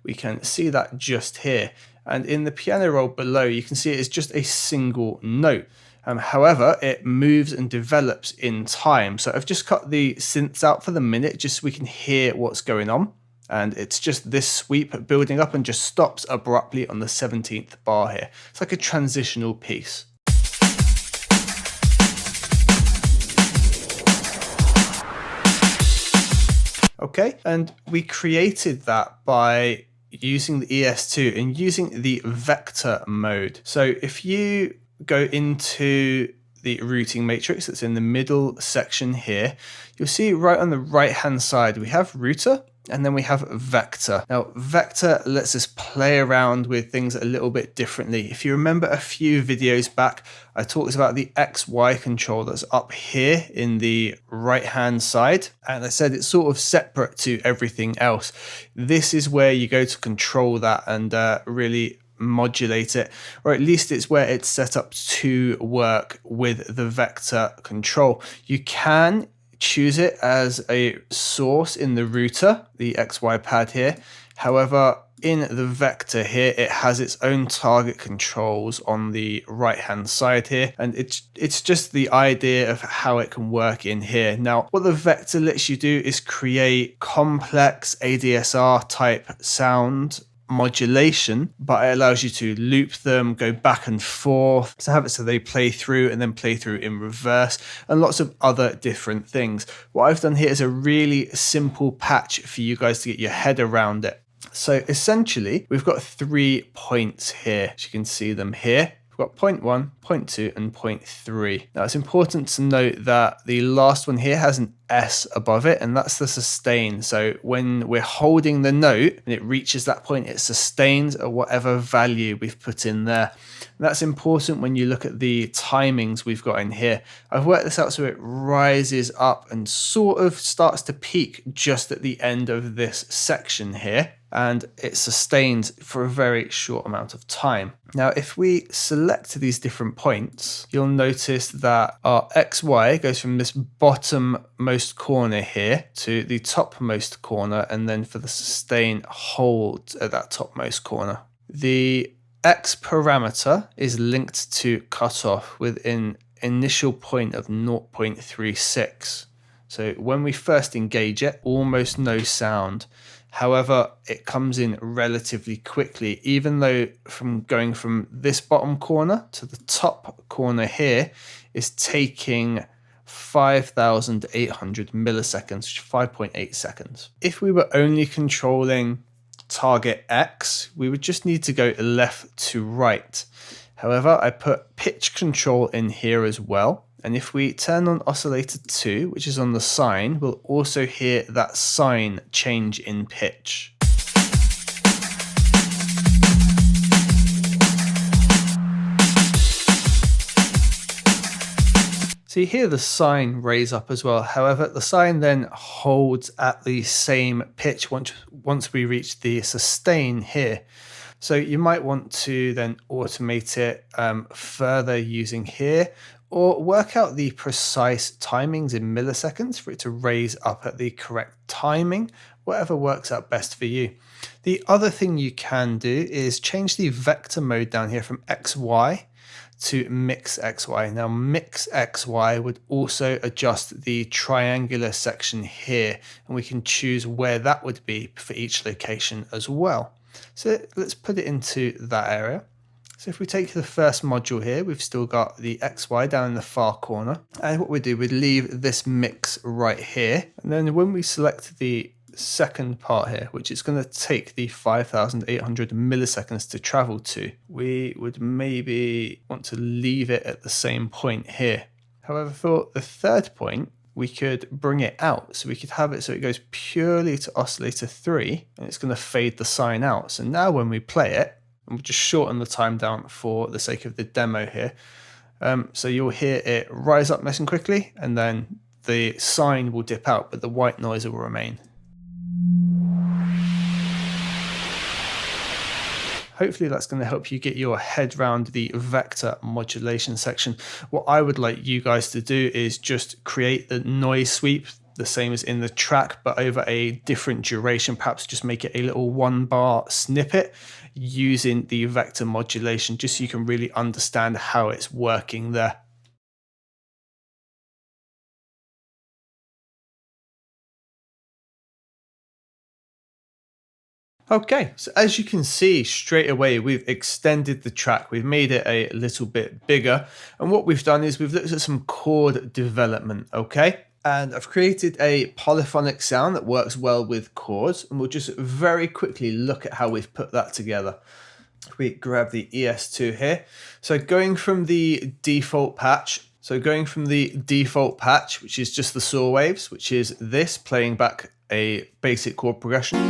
We can see that just here. And in the piano roll below, you can see it is just a single note. However, it moves and develops in time. So I've just cut the synths out for the minute just so we can hear what's going on. And it's just this sweep building up and just stops abruptly on the 17th bar here. It's like a transitional piece. Okay, and we created that by using the ES2 and using the vector mode. So if you go into the routing matrix that's in the middle section here, you'll see right on the right hand side we have router and then we have vector. Now vector lets us play around with things a little bit differently. If you remember a few videos back, I talked about the XY control that's up here in the right hand side, and I said it's sort of separate to everything else. This is where you go to control that and really modulate it, or at least it's where it's set up to work with the vector control. You can choose it as a source in the router, the XY pad here. However, in the vector here, it has its own target controls on the right hand side here, and it's just the idea of how it can work in here. Now what the vector lets you do is create complex ADSR type sound modulation, but it allows you to loop them, go back and forth, to have it so they play through and then play through in reverse, and lots of other different things. What I've done here is a really simple patch for you guys to get your head around it. So essentially we've got 3 points here, as you can see them here. We've got point 1, point 2 and point 3. Now it's important to note that the last one here has an S above it, and that's the sustain. So when we're holding the note and it reaches that point, it sustains at whatever value we've put in there. And that's important when you look at the timings we've got in here. I've worked this out so it rises up and sort of starts to peak just at the end of this section here, and it sustains for a very short amount of time. Now if we select these different points, you'll notice that our XY goes from this bottommost corner here to the topmost corner, and then for the sustain holds at that topmost corner. The X parameter is linked to cutoff with an initial point of 0.36. So when we first engage it, almost no sound. However, it comes in relatively quickly, even though from going from this bottom corner to the top corner here is taking 5,800 milliseconds, 5.8 seconds. If we were only controlling target X, we would just need to go left to right. However, I put pitch control in here as well. And if we turn on oscillator 2, which is on the sine, we'll also hear that sine change in pitch. So you hear the sine raise up as well. However, the sine then holds at the same pitch once we reach the sustain here. So you might want to then automate it further using here, or work out the precise timings in milliseconds for it to raise up at the correct timing, whatever works out best for you. The other thing you can do is change the vector mode down here from XY to Mix XY. Now Mix XY would also adjust the triangular section here, and we can choose where that would be for each location as well. So let's put it into that area. So if we take the first module here, we've still got the XY down in the far corner. And what we do, we'd leave this mix right here. And then when we select the second part here, which is going to take the 5,800 milliseconds to travel to, we would maybe want to leave it at the same point here. However, for the third point, we could bring it out. So we could have it so it goes purely to oscillator 3, and it's going to fade the sine out. So now when we play it, and we'll just shorten the time down for the sake of the demo here. So you'll hear it rise up nice and quickly, and then the sine will dip out, but the white noise will remain. hopefully that's going to help you get your head around the vector modulation section. What I would like you guys to do is just create the noise sweep, the same as in the track, but over a different duration. Perhaps just make it a little 1-bar snippet using the vector modulation, just so you can really understand how it's working there. Okay, so as you can see straight away, we've extended the track. We've made it a little bit bigger. And what we've done is we've looked at some chord development, okay? And I've created a polyphonic sound that works well with chords. And we'll just very quickly look at how we've put that together. We grab the ES2 here. So going from the default patch, which is just the saw waves, which is this, playing back a basic chord progression.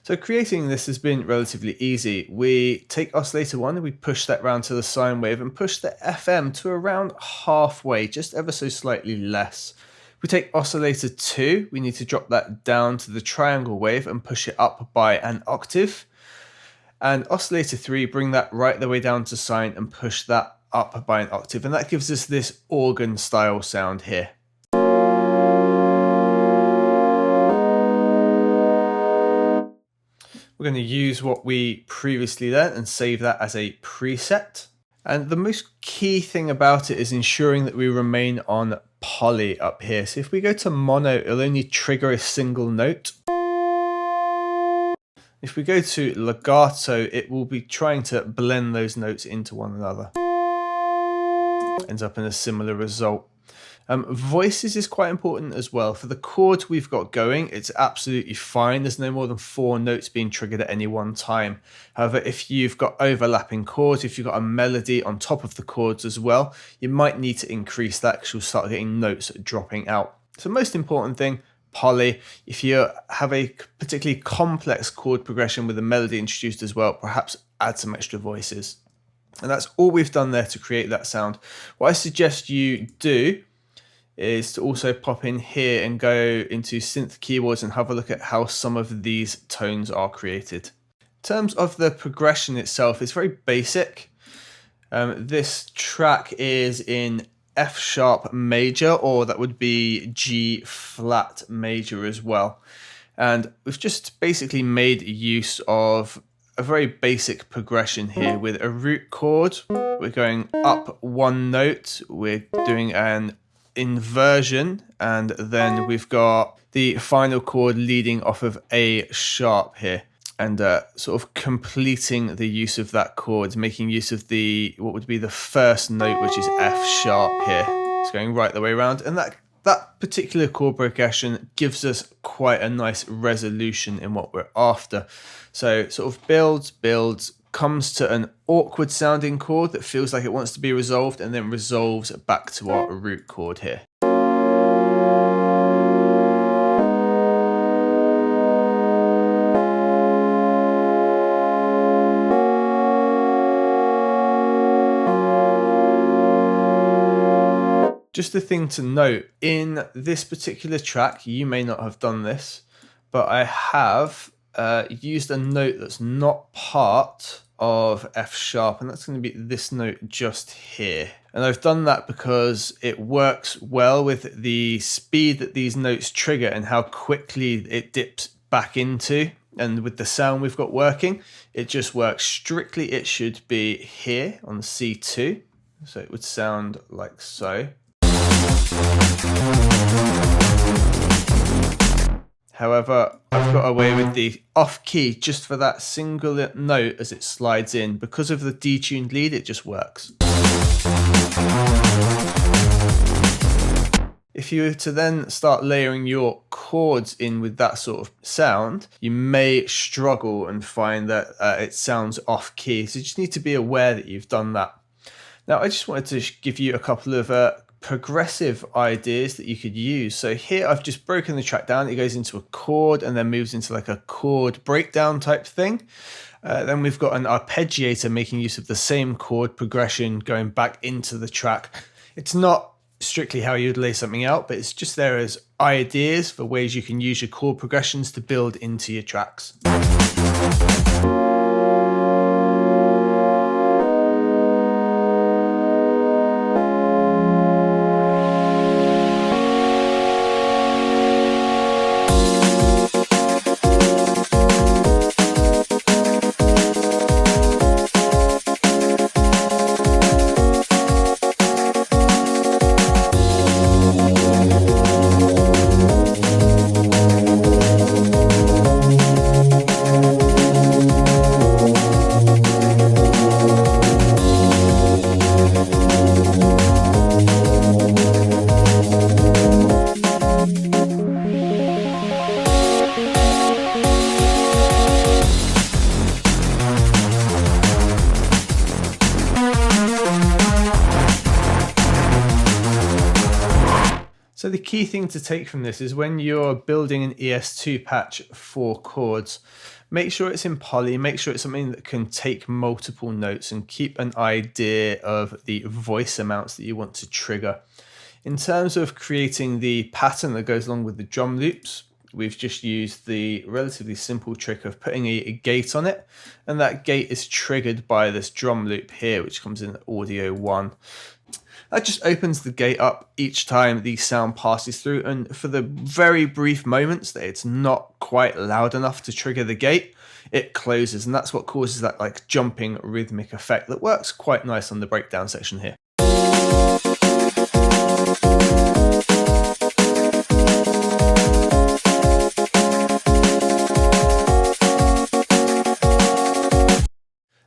So creating this has been relatively easy. We take oscillator 1 and we push that round to the sine wave and push the FM to around halfway, just ever so slightly less. We take oscillator 2, we need to drop that down to the triangle wave and push it up by an octave. And oscillator 3, bring that right the way down to sine and push that up by an octave. And that gives us this organ style sound here. We're going to use what we previously learned and save that as a preset. And the most key thing about it is ensuring that we remain on poly up here. So if we go to mono, it'll only trigger a single note. If we go to legato, it will be trying to blend those notes into one another. Ends up in a similar result. Voices is quite important as well. For the chords we've got going, it's absolutely fine. There's no more than 4 notes being triggered at any one time. However, if you've got overlapping chords, if you've got a melody on top of the chords as well, you might need to increase that because you'll start getting notes dropping out. So most important thing, poly. If you have a particularly complex chord progression with a melody introduced as well, perhaps add some extra voices. And that's all we've done there to create that sound. What I suggest you do is to also pop in here and go into synth keyboards and have a look at how some of these tones are created. In terms of the progression itself, it's very basic. This track is in F sharp major, or that would be G flat major as well. And we've just basically made use of a very basic progression here with a root chord. We're going up 1 note, we're doing an inversion, and then we've got the final chord leading off of A sharp here, and sort of completing the use of that chord, making use of the what would be the first note, which is F sharp here. It's going right the way around, and that particular chord progression gives us quite a nice resolution in what we're after. So sort of builds, comes to an awkward sounding chord that feels like it wants to be resolved, and then resolves back to our root chord here. Just a thing to note, in this particular track, you may not have done this, but I have used a note that's not part of F sharp, and that's going to be this note just here. And I've done that because it works well with the speed that these notes trigger and how quickly it dips back into, and with the sound we've got working, it just works strictly. It should be here on C2, so it would sound like so. However, I've got away with the off key just for that single note as it slides in. Because of the detuned lead, it just works. If you were to then start layering your chords in with that sort of sound, you may struggle and find that it sounds off key. So you just need to be aware that you've done that. Now, I just wanted to give you a couple of progressive ideas that you could use. So here I've just broken the track down. It goes into a chord and then moves into like a chord breakdown type thing. Then we've got an arpeggiator making use of the same chord progression going back into the track. It's not strictly how you'd lay something out, but it's just there as ideas for ways you can use your chord progressions to build into your tracks. So the key thing to take from this is when you're building an ES2 patch for chords, make sure it's in poly, make sure it's something that can take multiple notes and keep an idea of the voice amounts that you want to trigger. In terms of creating the pattern that goes along with the drum loops, we've just used the relatively simple trick of putting a gate on it, and that gate is triggered by this drum loop here, which comes in audio 1. That just opens the gate up each time the sound passes through, and for the very brief moments that it's not quite loud enough to trigger the gate, it closes, and that's what causes that like jumping rhythmic effect that works quite nice on the breakdown section here.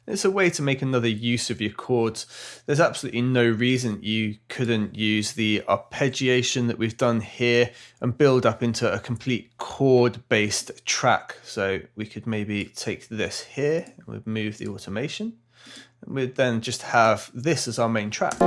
It's a way to make another use of your chords. There's absolutely no reason you couldn't use the arpeggiation that we've done here and build up into a complete chord-based track. So we could maybe take this here and we'd move the automation. And we'd then just have this as our main track.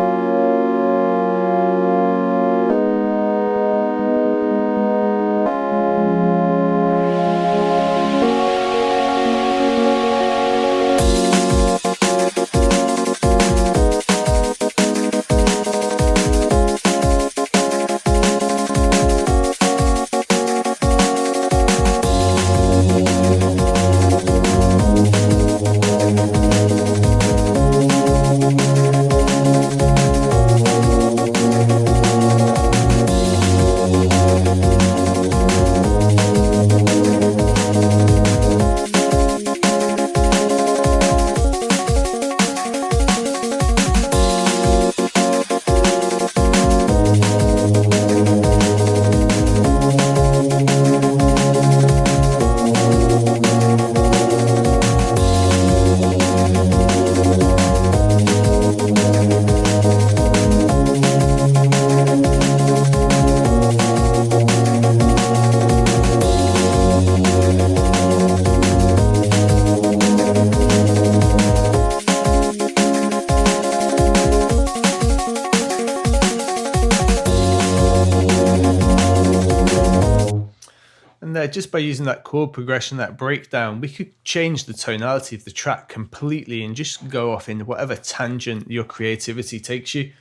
And there, just by using that chord progression, that breakdown, we could change the tonality of the track completely and just go off in whatever tangent your creativity takes you.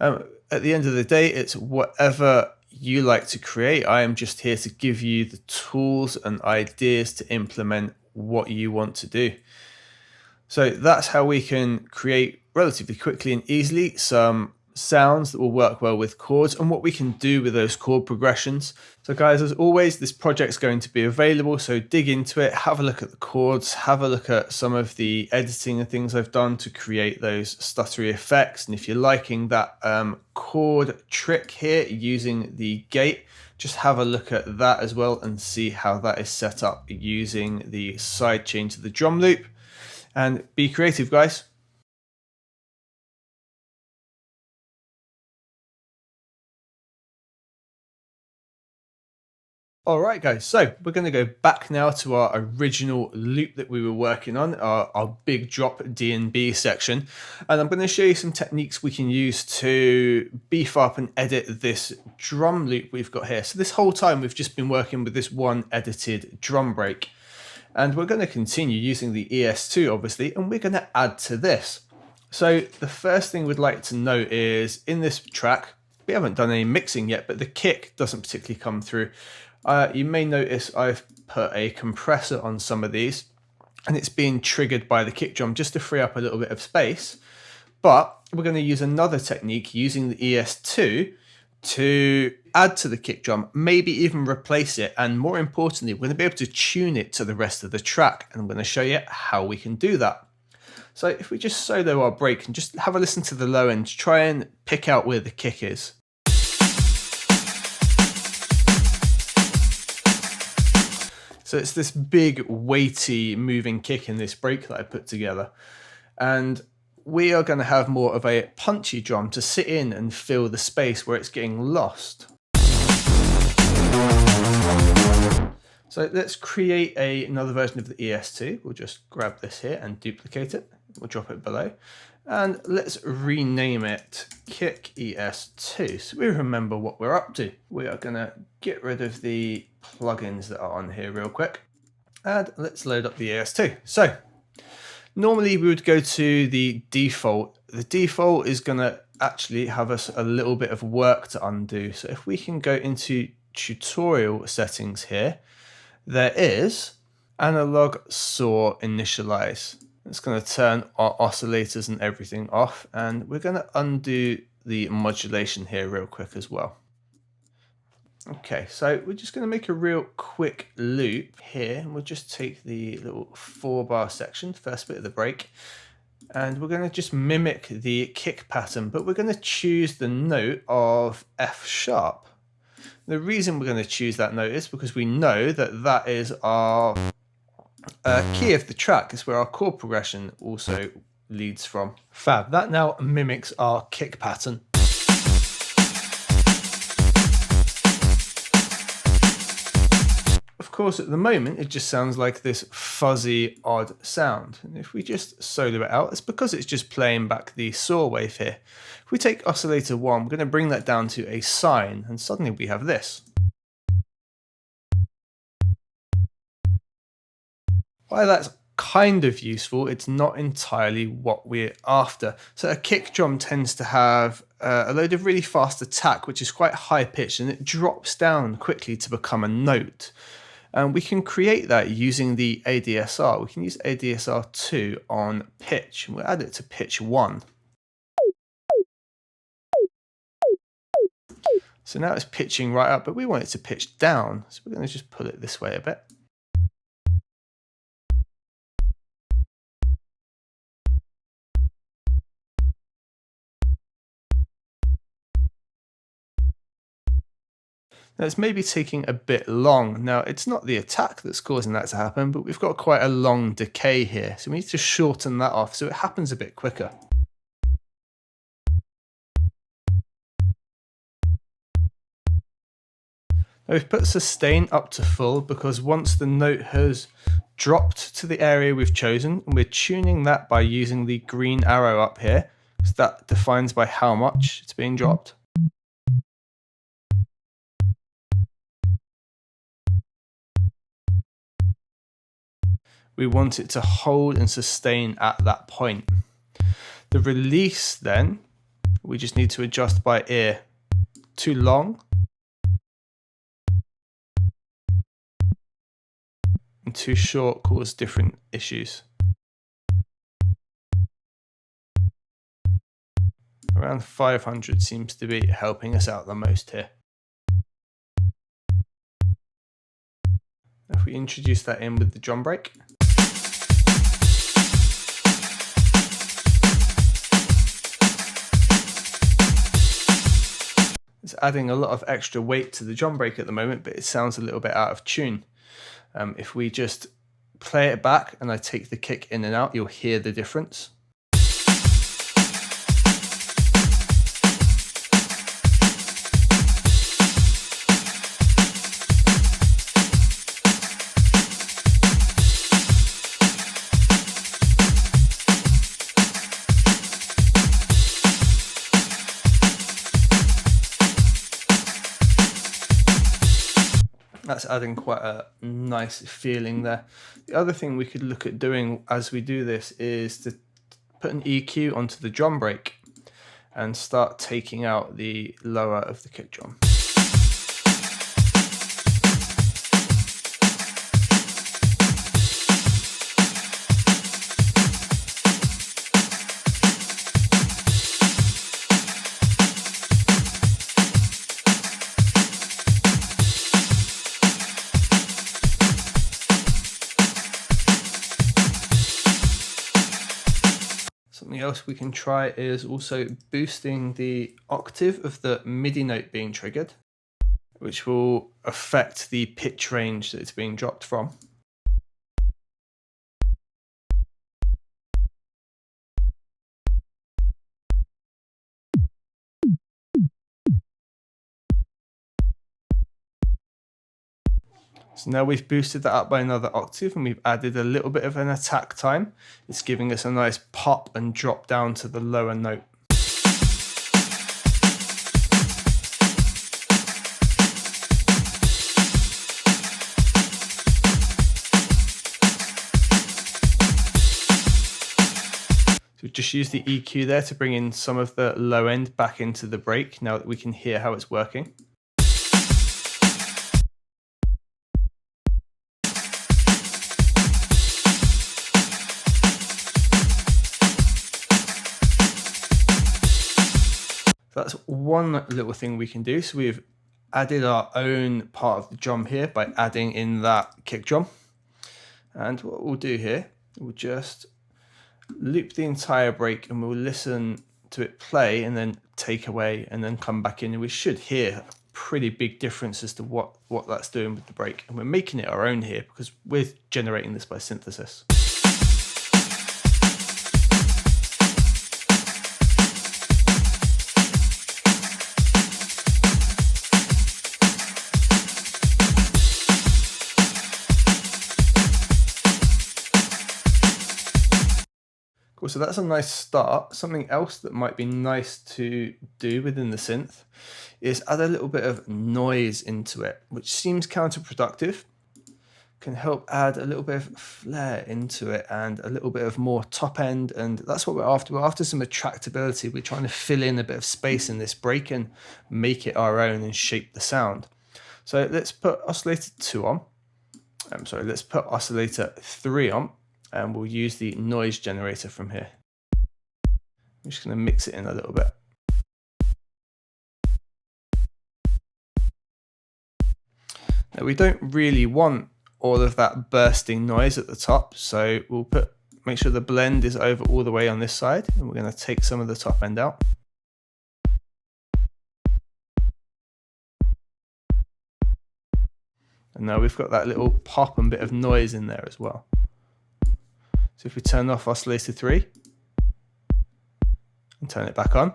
At the end of the day, it's whatever you like to create. I am just here to give you the tools and ideas to implement what you want to do. So that's how we can create relatively quickly and easily some sounds that will work well with chords and what we can do with those chord progressions. So guys, as always, this project's going to be available, so dig into it, have a look at the chords, have a look at some of the editing and things I've done to create those stuttery effects. And if you're liking that chord trick here using the gate, just have a look at that as well and see how that is set up using the side chain to the drum loop. And be creative, guys. Alright guys, so we're going to go back now to our original loop that we were working on, our big drop DnB section, and I'm going to show you some techniques we can use to beef up and edit this drum loop we've got here. So this whole time we've just been working with this one edited drum break, and we're going to continue using the ES2 obviously, and we're going to add to this. So the first thing we'd like to note is in this track, we haven't done any mixing yet, but the kick doesn't particularly come through. You may notice I've put a compressor on some of these, and it's being triggered by the kick drum just to free up a little bit of space. But we're going to use another technique using the ES2 to add to the kick drum, maybe even replace it. And more importantly, we're going to be able to tune it to the rest of the track. And I'm going to show you how we can do that. So if we just solo our break and just have a listen to the low end, try and pick out where the kick is. So it's this big, weighty, moving kick in this break that I put together. And we are going to have more of a punchy drum to sit in and fill the space where it's getting lost. So let's create another version of the ES2. We'll just grab this here and duplicate it. We'll drop it below. And let's rename it Kick ES2 so we remember what we're up to. We are going to get rid of the plugins that are on here real quick. And let's load up the ES2. So normally we would go to the default. The default is going to actually have us a little bit of work to undo. So if we can go into tutorial settings here, there is analog saw initialize. It's going to turn our oscillators and everything off, and we're going to undo the modulation here real quick as well. Okay, so we're just going to make a real quick loop here, and we'll just take the little 4-bar section, first bit of the break, and we're going to just mimic the kick pattern, but we're going to choose the note of F sharp. The reason we're going to choose that note is because we know that that is our key of the track. It's where our chord progression also leads from. Fab. That now mimics our kick pattern. Of course, at the moment, it just sounds like this fuzzy, odd sound. And if we just solo it out, it's because it's just playing back the saw wave here. If we take oscillator 1, we're going to bring that down to a sine, and suddenly we have this. While that's kind of useful, it's not entirely what we're after. So a kick drum tends to have a load of really fast attack, which is quite high pitched, and it drops down quickly to become a note. And we can create that using the ADSR. We can use ADSR 2 on pitch, and we'll add it to pitch 1. So now it's pitching right up, but we want it to pitch down. So we're going to just pull it this way a bit. Now it's maybe taking a bit long. Now it's not the attack that's causing that to happen, but we've got quite a long decay here. So we need to shorten that off so it happens a bit quicker. Now we've put sustain up to full because once the note has dropped to the area we've chosen, and we're tuning that by using the green arrow up here, because that defines by how much it's being dropped. We want it to hold and sustain at that point. The release then, we just need to adjust by ear. Too long and too short cause different issues. Around 500 seems to be helping us out the most here. If we introduce that in with the drum break. It's adding a lot of extra weight to the drum break at the moment, but it sounds a little bit out of tune. If we just play it back and I take the kick in and out, you'll hear the difference. That's adding quite a nice feeling there. The other thing we could look at doing as we do this is to put an EQ onto the drum break. and start taking out the lower of the kick drum. Something else we can try is also boosting the octave of the MIDI note being triggered, which will affect the pitch range that it's being dropped from. So now we've boosted that up by another octave and we've added a little bit of an attack time. It's giving us a nice pop and drop down to the lower note. So just use the EQ there to bring in some of the low end back into the break now that we can hear how it's working. So that's one little thing we can do. So we've added our own part of the drum here by adding in that kick drum. And what we'll do here, we'll just loop the entire break and we'll listen to it play and then take away and then come back in. And we should hear a pretty big difference as to what that's doing with the break. And we're making it our own here because we're generating this by synthesis. Cool, so that's a nice start. Something else that might be nice to do within the synth is add a little bit of noise into it, which seems counterproductive. Can help add a little bit of flair into it and a little bit of more top end, and that's what we're after. We're after some attractability. We're trying to fill in a bit of space in this break and make it our own and shape the sound. So let's put oscillator 2 on. Let's put oscillator 3 on. And we'll use the noise generator from here. I'm just going to mix it in a little bit. Now we don't really want all of that bursting noise at the top, so we'll make sure the blend is over all the way on this side, and we're going to take some of the top end out. And now we've got that little pop and bit of noise in there as well. So if we turn off oscillator 3 and turn it back on,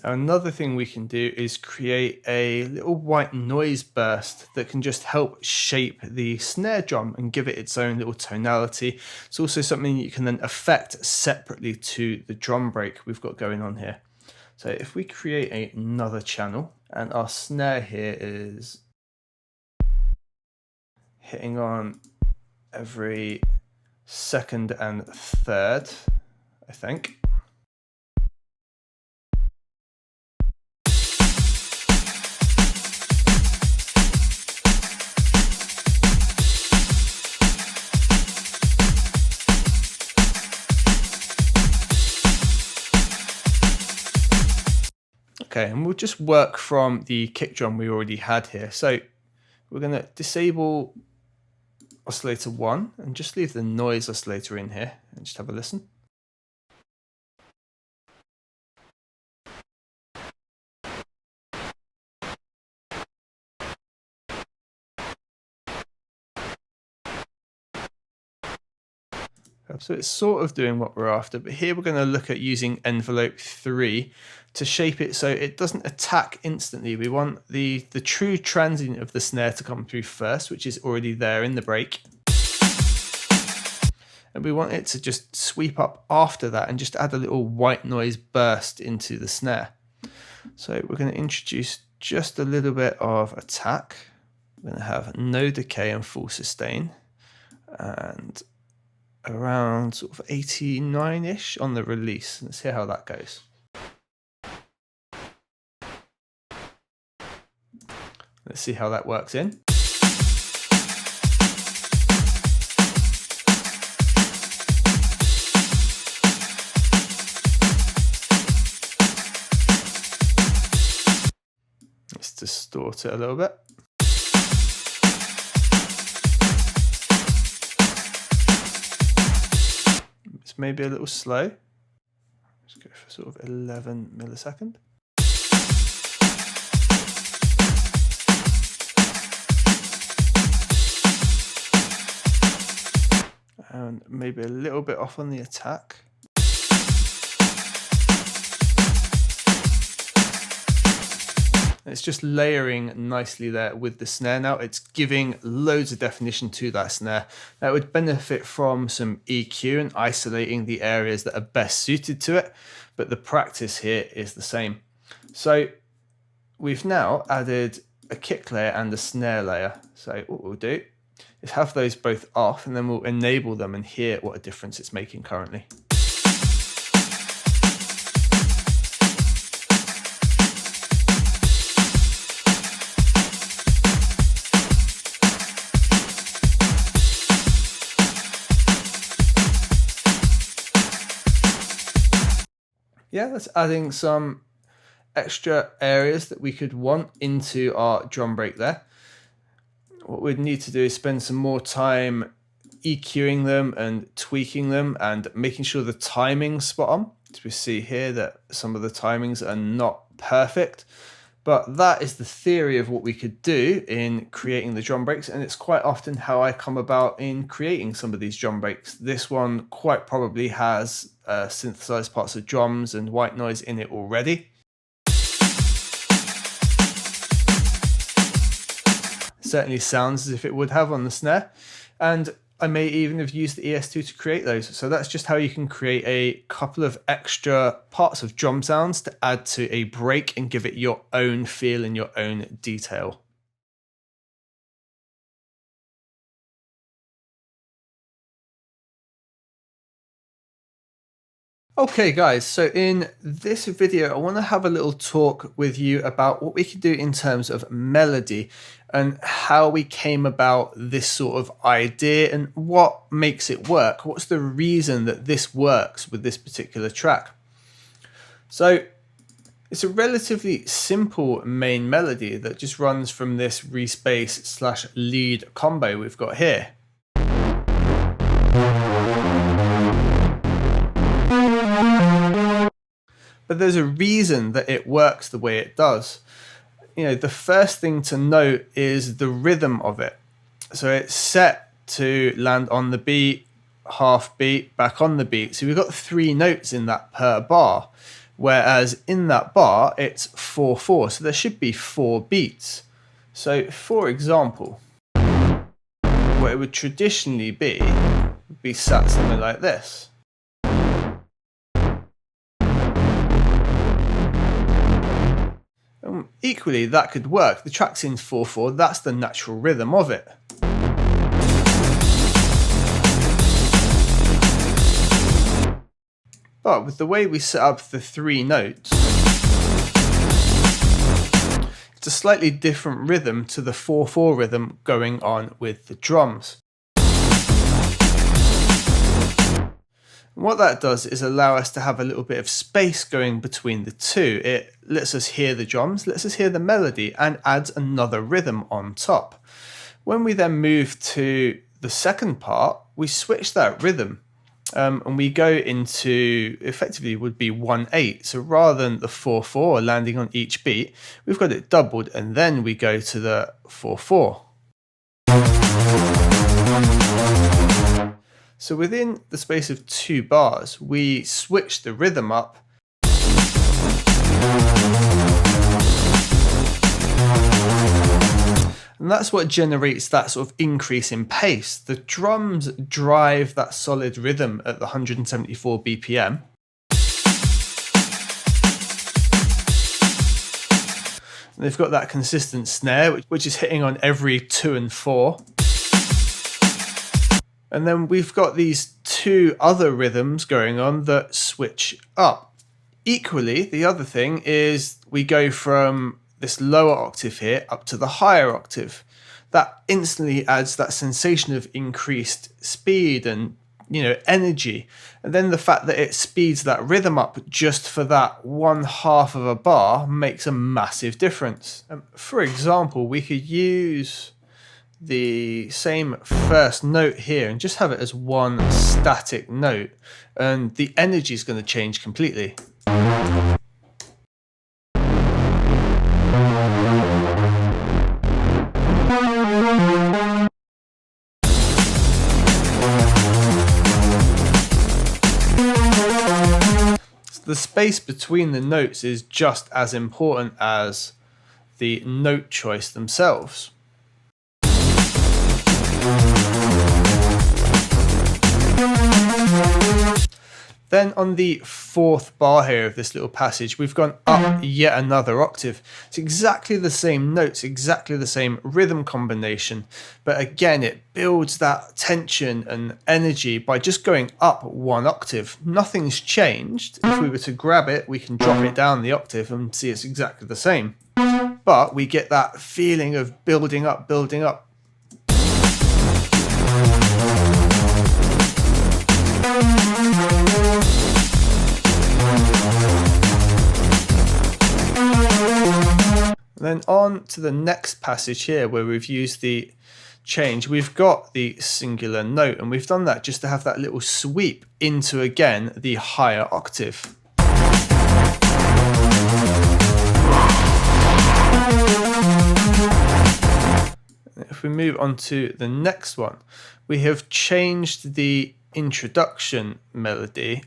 now another thing we can do is create a little white noise burst that can just help shape the snare drum and give it its own little tonality. It's also something you can then affect separately to the drum break we've got going on here. So if we create another channel and our snare here is hitting on every second and third, I think. Okay, and we'll just work from the kick drum we already had here. So we're going to disable oscillator 1 and just leave the noise oscillator in here and just have a listen. So it's sort of doing what we're after, but here we're going to look at using envelope 3 to shape it so it doesn't attack instantly. We want the true transient of the snare to come through first, which is already there in the break. And we want it to just sweep up after that and just add a little white noise burst into the snare. So we're going to introduce just a little bit of attack. We're going to have no decay and full sustain, and around sort of 89-ish on the release. Let's see how that goes. Let's see how that works in. Let's distort it a little bit. It's maybe a little slow. Let's go for sort of 11 millisecond. And maybe a little bit off on the attack. It's just layering nicely there with the snare. Now it's giving loads of definition to that snare. That would benefit from some EQ and isolating the areas that are best suited to it, but the practice here is the same. So we've now added a kick layer and a snare layer. So what we'll do is have those both off, and then we'll enable them and hear what a difference it's making currently. Yeah, that's adding some extra areas that we could want into our drum break there. What we'd need to do is spend some more time EQing them and tweaking them and making sure the timing's spot on. As we see here that some of the timings are not perfect, but that is the theory of what we could do in creating the drum breaks, and it's quite often how I come about in creating some of these drum breaks. This one quite probably has synthesized parts of drums and white noise in it already. Certainly sounds as if it would have on the snare, and I may even have used the ES2 to create those. So that's just how you can create a couple of extra parts of drum sounds to add to a break and give it your own feel and your own detail. Okay guys, so in this video I want to have a little talk with you about what we can do in terms of melody and how we came about this sort of idea and what makes it work. What's the reason that this works with this particular track? So it's a relatively simple main melody that just runs from this re-space / lead combo we've got here. But there's a reason that it works the way it does. You know, the first thing to note is the rhythm of it. So it's set to land on the beat, half beat, back on the beat. So we've got 3 notes in that per bar, whereas in that bar it's 4/4. So there should be 4 beats. So for example, what it would traditionally be would be sat something like this. Equally, that could work. The track's in 4/4, that's the natural rhythm of it. But with the way we set up the 3 notes, it's a slightly different rhythm to the 4/4 rhythm going on with the drums. And what that does is allow us to have a little bit of space going between the two. It lets us hear the drums, lets us hear the melody, and adds another rhythm on top. When we then move to the second part, we switch that rhythm and we go into, effectively would be 1/8. So rather than the 4/4 landing on each beat, we've got it doubled, and then we go to the 4/4. So within the space of 2 bars, we switch the rhythm up. And that's what generates that sort of increase in pace. The drums drive that solid rhythm at the 174 BPM. And they've got that consistent snare, which is hitting on every 2 and 4. And then we've got these two other rhythms going on that switch up. Equally, the other thing is we go from this lower octave here up to the higher octave. That instantly adds that sensation of increased speed and energy. And then the fact that it speeds that rhythm up just for that 1/2 of a bar makes a massive difference. For example, we could use the same first note here and just have it as one static note, and the energy is going to change completely. The space between the notes is just as important as the note choice themselves. Then on the 4th bar here of this little passage, we've gone up yet another octave. It's exactly the same notes, exactly the same rhythm combination, but again, it builds that tension and energy by just going up 1 octave. Nothing's changed. If we were to grab it, we can drop it down the octave and see it's exactly the same. But we get that feeling of building up, building up. Then on to the next passage here where we've used the change. We've got the singular note, and we've done that just to have that little sweep into, again, the higher octave. If we move on to the next one, we have changed the introduction rhythm,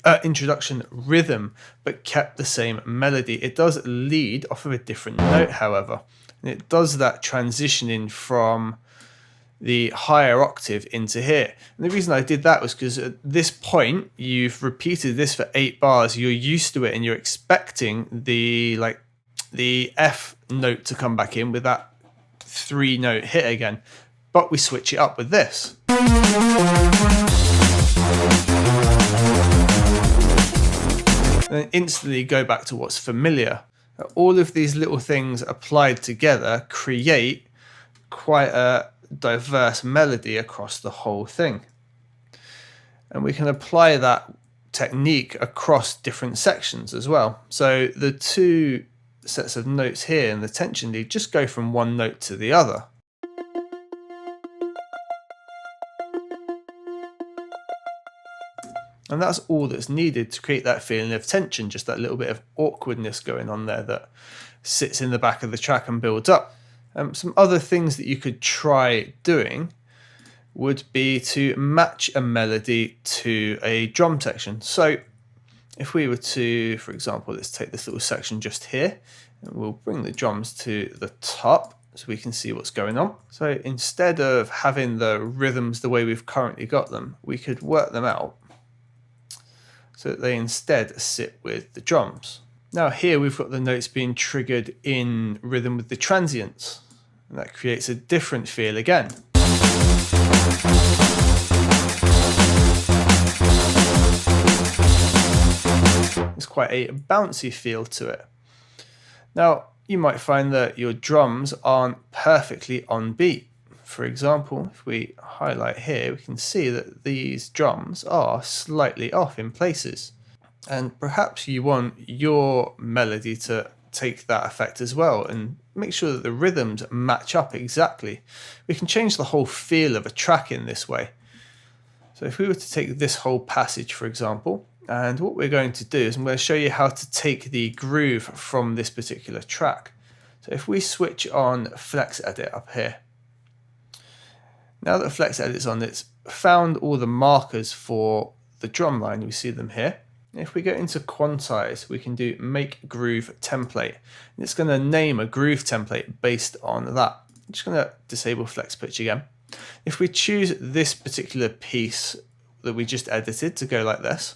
but kept the same melody. It does lead off of a different note, however, and it does that transitioning from the higher octave into here. And the reason I did that was because at this point you've repeated this for 8 bars, you're used to it, and you're expecting the F note to come back in with that 3-note hit again, but we switch it up with this. And instantly go back to what's familiar. All of these little things applied together create quite a diverse melody across the whole thing. And we can apply that technique across different sections as well. So the 2 sets of notes here and the tension lead just go from one note to the other. And that's all that's needed to create that feeling of tension, just that little bit of awkwardness going on there that sits in the back of the track and builds up. Some other things that you could try doing would be to match a melody to a drum section. So if we were to, for example, let's take this little section just here, and we'll bring the drums to the top so we can see what's going on. So instead of having the rhythms the way we've currently got them, we could work them out so that they instead sit with the drums. Now here we've got the notes being triggered in rhythm with the transients, and that creates a different feel again. It's quite a bouncy feel to it. Now you might find that your drums aren't perfectly on beat. For example, if we highlight here, we can see that these drums are slightly off in places. And perhaps you want your melody to take that effect as well and make sure that the rhythms match up exactly. We can change the whole feel of a track in this way. So if we were to take this whole passage, for example, and what we're going to do is I'm going to show you how to take the groove from this particular track. So if we switch on Flex Edit up here, now that Flex Edit's on, it's found all the markers for the drum line. We see them here. If we go into Quantize, we can do Make Groove Template. And it's going to name a groove template based on that. I'm just going to disable Flex Pitch again. If we choose this particular piece that we just edited to go like this,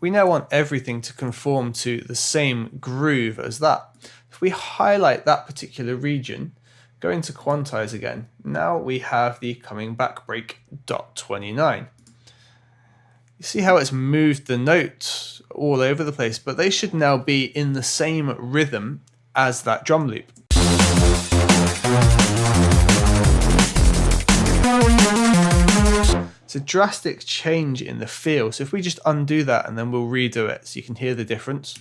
we now want everything to conform to the same groove as that. If we highlight that particular region, go into quantize again, now we have the coming back break .29. You see how it's moved the notes all over the place, but they should now be in the same rhythm as that drum loop. It's a drastic change in the feel, so if we just undo that and then we'll redo it so you can hear the difference.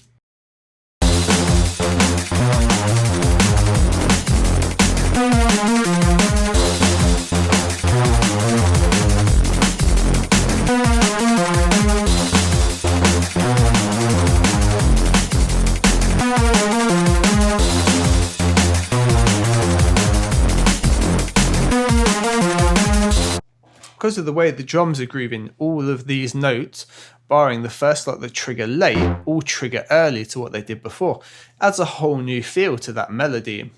Because of the way the drums are grooving, all of these notes, barring the first lot that trigger late, all trigger early to what they did before. Adds a whole new feel to that melody,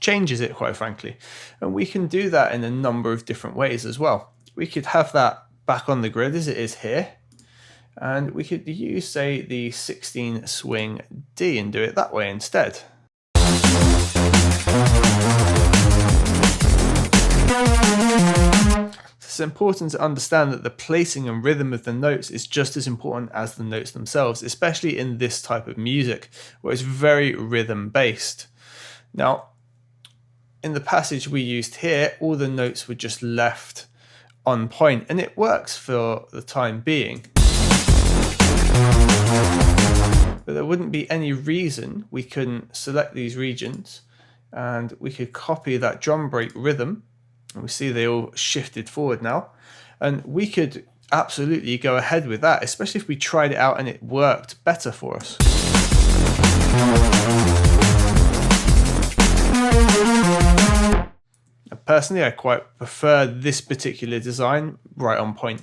changes it quite frankly. And we can do that in a number of different ways as well. We could have that back on the grid as it is here, and we could use, say, the 16 swing D and do it that way instead. It's important to understand that the placing and rhythm of the notes is just as important as the notes themselves, especially in this type of music where it's very rhythm based. Now, in the passage we used here, all the notes were just left on point, and it works for the time being. But there wouldn't be any reason we couldn't select these regions and we could copy that drum break rhythm. And we see they all shifted forward now, and we could absolutely go ahead with that, especially if we tried it out and it worked better for us. Personally, I quite prefer this particular design, right on point.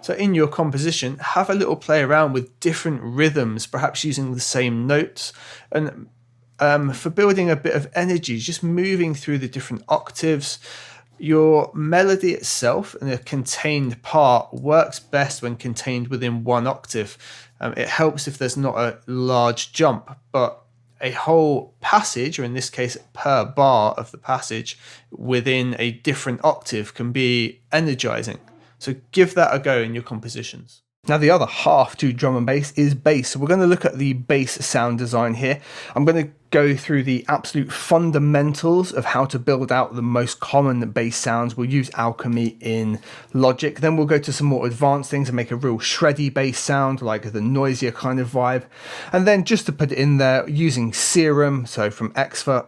So in your composition, have a little play around with different rhythms, perhaps using the same notes, and for building a bit of energy, just moving through the different octaves. Your melody itself and a contained part works best when contained within one octave. It helps if there's not a large jump, but a whole passage, or in this case per bar of the passage, within a different octave can be energizing. So give that a go in your compositions. Now the other half to drum and bass is bass. So we're going to look at the bass sound design here. I'm going to go through the absolute fundamentals of how to build out the most common bass sounds. We'll use Alchemy in Logic. Then we'll go to some more advanced things and make a real shreddy bass sound, like the noisier kind of vibe. And then just to put it in there, using Serum, so from Xfer.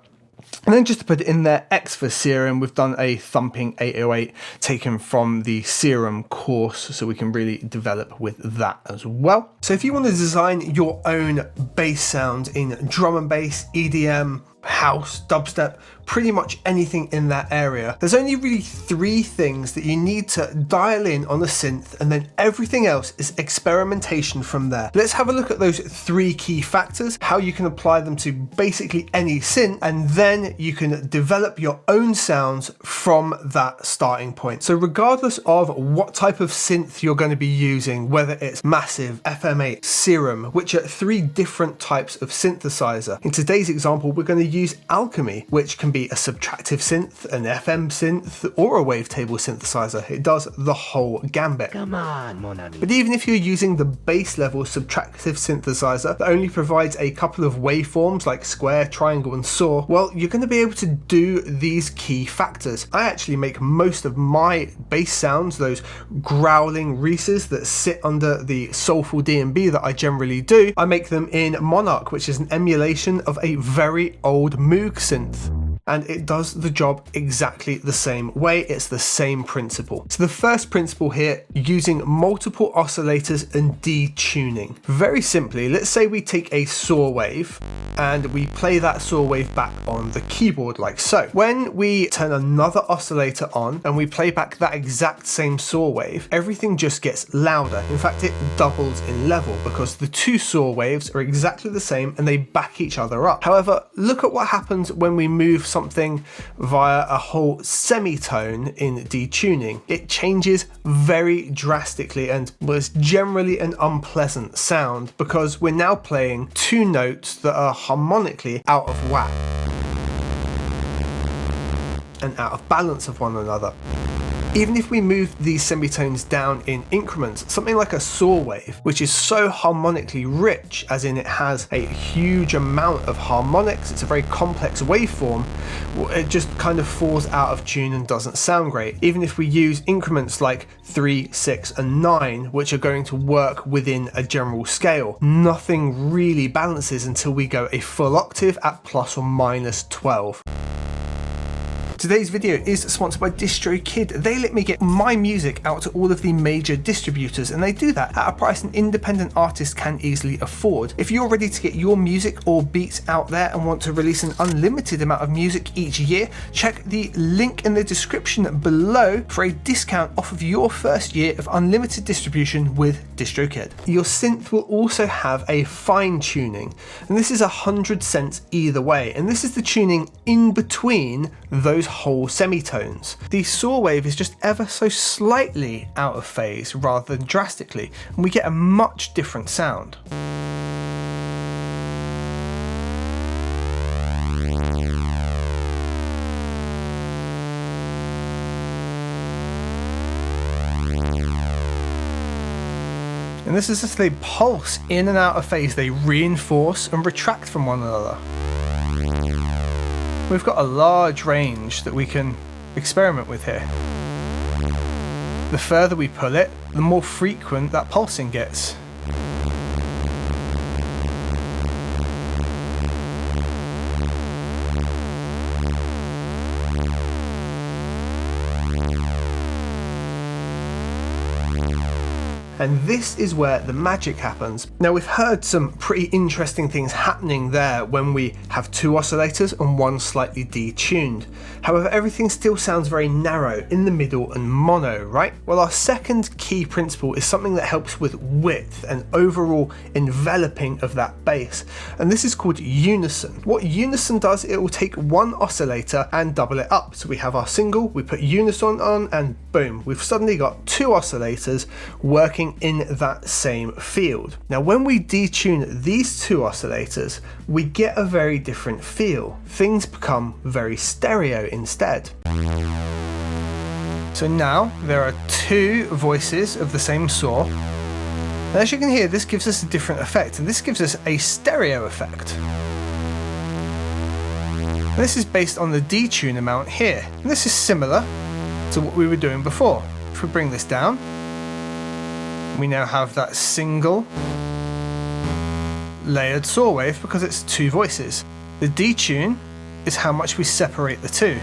And then just to put it in there, X for Serum, we've done a thumping 808 taken from the Serum course, so we can really develop with that as well. So if you want to design your own bass sounds in drum and bass, EDM, house, dubstep, pretty much anything in that area, there's only really 3 things that you need to dial in on a synth, and then everything else is experimentation from there. Let's have a look at those 3 key factors, how you can apply them to basically any synth, and then you can develop your own sounds from that starting point. So regardless of what type of synth you're going to be using, whether it's Massive, FM8, Serum, which are 3 different types of synthesizer. In today's example, we're going to use Alchemy, which can be a subtractive synth, an FM synth, or a wavetable synthesizer. It does the whole gambit. Come on, mon ami. But even if you're using the base level subtractive synthesizer that only provides a couple of waveforms like square, triangle, and saw, well, you're going to be able to do these key factors. I actually make most of my bass sounds, those growling reeses that sit under the soulful DnB that I generally do, I make them in Monarch, which is an emulation of a very old Moog synth. And it does the job exactly the same way. It's the same principle. So the first principle here, using multiple oscillators and detuning. Very simply, let's say we take a saw wave and we play that saw wave back on the keyboard like so. When we turn another oscillator on and we play back that exact same saw wave, everything just gets louder. In fact, it doubles in level because the 2 saw waves are exactly the same and they back each other up. However, look at what happens when we move something via a whole semitone in detuning, it changes very drastically and was generally an unpleasant sound because we're now playing two notes that are harmonically out of whack and out of balance of one another. Even if we move these semitones down in increments, something like a saw wave, which is so harmonically rich, as in it has a huge amount of harmonics, it's a very complex waveform, it just kind of falls out of tune and doesn't sound great. Even if we use increments like 3, 6, and 9, which are going to work within a general scale, nothing really balances until we go a full octave at plus or minus 12. Today's video is sponsored by DistroKid. They let me get my music out to all of the major distributors, and they do that at a price an independent artist can easily afford. If you're ready to get your music or beats out there and want to release an unlimited amount of music each year, check the link in the description below for a discount off of your first year of unlimited distribution with DistroKid. Your synth will also have a fine tuning, and this is 100 cents either way, and this is the tuning in between those whole semitones. The saw wave is just ever so slightly out of phase rather than drastically, and we get a much different sound. And this is as they pulse in and out of phase, they reinforce and retract from one another. We've got a large range that we can experiment with here. The further we pull it, the more frequent that pulsing gets. And this is where the magic happens. Now, we've heard some pretty interesting things happening there when we have two oscillators and one slightly detuned. However, everything still sounds very narrow in the middle and mono, right? Well, our second key principle is something that helps with width and overall enveloping of that bass. And this is called unison. What unison does, it will take one oscillator and double it up. So we have our single, we put unison on, and boom, we've suddenly got two oscillators working in that same field. Now, when we detune these two oscillators, we get a very different feel. Things become very stereo instead. So now there are two voices of the same saw. And as you can hear, this gives us a different effect, and this gives us a stereo effect. And this is based on the detune amount here. And this is similar to what we were doing before. If we bring this down, we now have that single layered saw wave because it's two voices. The detune is how much we separate the two.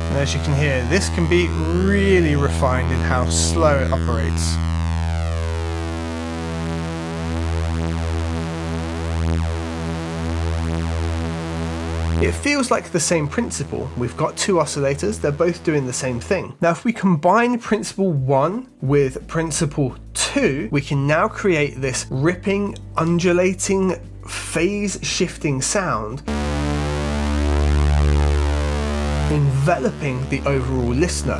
And as you can hear, this can be really refined in how slow it operates. It feels like the same principle. We've got two oscillators, they're both doing the same thing. Now, if we combine principle 1 with principle 2, we can now create this ripping, undulating, phase shifting sound, enveloping the overall listener.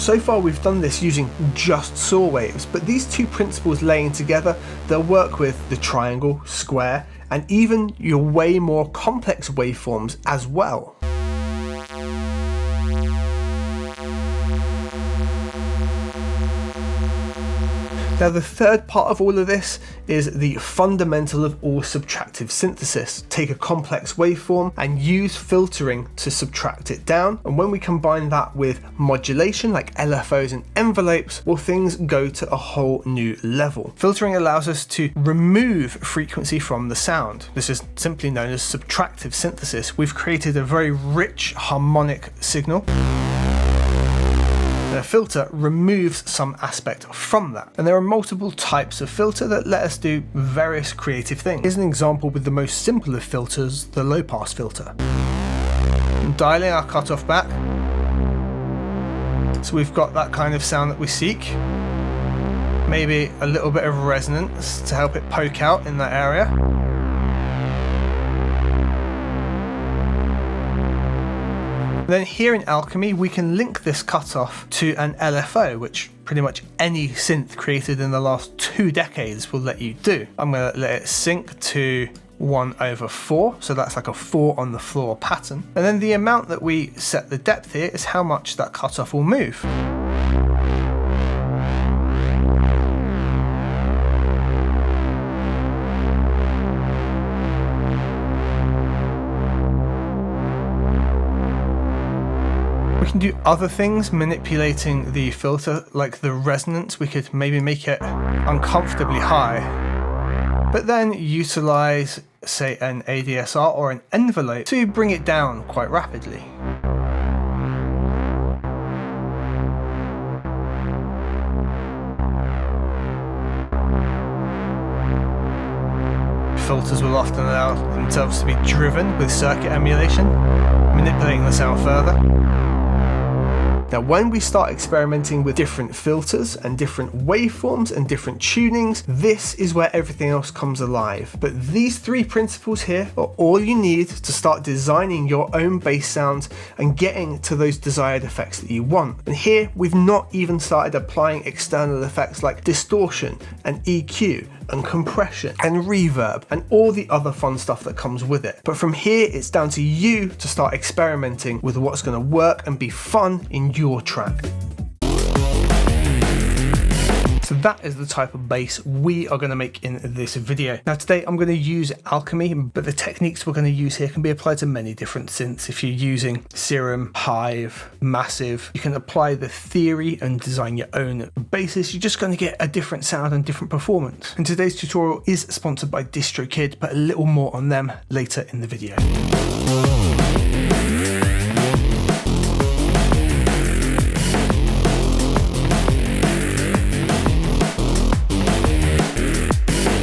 So far we've done this using just saw waves, but these two principles laying together, they'll work with the triangle, square, and even your way more complex waveforms as well. Now, the third part of all of this is the fundamental of all subtractive synthesis. Take a complex waveform and use filtering to subtract it down. And when we combine that with modulation like LFOs and envelopes, well, things go to a whole new level. Filtering allows us to remove frequency from the sound. This is simply known as subtractive synthesis. We've created a very rich harmonic signal. A filter removes some aspect from that. And there are multiple types of filter that let us do various creative things. Here's an example with the most simple of filters, the low pass filter. I'm dialing our cutoff back. So we've got that kind of sound that we seek. maybe a little bit of resonance to help it poke out in that area. Then here in Alchemy, we can link this cutoff to an LFO, which pretty much any synth created in the last 2 decades will let you do. I'm going to let it sync to 1/4, so that's like a 4 on the floor pattern. And then the amount that we set the depth here is how much that cutoff will move. We can do other things manipulating the filter, like the resonance. We could maybe make it uncomfortably high, but then utilize, say, an ADSR or an envelope to bring it down quite rapidly. Filters will often allow themselves to be driven with circuit emulation, manipulating the sound further. Now, when we start experimenting with different filters and different waveforms and different tunings, this is where everything else comes alive. But these 3 principles here are all you need to start designing your own bass sounds and getting to those desired effects that you want. And here, we've not even started applying external effects like distortion and EQ and compression and reverb and all the other fun stuff that comes with it. But from here, it's down to you to start experimenting with what's going to work and be fun in your track. So that is the type of bass we are going to make in this video. Now today I'm going to use Alchemy, but the techniques we're going to use here can be applied to many different synths. If you're using Serum, Hive, Massive, you can apply the theory and design your own basses. You're just going to get a different sound and different performance. And today's tutorial is sponsored by DistroKid, but a little more on them later in the video.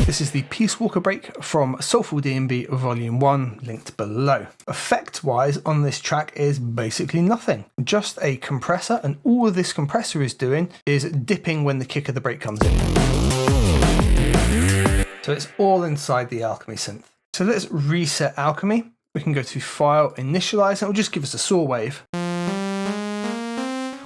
This is the Peace Walker break from Soulful DnB Volume 1, linked below. Effect-wise on this track is basically nothing, just a compressor, and all this compressor is doing is dipping when the kick of the break comes in. So it's all inside the Alchemy synth. So let's reset Alchemy. We can go to File, Initialize, and it will just give us a saw wave.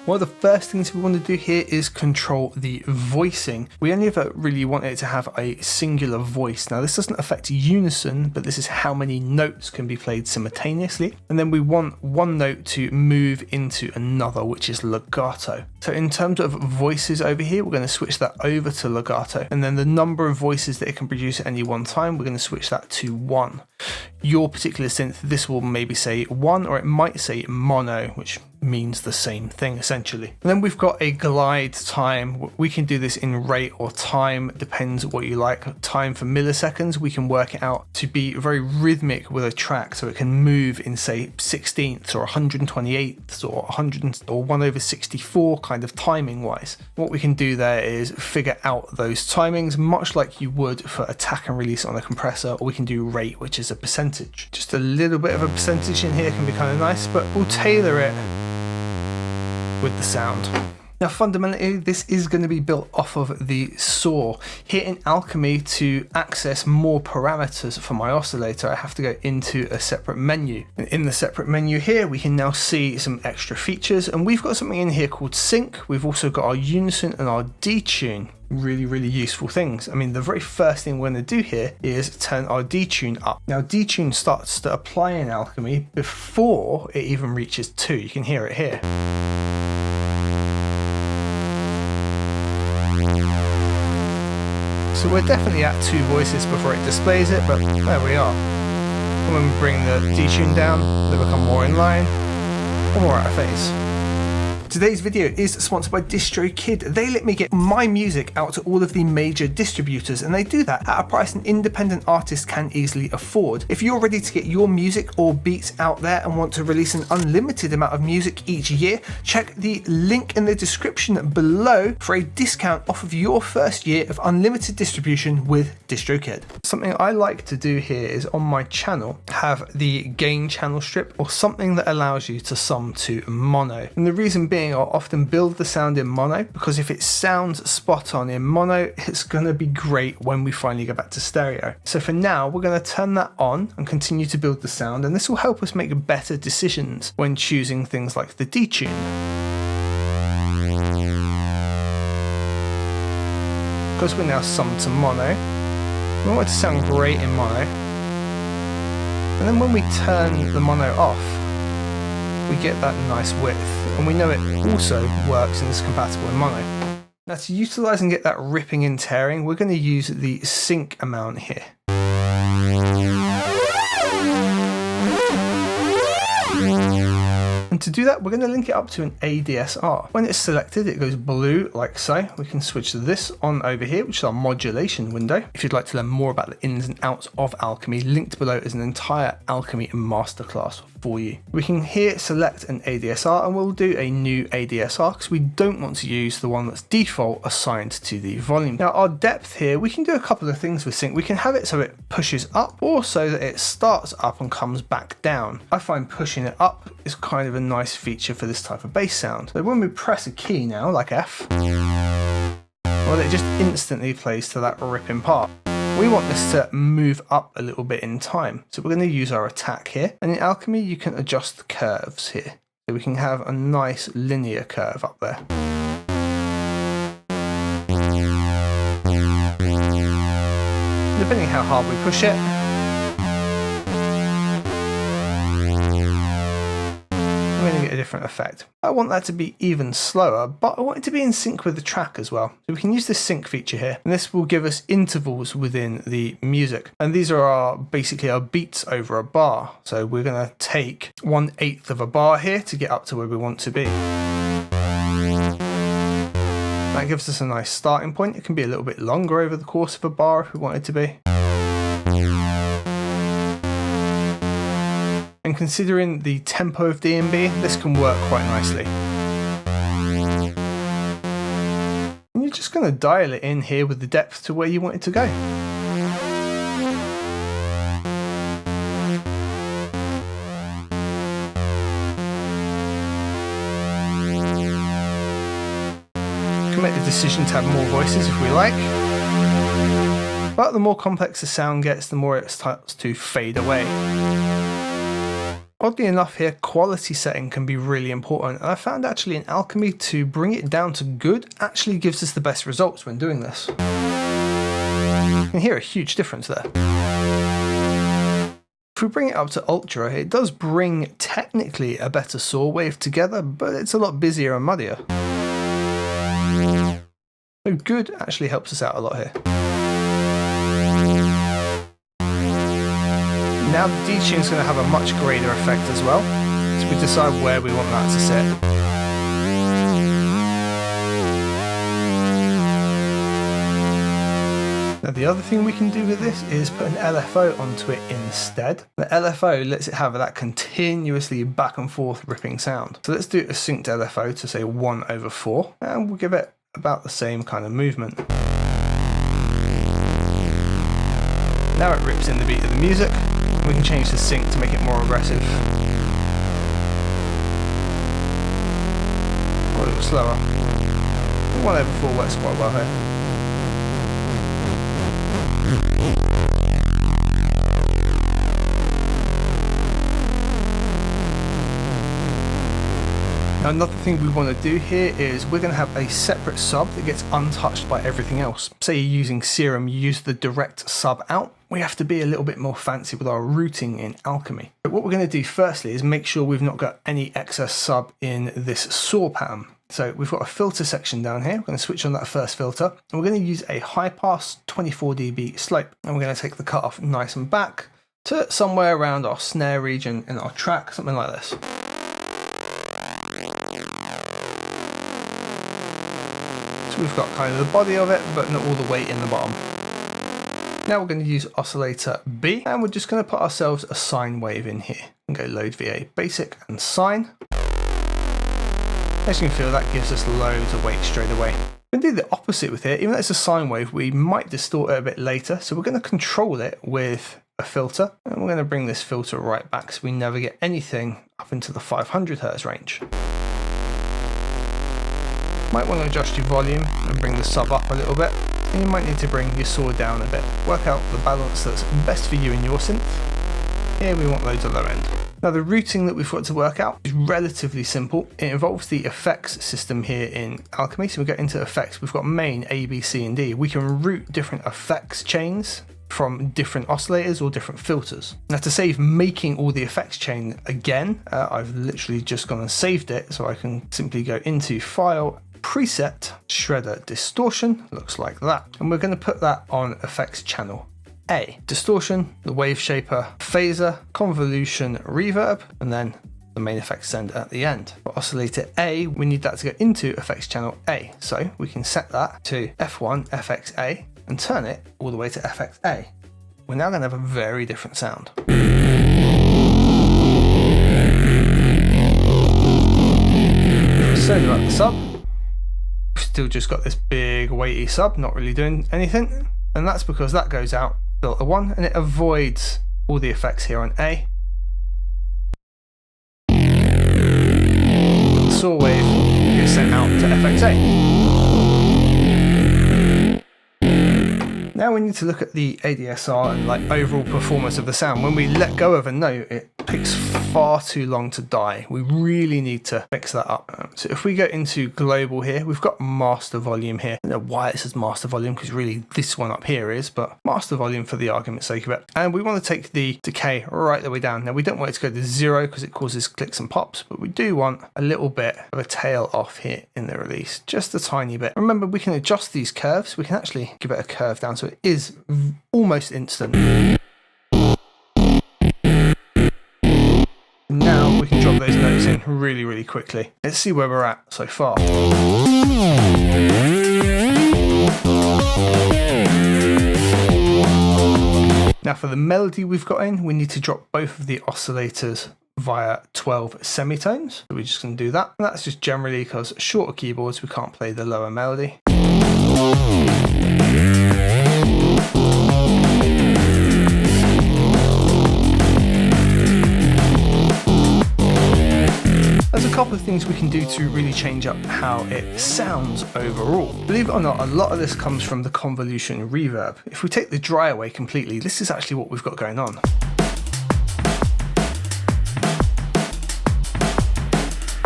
One of the first things we want to do here is control the voicing. We only ever really want it to have a singular voice. Now this doesn't affect unison, but this is how many notes can be played simultaneously. And then we want one note to move into another, which is legato. So in terms of voices over here, we're going to switch that over to legato. And then the number of voices that it can produce at any one time, we're going to switch that to 1. Your particular synth, this will maybe say 1, or it might say mono, which means the same thing essentially. And then we've got a glide time. We can do this in rate or time, depends what you like. Time for milliseconds, we can work it out to be very rhythmic with a track, so it can move in, say, 16ths or 128ths or 100 or 1/64 kind of timing wise. What we can do there is figure out those timings much like you would for attack and release on a compressor, or we can do rate, which is a percentage. Just a little bit of a percentage in here can be kind of nice, but we'll tailor it with the sound. Now fundamentally this is going to be built off of the saw. Here in Alchemy, to access more parameters for my oscillator, I have to go into a separate menu. And in the separate menu here we can now see some extra features, and we've got something in here called sync. We've also got our unison and our detune. Really useful things. I mean, the very first thing we're going to do here is turn our detune up. Now detune starts to apply in Alchemy before it even reaches 2. You can hear it here. So we're definitely at 2 voices before it displays it, but there we are. And when we bring the detune down, they become more in line or more out of phase. Today's video is sponsored by DistroKid. They let me get my music out to all of the major distributors, and they do that at a price an independent artist can easily afford. If you're ready to get your music or beats out there and want to release an unlimited amount of music each year, check the link in the description below for a discount off of your first year of unlimited distribution with DistroKid. Something I like to do here is on my channel have the gain channel strip, or something that allows you to sum to mono. And the reason being beginning, I'll often build the sound in mono, because if it sounds spot on in mono, it's going to be great when we finally go back to stereo. So for now, we're going to turn that on and continue to build the sound, and this will help us make better decisions when choosing things like the detune. Because we're now summed to mono, we want it to sound great in mono. And then when we turn the mono off, we get that nice width, and we know it also works and is compatible in mono. Now to utilise and get that ripping and tearing, we're going to use the sync amount here. And to do that, we're going to link it up to an ADSR. When it's selected, it goes blue like so. We can switch this on over here, which is our modulation window. If you'd like to learn more about the ins and outs of Alchemy, linked below is an entire Alchemy masterclass for you. We can here select an ADSR, and we'll do a new ADSR because we don't want to use the one that's default assigned to the volume. Now our depth here, we can do a couple of things with sync. We can have it so it pushes up, or so that it starts up and comes back down. I find pushing it up is kind of a nice feature for this type of bass sound. So when we press a key now, like F, well, it just instantly plays to that ripping part. We want this to move up a little bit in time, so we're going to use our attack here. And in Alchemy, you can adjust the curves here, so we can have a nice linear curve up there. Depending how hard we push it, we're going to get a different effect. I want that to be even slower, but I want it to be in sync with the track as well. So we can use this sync feature here, and this will give us intervals within the music. And these are basically our beats over a bar. So we're going to take 1/8 of a bar here to get up to where we want to be. That gives us a nice starting point. It can be a little bit longer over the course of a bar if we want it to be. And considering the tempo of DnB, this can work quite nicely. And you're just going to dial it in here with the depth to where you want it to go. You can make the decision to have more voices if we like. But the more complex the sound gets, the more it starts to fade away. Oddly enough here, quality setting can be really important, and I found actually in Alchemy to bring it down to good actually gives us the best results when doing this. You can hear a huge difference there. If we bring it up to Ultra, it does bring technically a better saw wave together, but it's a lot busier and muddier. So good actually helps us out a lot here. Now the detune is going to have a much greater effect as well, so we decide where we want that to sit. Now the other thing we can do with this is put an LFO onto it instead. The LFO lets it have that continuously back and forth ripping sound. So let's do a synced LFO to say 1/4, and we'll give it about the same kind of movement. Now it rips in the beat of the music. We can change the sync to make it more aggressive. Or a little slower. 1/4 works quite well here. Now another thing we want to do here is we're going to have a separate sub that gets untouched by everything else. Say you're using Serum, you use the direct sub out. We have to be a little bit more fancy with our routing in Alchemy. But what we're going to do firstly is make sure we've not got any excess sub in this saw pattern. So we've got a filter section down here. We're going to switch on that first filter, and we're going to use a high pass 24 dB slope. And we're going to take the cutoff nice and back to somewhere around our snare region in our track, something like this. So we've got kind of the body of it, but not all the weight in the bottom. Now we're going to use oscillator B, and we're just going to put ourselves a sine wave in here and go load VA basic and sine. As you can feel, that gives us loads of weight straight away. We're going to do the opposite with here. Even though it's a sine wave, we might distort it a bit later, so we're going to control it with a filter, and we're going to bring this filter right back so we never get anything up into the 500 Hz range. Might want to adjust your volume and bring the sub up a little bit, and you might need to bring your saw down a bit. Work out the balance that's best for you in your synth. Here we want loads of low end. Now the routing that we've got to work out is relatively simple. It involves the effects system here in Alchemy. So we get into effects, we've got main A, B, C and D. We can route different effects chains from different oscillators or different filters. Now to save making all the effects chain again, I've literally just gone and saved it, so I can simply go into File, Preset, Shredder Distortion, looks like that. And we're going to put that on effects channel A. Distortion, the wave shaper, phaser, convolution, reverb, and then the main effects send at the end. For oscillator A, we need that to go into effects channel A. So we can set that to F1 FXA and turn it all the way to FXA. We're now going to have a very different sound. Sorry about the sub. We've still just got this big weighty sub, not really doing anything. And that's because that goes out filter 1 and it avoids all the effects here on A. The saw wave gets sent out to FXA. Now we need to look at the ADSR and like overall performance of the sound. When we let go of a note, it takes far too long to die. We really need to fix that up. So if we go into global here, we've got master volume here. I don't know why it says master volume, because really this one up here is, but master volume for the argument's sake of it. And we want to take the decay right the way down. Now we don't want it to go to 0 because it causes clicks and pops, but we do want a little bit of a tail off here in the release, just a tiny bit. Remember, we can adjust these curves. We can actually give it a curve down so it is almost instant. Now we can drop those notes in really, really quickly. Let's see where we're at so far. Now for the melody we've got in, we need to drop both of the oscillators via 12 semitones. So we're just going to do that. And that's just generally because shorter keyboards, we can't play the lower melody. There's a couple of things we can do to really change up how it sounds overall. Believe it or not, a lot of this comes from the convolution reverb. If we take the dry away completely, this is actually what we've got going on.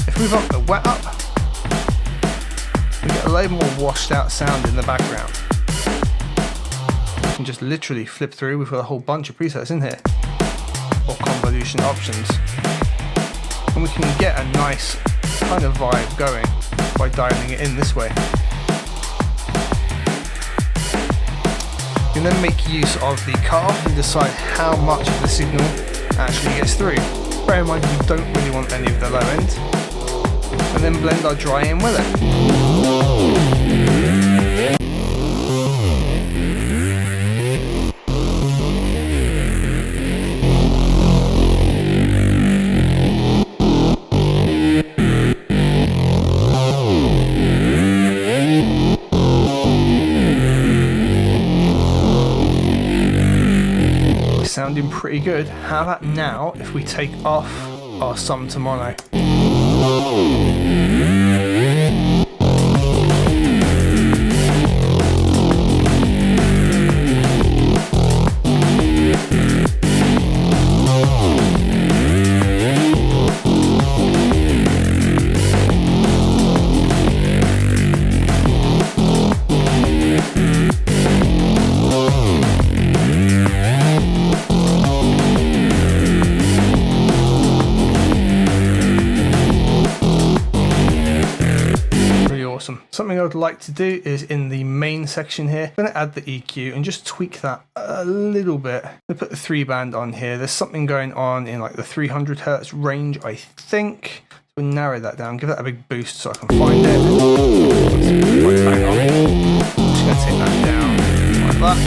If we bump the wet up, we get a load more washed out sound in the background. We can just literally flip through. We've got a whole bunch of presets in here, or convolution options. And we can get a nice kind of vibe going by dialing it in this way. You can then make use of the cutoff and decide how much of the signal actually gets through. Bear in mind we don't really want any of the low end. And then blend our dry in with it. Sounding pretty good. How about now if we take off our sum to mono? Something I would like to do is in the main section here, I'm going to add the EQ and just tweak that a little bit. I'm going to put the 3-band on here. There's something going on in like the 300 Hertz range, I think. So we'll narrow that down, give that a big boost so I can find it. Right back on. I'm just going to take that down like that.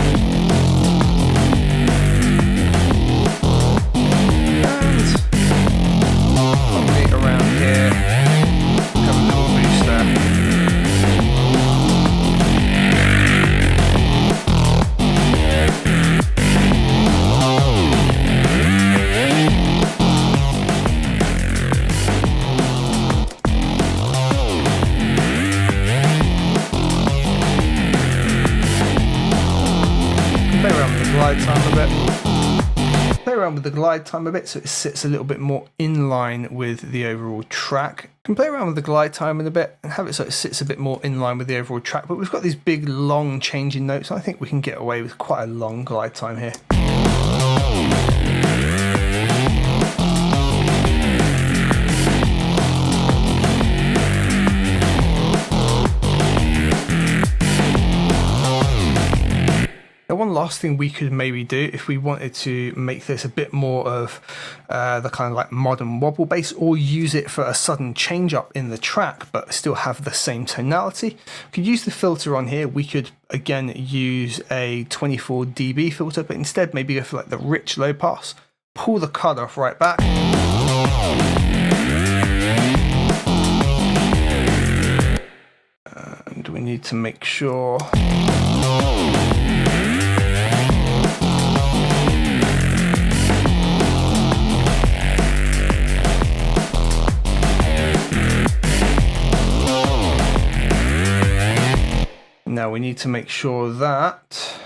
And probably around here, have a little boost there. with the glide time a bit so it sits a little bit more in line with the overall track. You can play around with the glide time in a bit and have it so it sits a bit more in line with the overall track, but we've got these big long changing notes. I think we can get away with quite a long glide time here. Now, one last thing we could maybe do if we wanted to make this a bit more of the kind of like modern wobble bass, or use it for a sudden change up in the track but still have the same tonality, we could use the filter on here. We could again use a 24 dB filter, but instead maybe go for like the rich low pass, pull the cutoff right back. And we need to make sure now we need to make sure that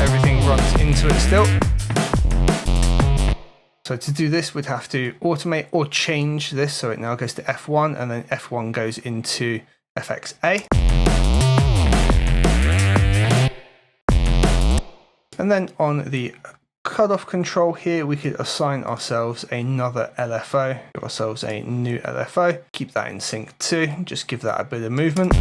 everything runs into it still. So to do this, we'd have to automate or change this so it now goes to F1 and then F1 goes into FXA. And then on the cutoff control here, we could assign ourselves another LFO, give ourselves a new LFO, keep that in sync too, just give that a bit of movement.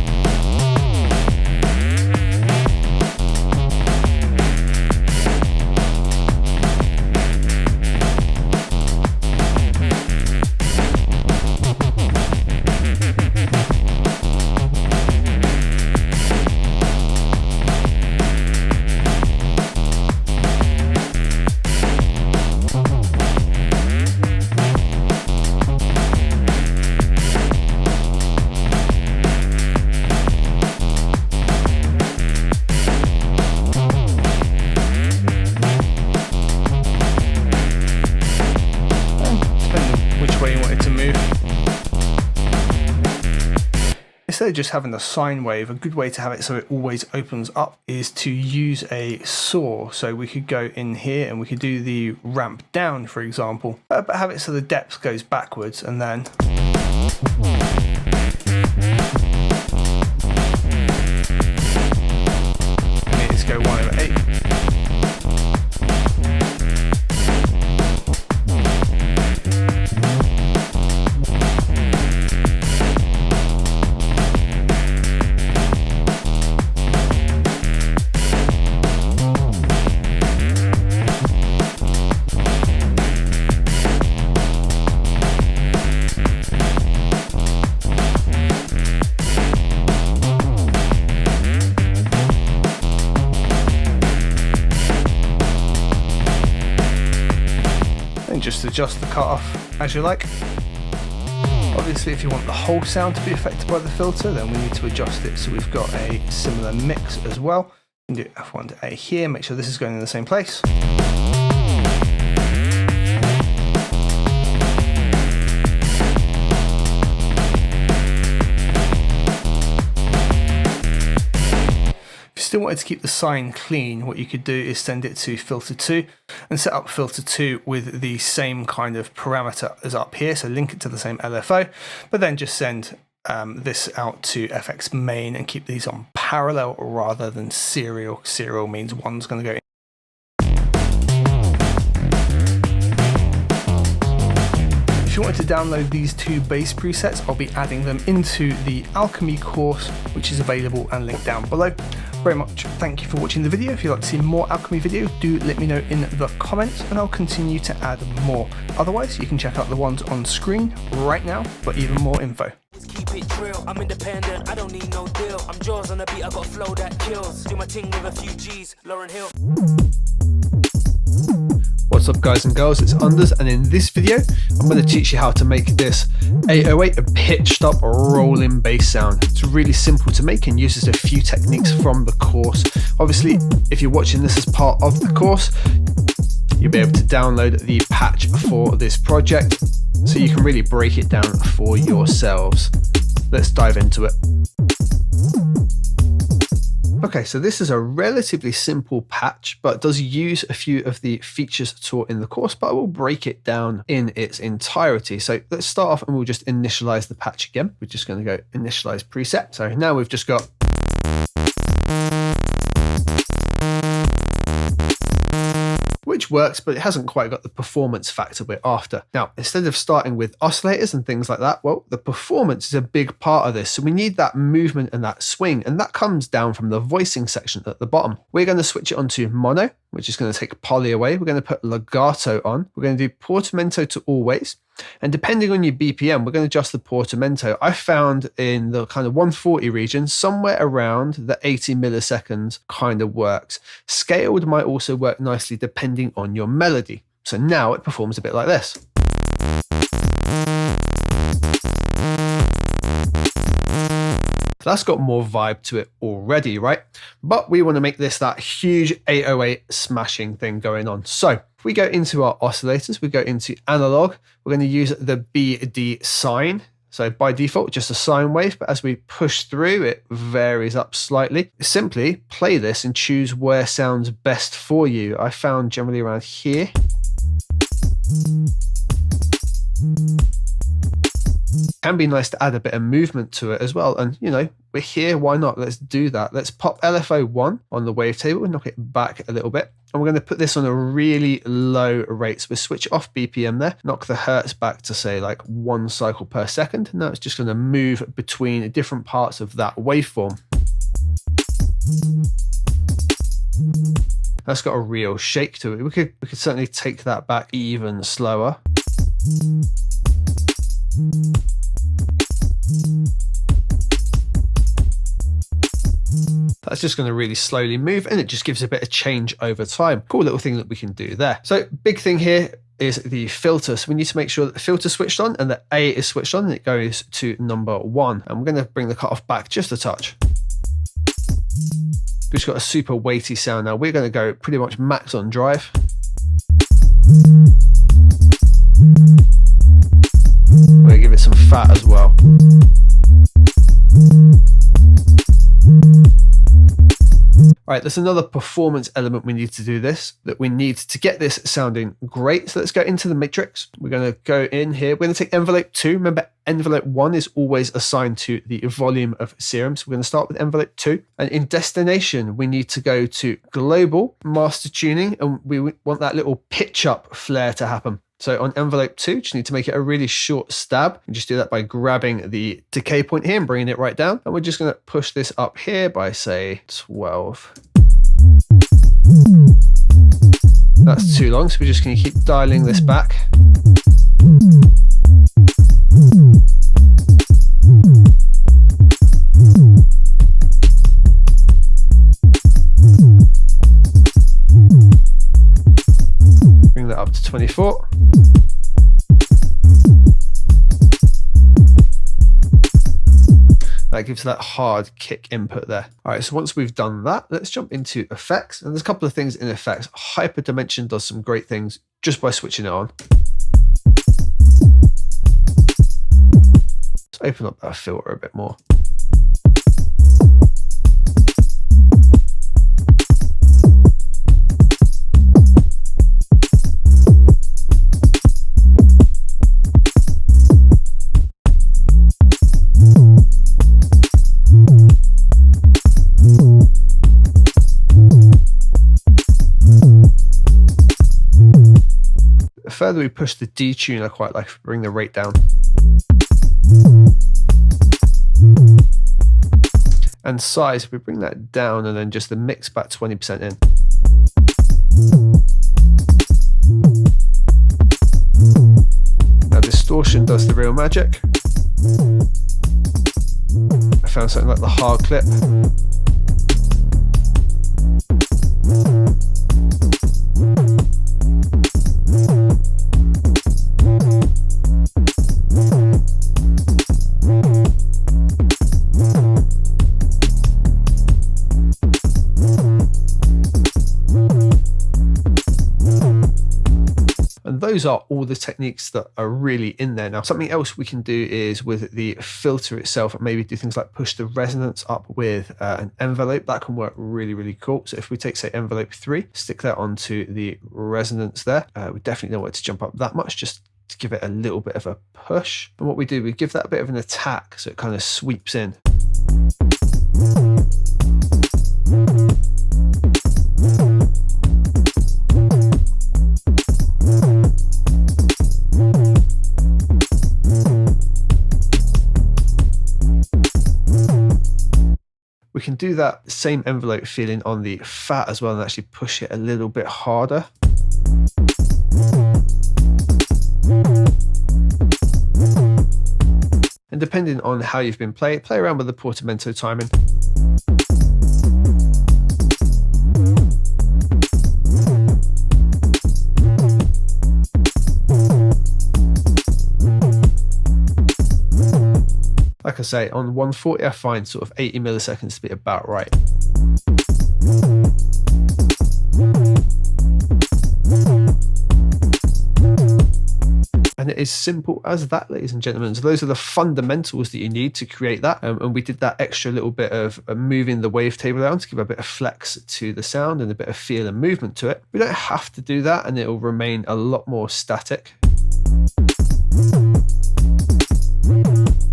Instead of just having a sine wave, a good way to have it so it always opens up is to use a saw. So we could go in here and we could do the ramp down, for example, but have it so the depth goes backwards, and then let's go 1/8. Just adjust the cutoff as you like. Obviously, if you want the whole sound to be affected by the filter, then we need to adjust it so we've got a similar mix as well. You can do F1 to A here, make sure this is going in the same place. Still wanted to keep the sine clean, what you could do is send it to filter 2 and set up filter 2 with the same kind of parameter as up here, so link it to the same LFO, but then just send this out to FX main and keep these on parallel rather than serial. Serial means one's going to go in. If you wanted to download these two bass presets, I'll be adding them into the Alchemy course, which is available and linked down below. Very much thank you for watching the video. If you'd like to see more Alchemy video, do let me know in the comments and I'll continue to add more. Otherwise, you can check out the ones on screen right now for even more info. Keep it real, I'm independent, I don't need no deal. I'm jaws on the beat, I got flow that kills. Do my thing with a few G's, Lauren Hill. What's up guys and girls, it's Unders, and in this video I'm going to teach you how to make this 808 a pitched up rolling bass sound. It's really simple to make and uses a few techniques from the course. Obviously, if you're watching this as part of the course, you'll be able to download the patch for this project so you can really break it down for yourselves. Let's dive into it. Okay, so this is a relatively simple patch, but does use a few of the features taught in the course, but I will break it down in its entirety. So let's start off and we'll just initialize the patch again. We're just going to go initialize preset. So now we've just got which works, but it hasn't quite got the performance factor we're after. Now, instead of starting with oscillators and things like that, well, the performance is a big part of this. So we need that movement and that swing, and that comes down from the voicing section at the bottom. We're going to switch it onto mono, which is going to take poly away. We're going to put legato on. We're going to do portamento to always. And depending on your BPM, we're going to adjust the portamento. I found in the kind of 140 region, somewhere around the 80 milliseconds kind of works. Scaled might also work nicely depending on your melody. So now it performs a bit like this. So that's got more vibe to it already, right? But we want to make this that huge 808 smashing thing going on. So if we go into our oscillators, we go into analog, we're going to use the BD sine. So by default, just a sine wave, but as we push through, it varies up slightly. Simply play this and choose where sounds best for you. I found generally around here. Can be nice to add a bit of movement to it as well. And you know, we're here, why not? Let's do that. Let's pop LFO 1 on the wavetable and knock it back a little bit. And we're going to put this on a really low rate. So we'll switch off BPM there, knock the hertz back to say like 1 cycle per second. Now it's just going to move between different parts of that waveform. That's got a real shake to it. We could certainly take that back even slower. That's just going to really slowly move, and it just gives a bit of change over time. Cool little thing that we can do there. So big thing here is the filter. So we need to make sure that the filter switched on and the A is switched on, and it goes to number 1. And we're going to bring the cutoff back just a touch. We've just got a super weighty sound now. We're going to go pretty much max on drive. We're going to give it some fat as well. All right, there's another performance element we need to do this, that we need to get this sounding great. So let's go into the matrix. We're going to go in here. We're going to take envelope 2. Remember, envelope 1 is always assigned to the volume of Serum. So we're going to start with envelope 2. And in destination, we need to go to global master tuning, and we want that little pitch up flare to happen. So on envelope 2, just need to make it a really short stab. And just do that by grabbing the decay point here and bringing it right down. And we're just going to push this up here by, say, 12. That's too long, so we're just going to keep dialing this back. Bring that up to 24. That gives that hard kick input there. All right, so once we've done that, let's jump into effects. And there's a couple of things in effects. Hyperdimension does some great things just by switching it on. Let's open up that filter a bit more. The further we push the detune, I quite like to bring the rate down. And size, we bring that down and then just the mix back 20% in. Now distortion does the real magic. I found something like the hard clip. those are all the techniques that are really in there. Now, something else we can do is with the filter itself, maybe do things like push the resonance up with an envelope. That can work really, really cool. So if we take, say, envelope 3, stick that onto the resonance there, we definitely don't want it to jump up that much, just to give it a little bit of a push. And what we do, we give that a bit of an attack so it kind of sweeps in. We can do that same envelope feeling on the fat as well and actually push it a little bit harder. And depending on how you've been playing, play around with the portamento timing. Like I say, on 140, I find sort of 80 milliseconds to be about right. And it is simple as that, ladies and gentlemen. So those are the fundamentals that you need to create that. And we did that extra little bit of moving the wavetable down to give a bit of flex to the sound and a bit of feel and movement to it. We don't have to do that, and it will remain a lot more static.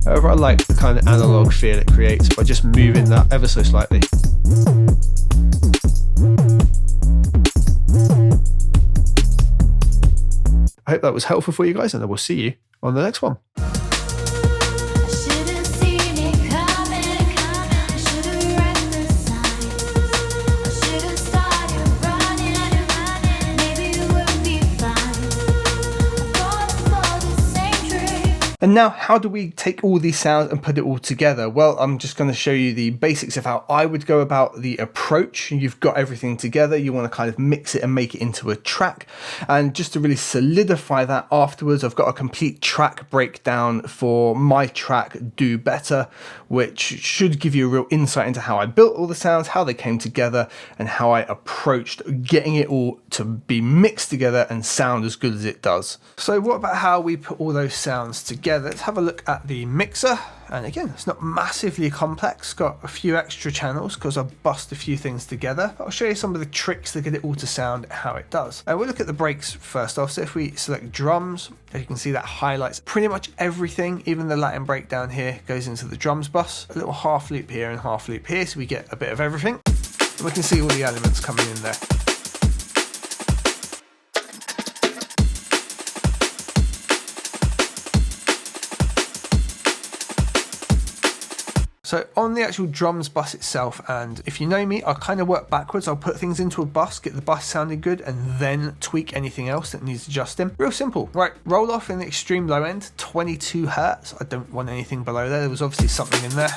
However, I like the kind of analog feel it creates by just moving that ever so slightly. I hope that was helpful for you guys, and I will see you on the next one. And now, how do we take all these sounds and put it all together? Well, I'm just going to show you the basics of how I would go about the approach. You've got everything together. You want to kind of mix it and make it into a track. And just to really solidify that afterwards, I've got a complete track breakdown for my track Do Better, which should give you a real insight into how I built all the sounds, how they came together, and how I approached getting it all to be mixed together and sound as good as it does. So what about how we put all those sounds together? Let's have a look at the mixer. And again, it's not massively complex. Got a few extra channels because I've bust a few things together. But I'll show you some of the tricks to get it all to sound how it does. We'll look at the breaks first off. So if we select drums, as you can see, that highlights pretty much everything. Even the Latin breakdown here goes into the drums bus. A little half loop here and half loop here, so we get a bit of everything. And we can see all the elements coming in there. So on the actual drums bus itself, and if you know me, I'll kind of work backwards. I'll put things into a bus, get the bus sounding good, and then tweak anything else that needs adjusting. Real simple. Right, roll off in the extreme low end, 22 Hertz. I don't want anything below there. There was obviously something in there.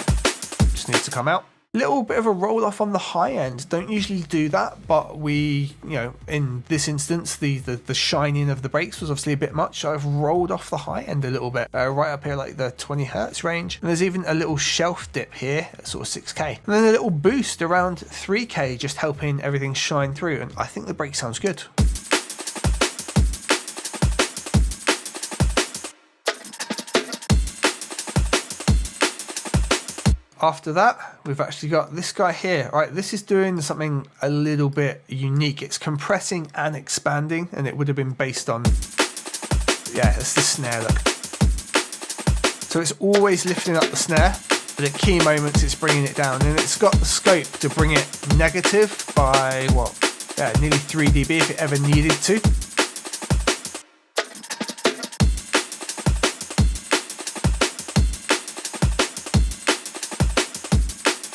Just needs to come out. Little bit of a roll off on the high end. Don't usually do that, but we, in this instance, the shining of the brakes was obviously a bit much. So I've rolled off the high end a little bit, right up here, like the 20 Hertz range. And there's even a little shelf dip here at sort of 6K. And then a little boost around 3K, just helping everything shine through. And I think the brake sounds good. After that, we've actually got this guy here, right? This is doing something a little bit unique. It's compressing and expanding, and it would have been based on, yeah, it's the snare, look. So it's always lifting up the snare, but at key moments it's bringing it down, and it's got the scope to bring it negative by, what, yeah, nearly 3 dB if it ever needed to.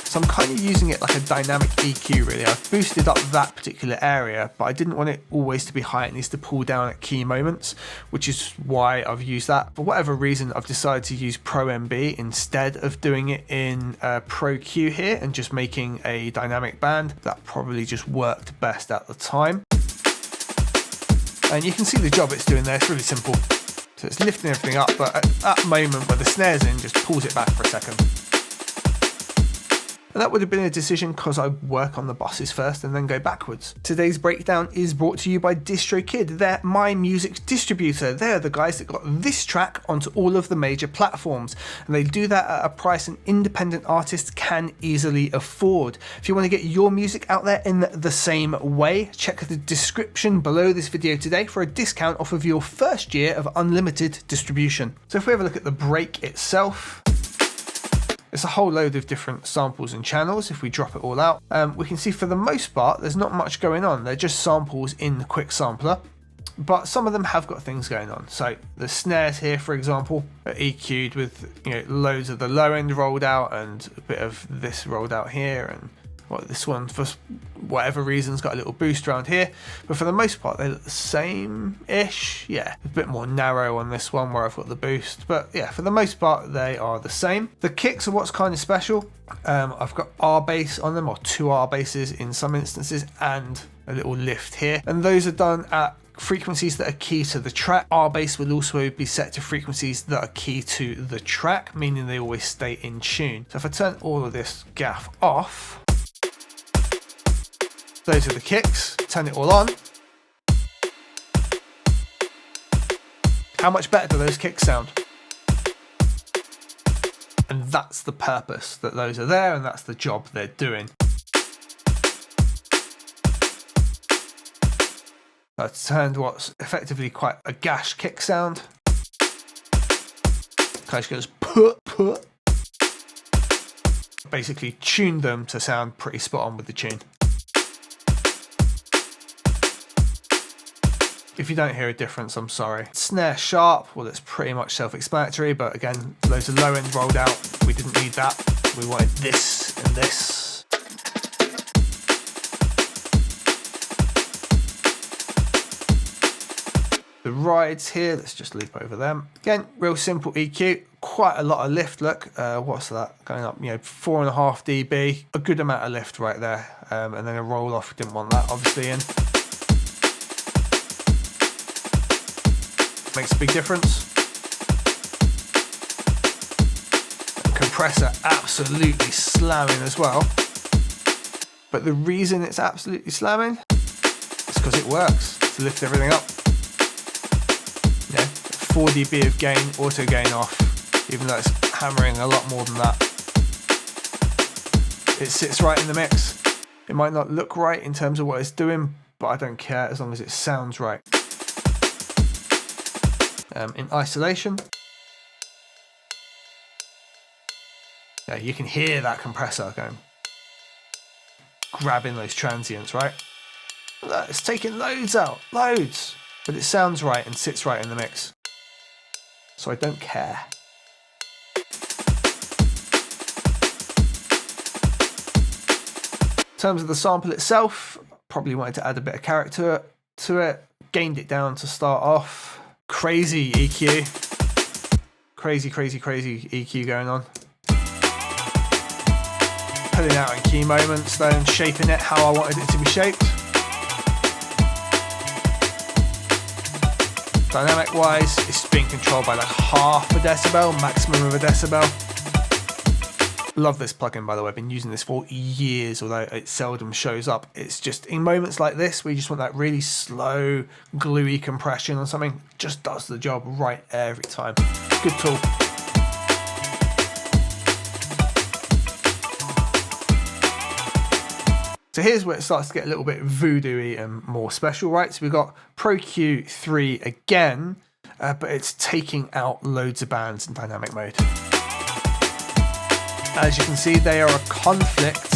So I'm kind of using it like a dynamic EQ really. I've boosted up that particular area, but I didn't want it always to be high. It needs to pull down at key moments, which is why I've used that. For whatever reason, I've decided to use Pro MB instead of doing it in Pro Q here and just making a dynamic band. That probably just worked best at the time. And you can see the job it's doing there. It's really simple. So it's lifting everything up, but at that moment where the snare's in, just pulls it back for a second. And that would have been a decision because I work on the bosses first and then go backwards. Today's breakdown is brought to you by DistroKid. They're my music distributor. They're the guys that got this track onto all of the major platforms. And they do that at a price an independent artist can easily afford. If you want to get your music out there in the same way, check the description below this video today for a discount off of your first year of unlimited distribution. So if we have a look at the break itself, it's a whole load of different samples and channels. If we drop it all out, we can see for the most part there's not much going on. They're just samples in the quick sampler, but some of them have got things going on. So the snares here, for example, are EQ'd with, you know, loads of the low end rolled out and a bit of this rolled out here, and this one, for whatever reason's got a little boost around here, but for the most part they look the same-ish. Yeah, a bit more narrow on this one where I've got the boost, but yeah, for the most part they are the same. The kicks are what's kind of special. I've got R bass on them, or 2 R basses in some instances, and a little lift here, and those are done at frequencies that are key to the track. R bass will also be set to frequencies that are key to the track, meaning they always stay in tune. So if I turn all of this gaff off, those are the kicks. Turn it all on. How much better do those kicks sound? And that's the purpose that those are there, and that's the job they're doing. I've turned what's effectively quite a gash kick sound. Kind of goes put. Basically tuned them to sound pretty spot on with the tune. If you don't hear a difference, I'm sorry. Snare sharp, well, it's pretty much self-explanatory, but again, loads of low end rolled out. We didn't need that. We wanted this and this. The rides here, let's just loop over them. Again, real simple EQ, quite a lot of lift. Look, what's that going up? 4.5 dB, a good amount of lift right there, and then a roll off. We didn't want that obviously in. Makes a big difference. Compressor absolutely slamming as well. But the reason it's absolutely slamming is because it works to lift everything up. 4 dB of gain, auto gain off, even though it's hammering a lot more than that. It sits right in the mix. It might not look right in terms of what it's doing, but I don't care as long as it sounds right. In isolation, yeah, you can hear that compressor going, grabbing those transients, right? Look, it's taking loads out, loads, but it sounds right and sits right in the mix. So I don't care. In terms of the sample itself, probably wanted to add a bit of character to it. Gained it down to start off. Crazy EQ. Crazy EQ going on. Pulling out in key moments though and shaping it how I wanted it to be shaped. Dynamic wise, it's being controlled by like half a decibel, maximum of a decibel. Love this plugin, by the way. I've been using this for years, although it seldom shows up. It's just in moments like this where you just want that really slow, gluey compression on something. It just does the job right every time. Good tool. So here's where it starts to get a little bit voodoo-y and more special, right? So we've got Pro Q3 again, but it's taking out loads of bands in dynamic mode. As you can see, they are a conflict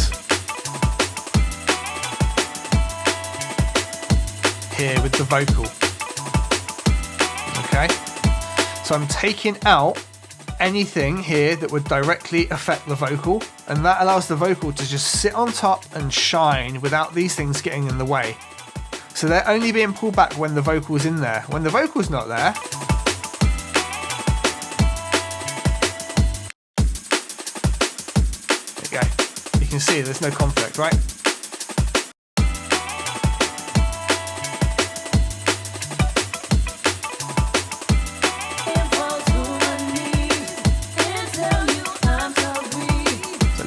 here with the vocal. Okay, so I'm taking out anything here that would directly affect the vocal, and that allows the vocal to just sit on top and shine without these things getting in the way. So they're only being pulled back when the vocal's in there. When the vocal's not there, there you go. You can see there's no conflict, right?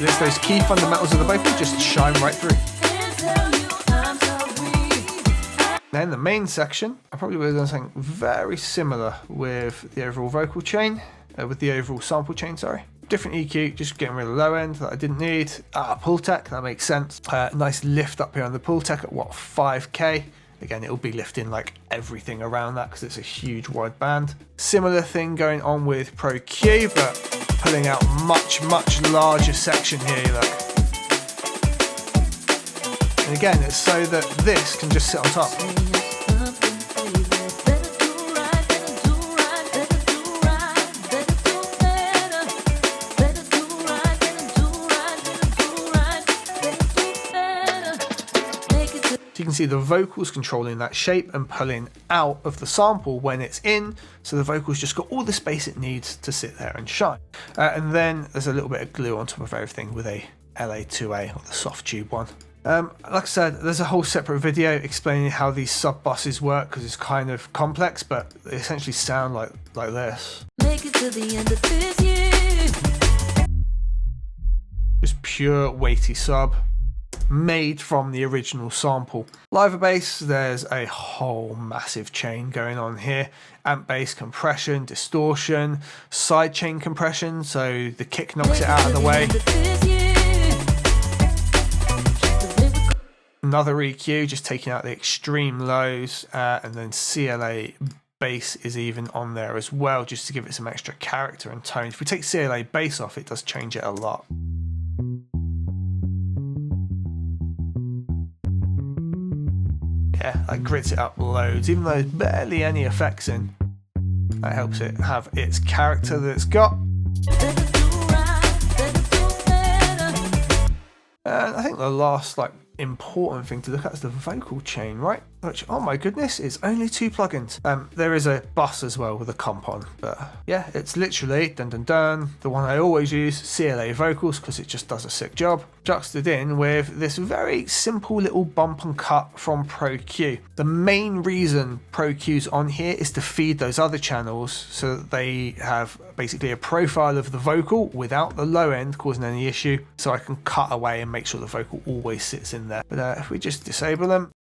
lets those key fundamentals of the vocal just shine right through. Then the main section, I probably would have done something very similar with the overall vocal chain, with the overall sample chain, sorry. Different EQ, just getting rid of the low end that I didn't need. Pull tech, that makes sense. Nice lift up here on the pull tech at what, 5K? Again, it'll be lifting like everything around that because it's a huge wide band. Similar thing going on with Pro Q, but pulling out much larger section here, look. And again, it's so that this can just sit on top. So you can see the vocals controlling that shape and pulling out of the sample when it's in, so the vocals just got all the space it needs to sit there and shine. And then there's a little bit of glue on top of everything with a LA2A, or the soft tube one. Like I said, there's a whole separate video explaining how these sub buses work because it's kind of complex, but they essentially sound like this. Make it to the end of this year. Just pure weighty sub, made from the original sample. Live bass, there's a whole massive chain going on here. Amp bass compression, distortion, side chain compression, so the kick knocks it out of the way. Another EQ, just taking out the extreme lows, and then CLA bass is even on there as well, just to give it some extra character and tone. If we take CLA bass off, it does change it a lot. Yeah, that grits it up loads, even though there's barely any effects in. That helps it have its character that it's got. And I think the last important thing to look at is the vocal chain, right? Which, oh my goodness, is only 2 plugins. There is a bus as well with a comp on, but yeah, it's literally the one I always use, CLA vocals, because it just does a sick job, juxtaposed in with this very simple little bump and cut from Pro Q. The main reason Pro Q's on here is to feed those other channels so that they have basically a profile of the vocal without the low end causing any issue, so I can cut away and make sure the vocal always sits in there. But if we just disable them,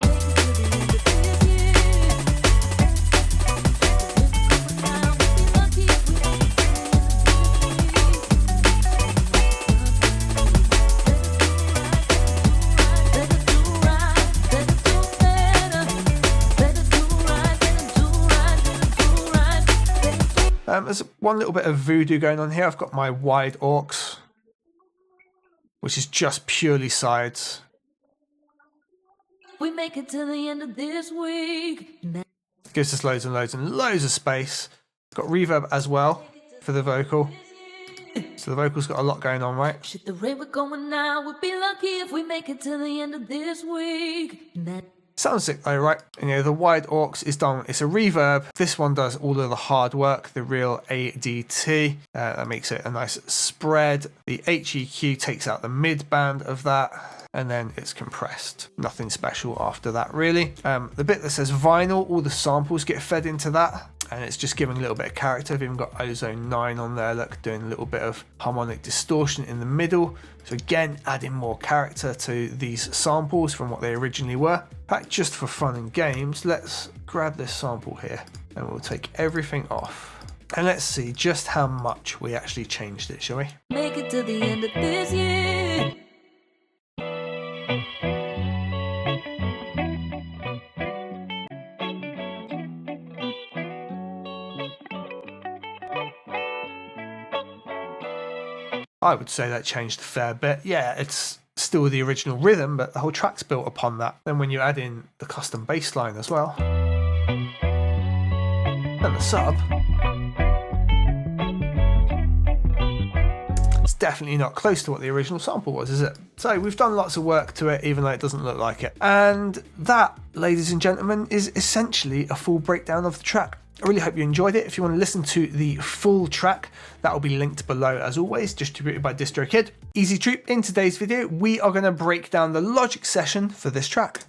there's one little bit of voodoo going on here. I've got my wide aux, which is just purely sides. We make it to the end of this week. Gives us loads and loads and loads of space. It's got reverb as well for the vocal. So the vocal's got a lot going on, right? Shit, the rate we're going now, we'd be lucky if we make it to the end of this week. Sounds sick though, right? And the wide aux is done. It's a reverb. This one does all of the hard work, the real ADT. That makes it a nice spread. The HEQ takes out the mid band of that, and then it's compressed. Nothing special after that, really. The bit that says vinyl, all the samples get fed into that, and it's just giving a little bit of character. I've even got Ozone 9 on there, look, doing a little bit of harmonic distortion in the middle. So again, adding more character to these samples from what they originally were. In fact, just for fun and games, let's grab this sample here and we'll take everything off. And let's see just how much we actually changed it, shall we? Make it to the end of this year. I would say that changed a fair bit. Yeah, it's still the original rhythm, but the whole track's built upon that. Then when you add in the custom bass line as well, and the sub, it's definitely not close to what the original sample was, is it? So we've done lots of work to it, even though it doesn't look like it. And that, ladies and gentlemen, is essentially a full breakdown of the track. I really hope you enjoyed it. If you want to listen to the full track, that will be linked below as always, distributed by DistroKid. Easy treat, in today's video, we are going to break down the Logic session for this track.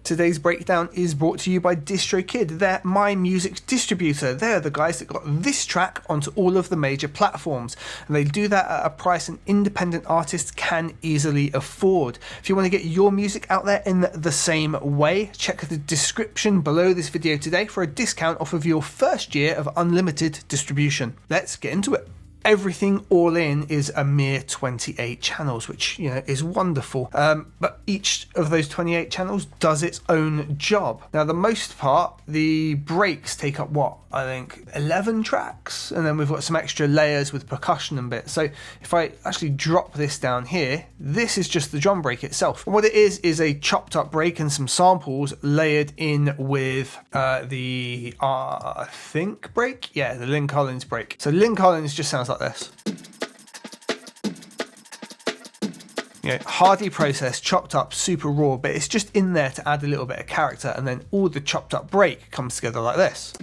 Today's breakdown is brought to you by DistroKid. They're my music distributor. They're the guys that got this track onto all of the major platforms, and they do that at a price an independent artist can easily afford. If you want to get your music out there in the same way, check the description below this video today for a discount off of your first year of unlimited distribution. Let's get into it. Everything all in is a mere 28 channels, which, you know, is wonderful. But each of those 28 channels does its own job. Now, the most part, the breaks take up what? I think 11 tracks, and then we've got some extra layers with percussion and bits. So if I actually drop this down here, this is just the drum break itself. And what it is a chopped up break and some samples layered in with the I think break, yeah, the Lynn Collins break. So Lynn Collins just sounds like this. You know, hardly processed, chopped up, super raw, but it's just in there to add a little bit of character, and then all the chopped up break comes together like this.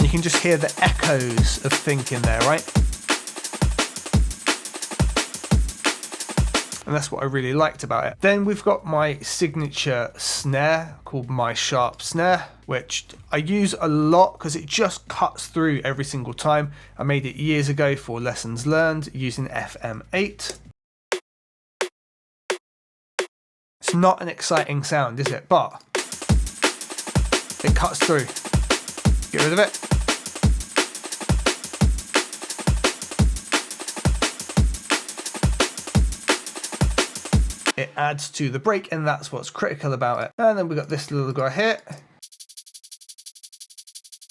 You can just hear the echoes of Think in there, right? And that's what I really liked about it. Then we've got my signature snare called My Sharp Snare, which I use a lot because it just cuts through every single time. I made it years ago for lessons learned using FM8. It's not an exciting sound, is it? But it cuts through. Get rid of it. It adds to the break, and that's what's critical about it. And then we've got this little guy here.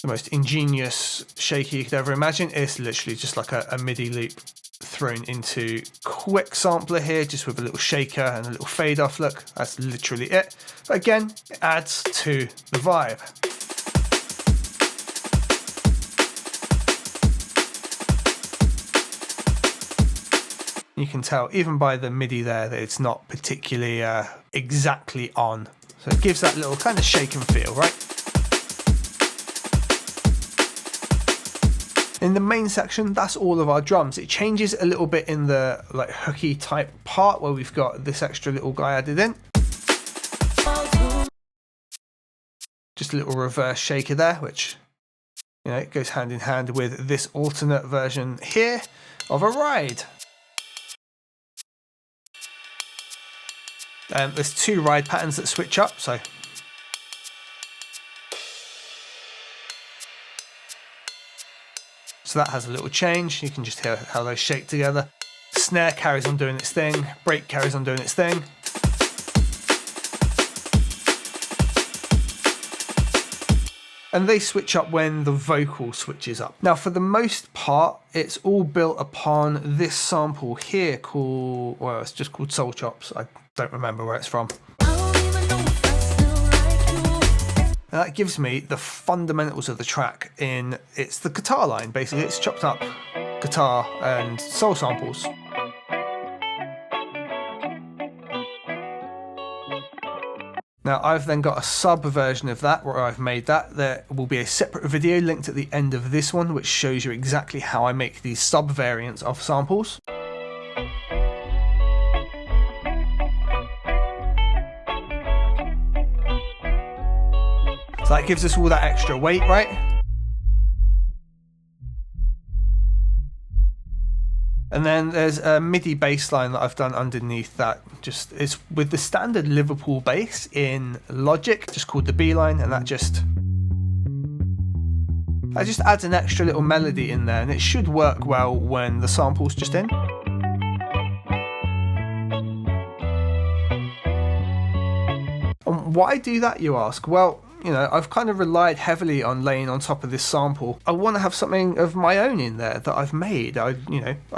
The most ingenious shaker you could ever imagine. It's literally just like a MIDI loop thrown into quick sampler here, just with a little shaker and a little fade off look. That's literally it. But again, it adds to the vibe. You can tell even by the MIDI there that it's not particularly exactly on. So it gives that little kind of shake and feel, right? In the main section, that's all of our drums. It changes a little bit in the like hooky type part where we've got this extra little guy added in. Just a little reverse shaker there, which, you know, it goes hand in hand with this alternate version here of a ride. There's two ride patterns that switch up, so that has a little change. You can just hear how those shake together. Snare carries on doing its thing, break carries on doing its thing. And they switch up when the vocal switches up. Now, for the most part, it's all built upon this sample here called, well, it's just called Soul Chops. I don't remember where it's from. And that gives me the fundamentals of the track in, it's the guitar line, basically. It's chopped up guitar and soul samples. Now, I've then got a sub version of that where I've made that. There will be a separate video linked at the end of this one which shows you exactly how I make these sub variants of samples. So that gives us all that extra weight, right? And then there's a MIDI bass line that I've done underneath that. Just is with the standard Liverpool bass in Logic, just called the B line, and that just adds an extra little melody in there, and it should work well when the sample's just in. And why do that, you ask? Well, you know, I've kind of relied heavily on laying on top of this sample. I want to have something of my own in there that I've made. I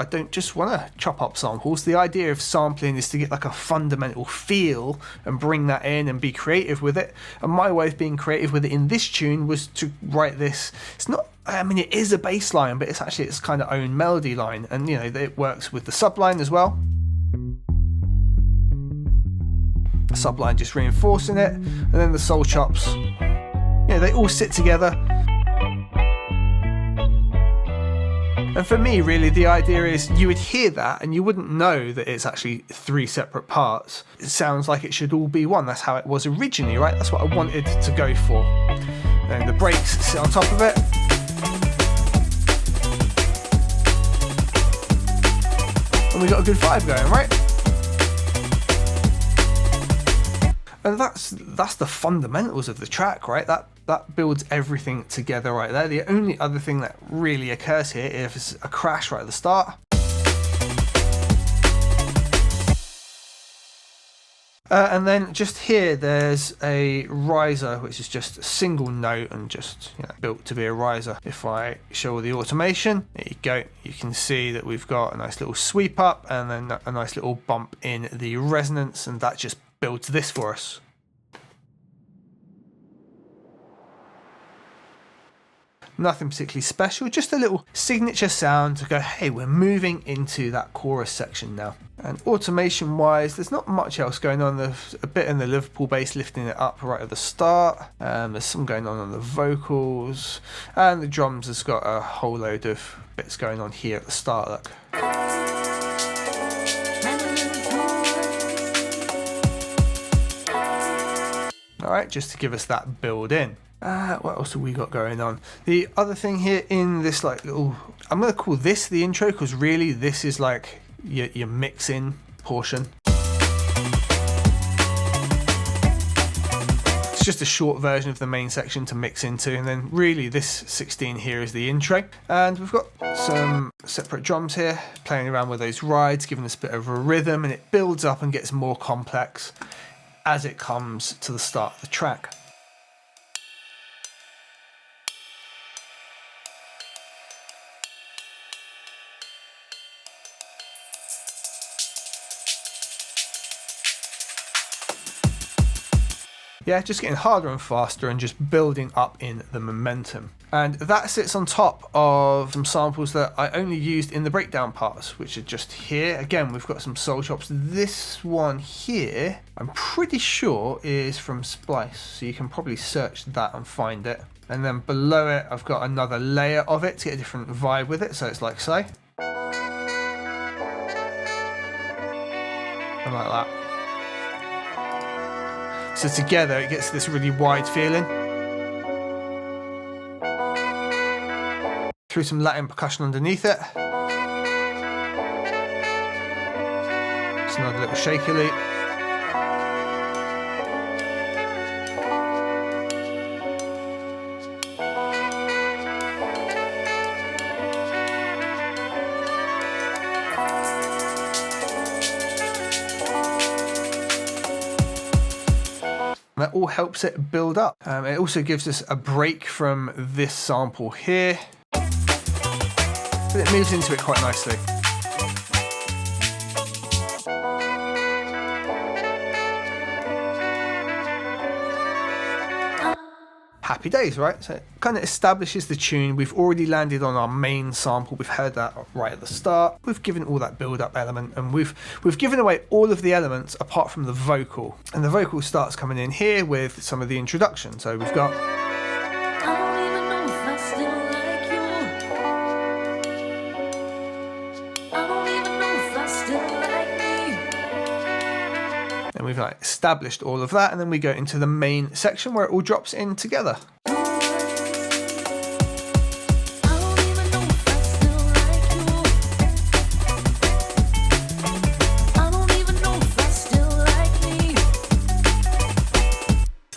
don't just want to chop up samples. The idea of sampling is to get like a fundamental feel and bring that in and be creative with it. And my way of being creative with it in this tune was to write this. It's not, I mean, it is a bass line, but it's actually its kind of own melody line. And, you know, it works with the subline as well. Subline just reinforcing it, and then the soul chops, yeah, they all sit together. And for me, really, the idea is you would hear that and you wouldn't know that it's actually 3 separate parts. It sounds like it should all be one. That's how it was originally, right? That's what I wanted to go for. And the brakes sit on top of it. And we got a good vibe going, right? And that's the fundamentals of the track, right? That builds everything together right there. The only other thing that really occurs here is a crash right at the start. And then just here there's a riser, which is just a single note and just built to be a riser. If I show the automation, there you go. You can see that we've got a nice little sweep up and then a nice little bump in the resonance, and that just builds this for us. Nothing particularly special, just a little signature sound to go, hey, we're moving into that chorus section now. And automation wise, there's not much else going on. There's a bit in the Liverpool bass lifting it up right at the start. There's some going on the vocals, and the drums has got a whole load of bits going on here at the start. Look. Alright, just to give us that build in. What else have we got going on? The other thing here in this like little, I'm going to call this the intro, because really this is like your mix-in portion. It's just a short version of the main section to mix into, and then really this 16 here is the intro. And we've got some separate drums here, playing around with those rides, giving us a bit of a rhythm, and it builds up and gets more complex as it comes to the start of the track. Yeah, just getting harder and faster and just building up in the momentum. And that sits on top of some samples that I only used in the breakdown parts, which are just here. Again, we've got some soul chops. This one here, I'm pretty sure is from Splice, so you can probably search that and find it. And then below it, I've got another layer of it to get a different vibe with it. So it's like so. And like that. So together it gets this really wide feeling. Threw some Latin percussion underneath it. Just another little shaky loop. That all helps it build up. It also gives us a break from this sample here, but it moves into it quite nicely. Happy days, right? So it kind of establishes the tune. We've already landed on our main sample. We've heard that right at the start. We've given all that build-up element, and we've given away all of the elements apart from the vocal. And the vocal starts coming in here with some of the introduction. So we've got. And we've like established all of that, and then we go into the main section where it all drops in together.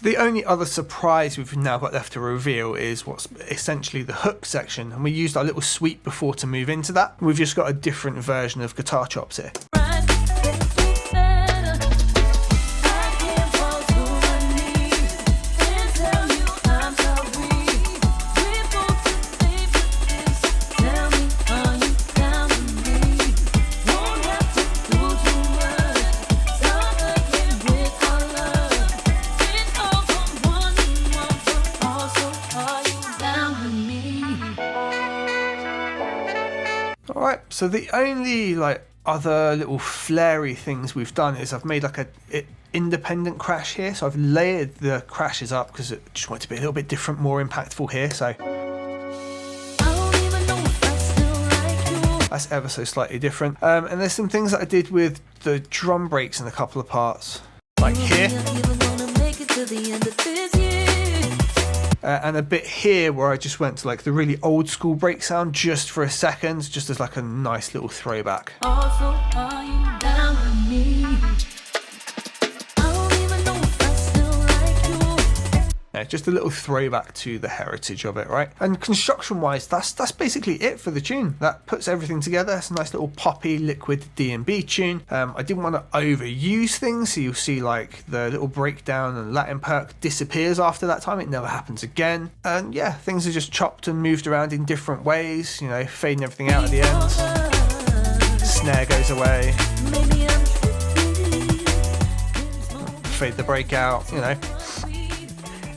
The only other surprise we've now got left to reveal is what's essentially the hook section, and we used our little sweep before to move into that. We've just got a different version of guitar chops here. Alright, so the only like other little flary things we've done is I've made like a independent crash here. So I've layered the crashes up because I just want it to be a little bit different, more impactful here. So That's ever so slightly different. And there's some things that I did with the drum breaks in a couple of parts, like here. And a bit here where I just went to like the really old school break sound just for a second, just as like a nice little throwback. Also, are you down with me? I don't even know if I still like you. Yeah, just a little throwback to the heritage of it, right? And construction wise, that's basically it for the tune. That puts everything together. It's a nice little poppy liquid DnB tune. I didn't want to overuse things, so you'll see like the little breakdown and Latin perk disappears after that time. It never happens again. And yeah, things are just chopped and moved around in different ways, you know, fading everything out at the end. Snare goes away. Fade the break out, you know.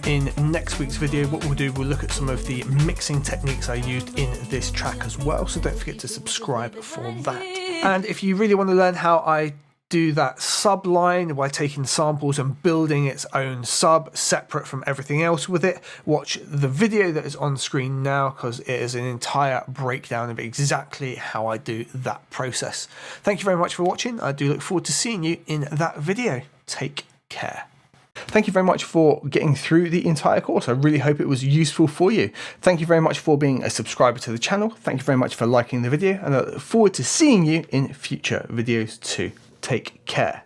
In next week's video, what we'll do, we'll look at some of the mixing techniques I used in this track as well, so don't forget to subscribe for that. And if you really want to learn how I do that sub line by taking samples and building its own sub separate from everything else with it, watch the video that is on screen now, because it is an entire breakdown of exactly how I do that process. Thank you very much for watching. I do look forward to seeing you in that video. Take care. Thank you very much for getting through the entire course. I really hope it was useful for you. Thank you very much for being a subscriber to the channel. Thank you very much for liking the video, and I look forward to seeing you in future videos too. Take care.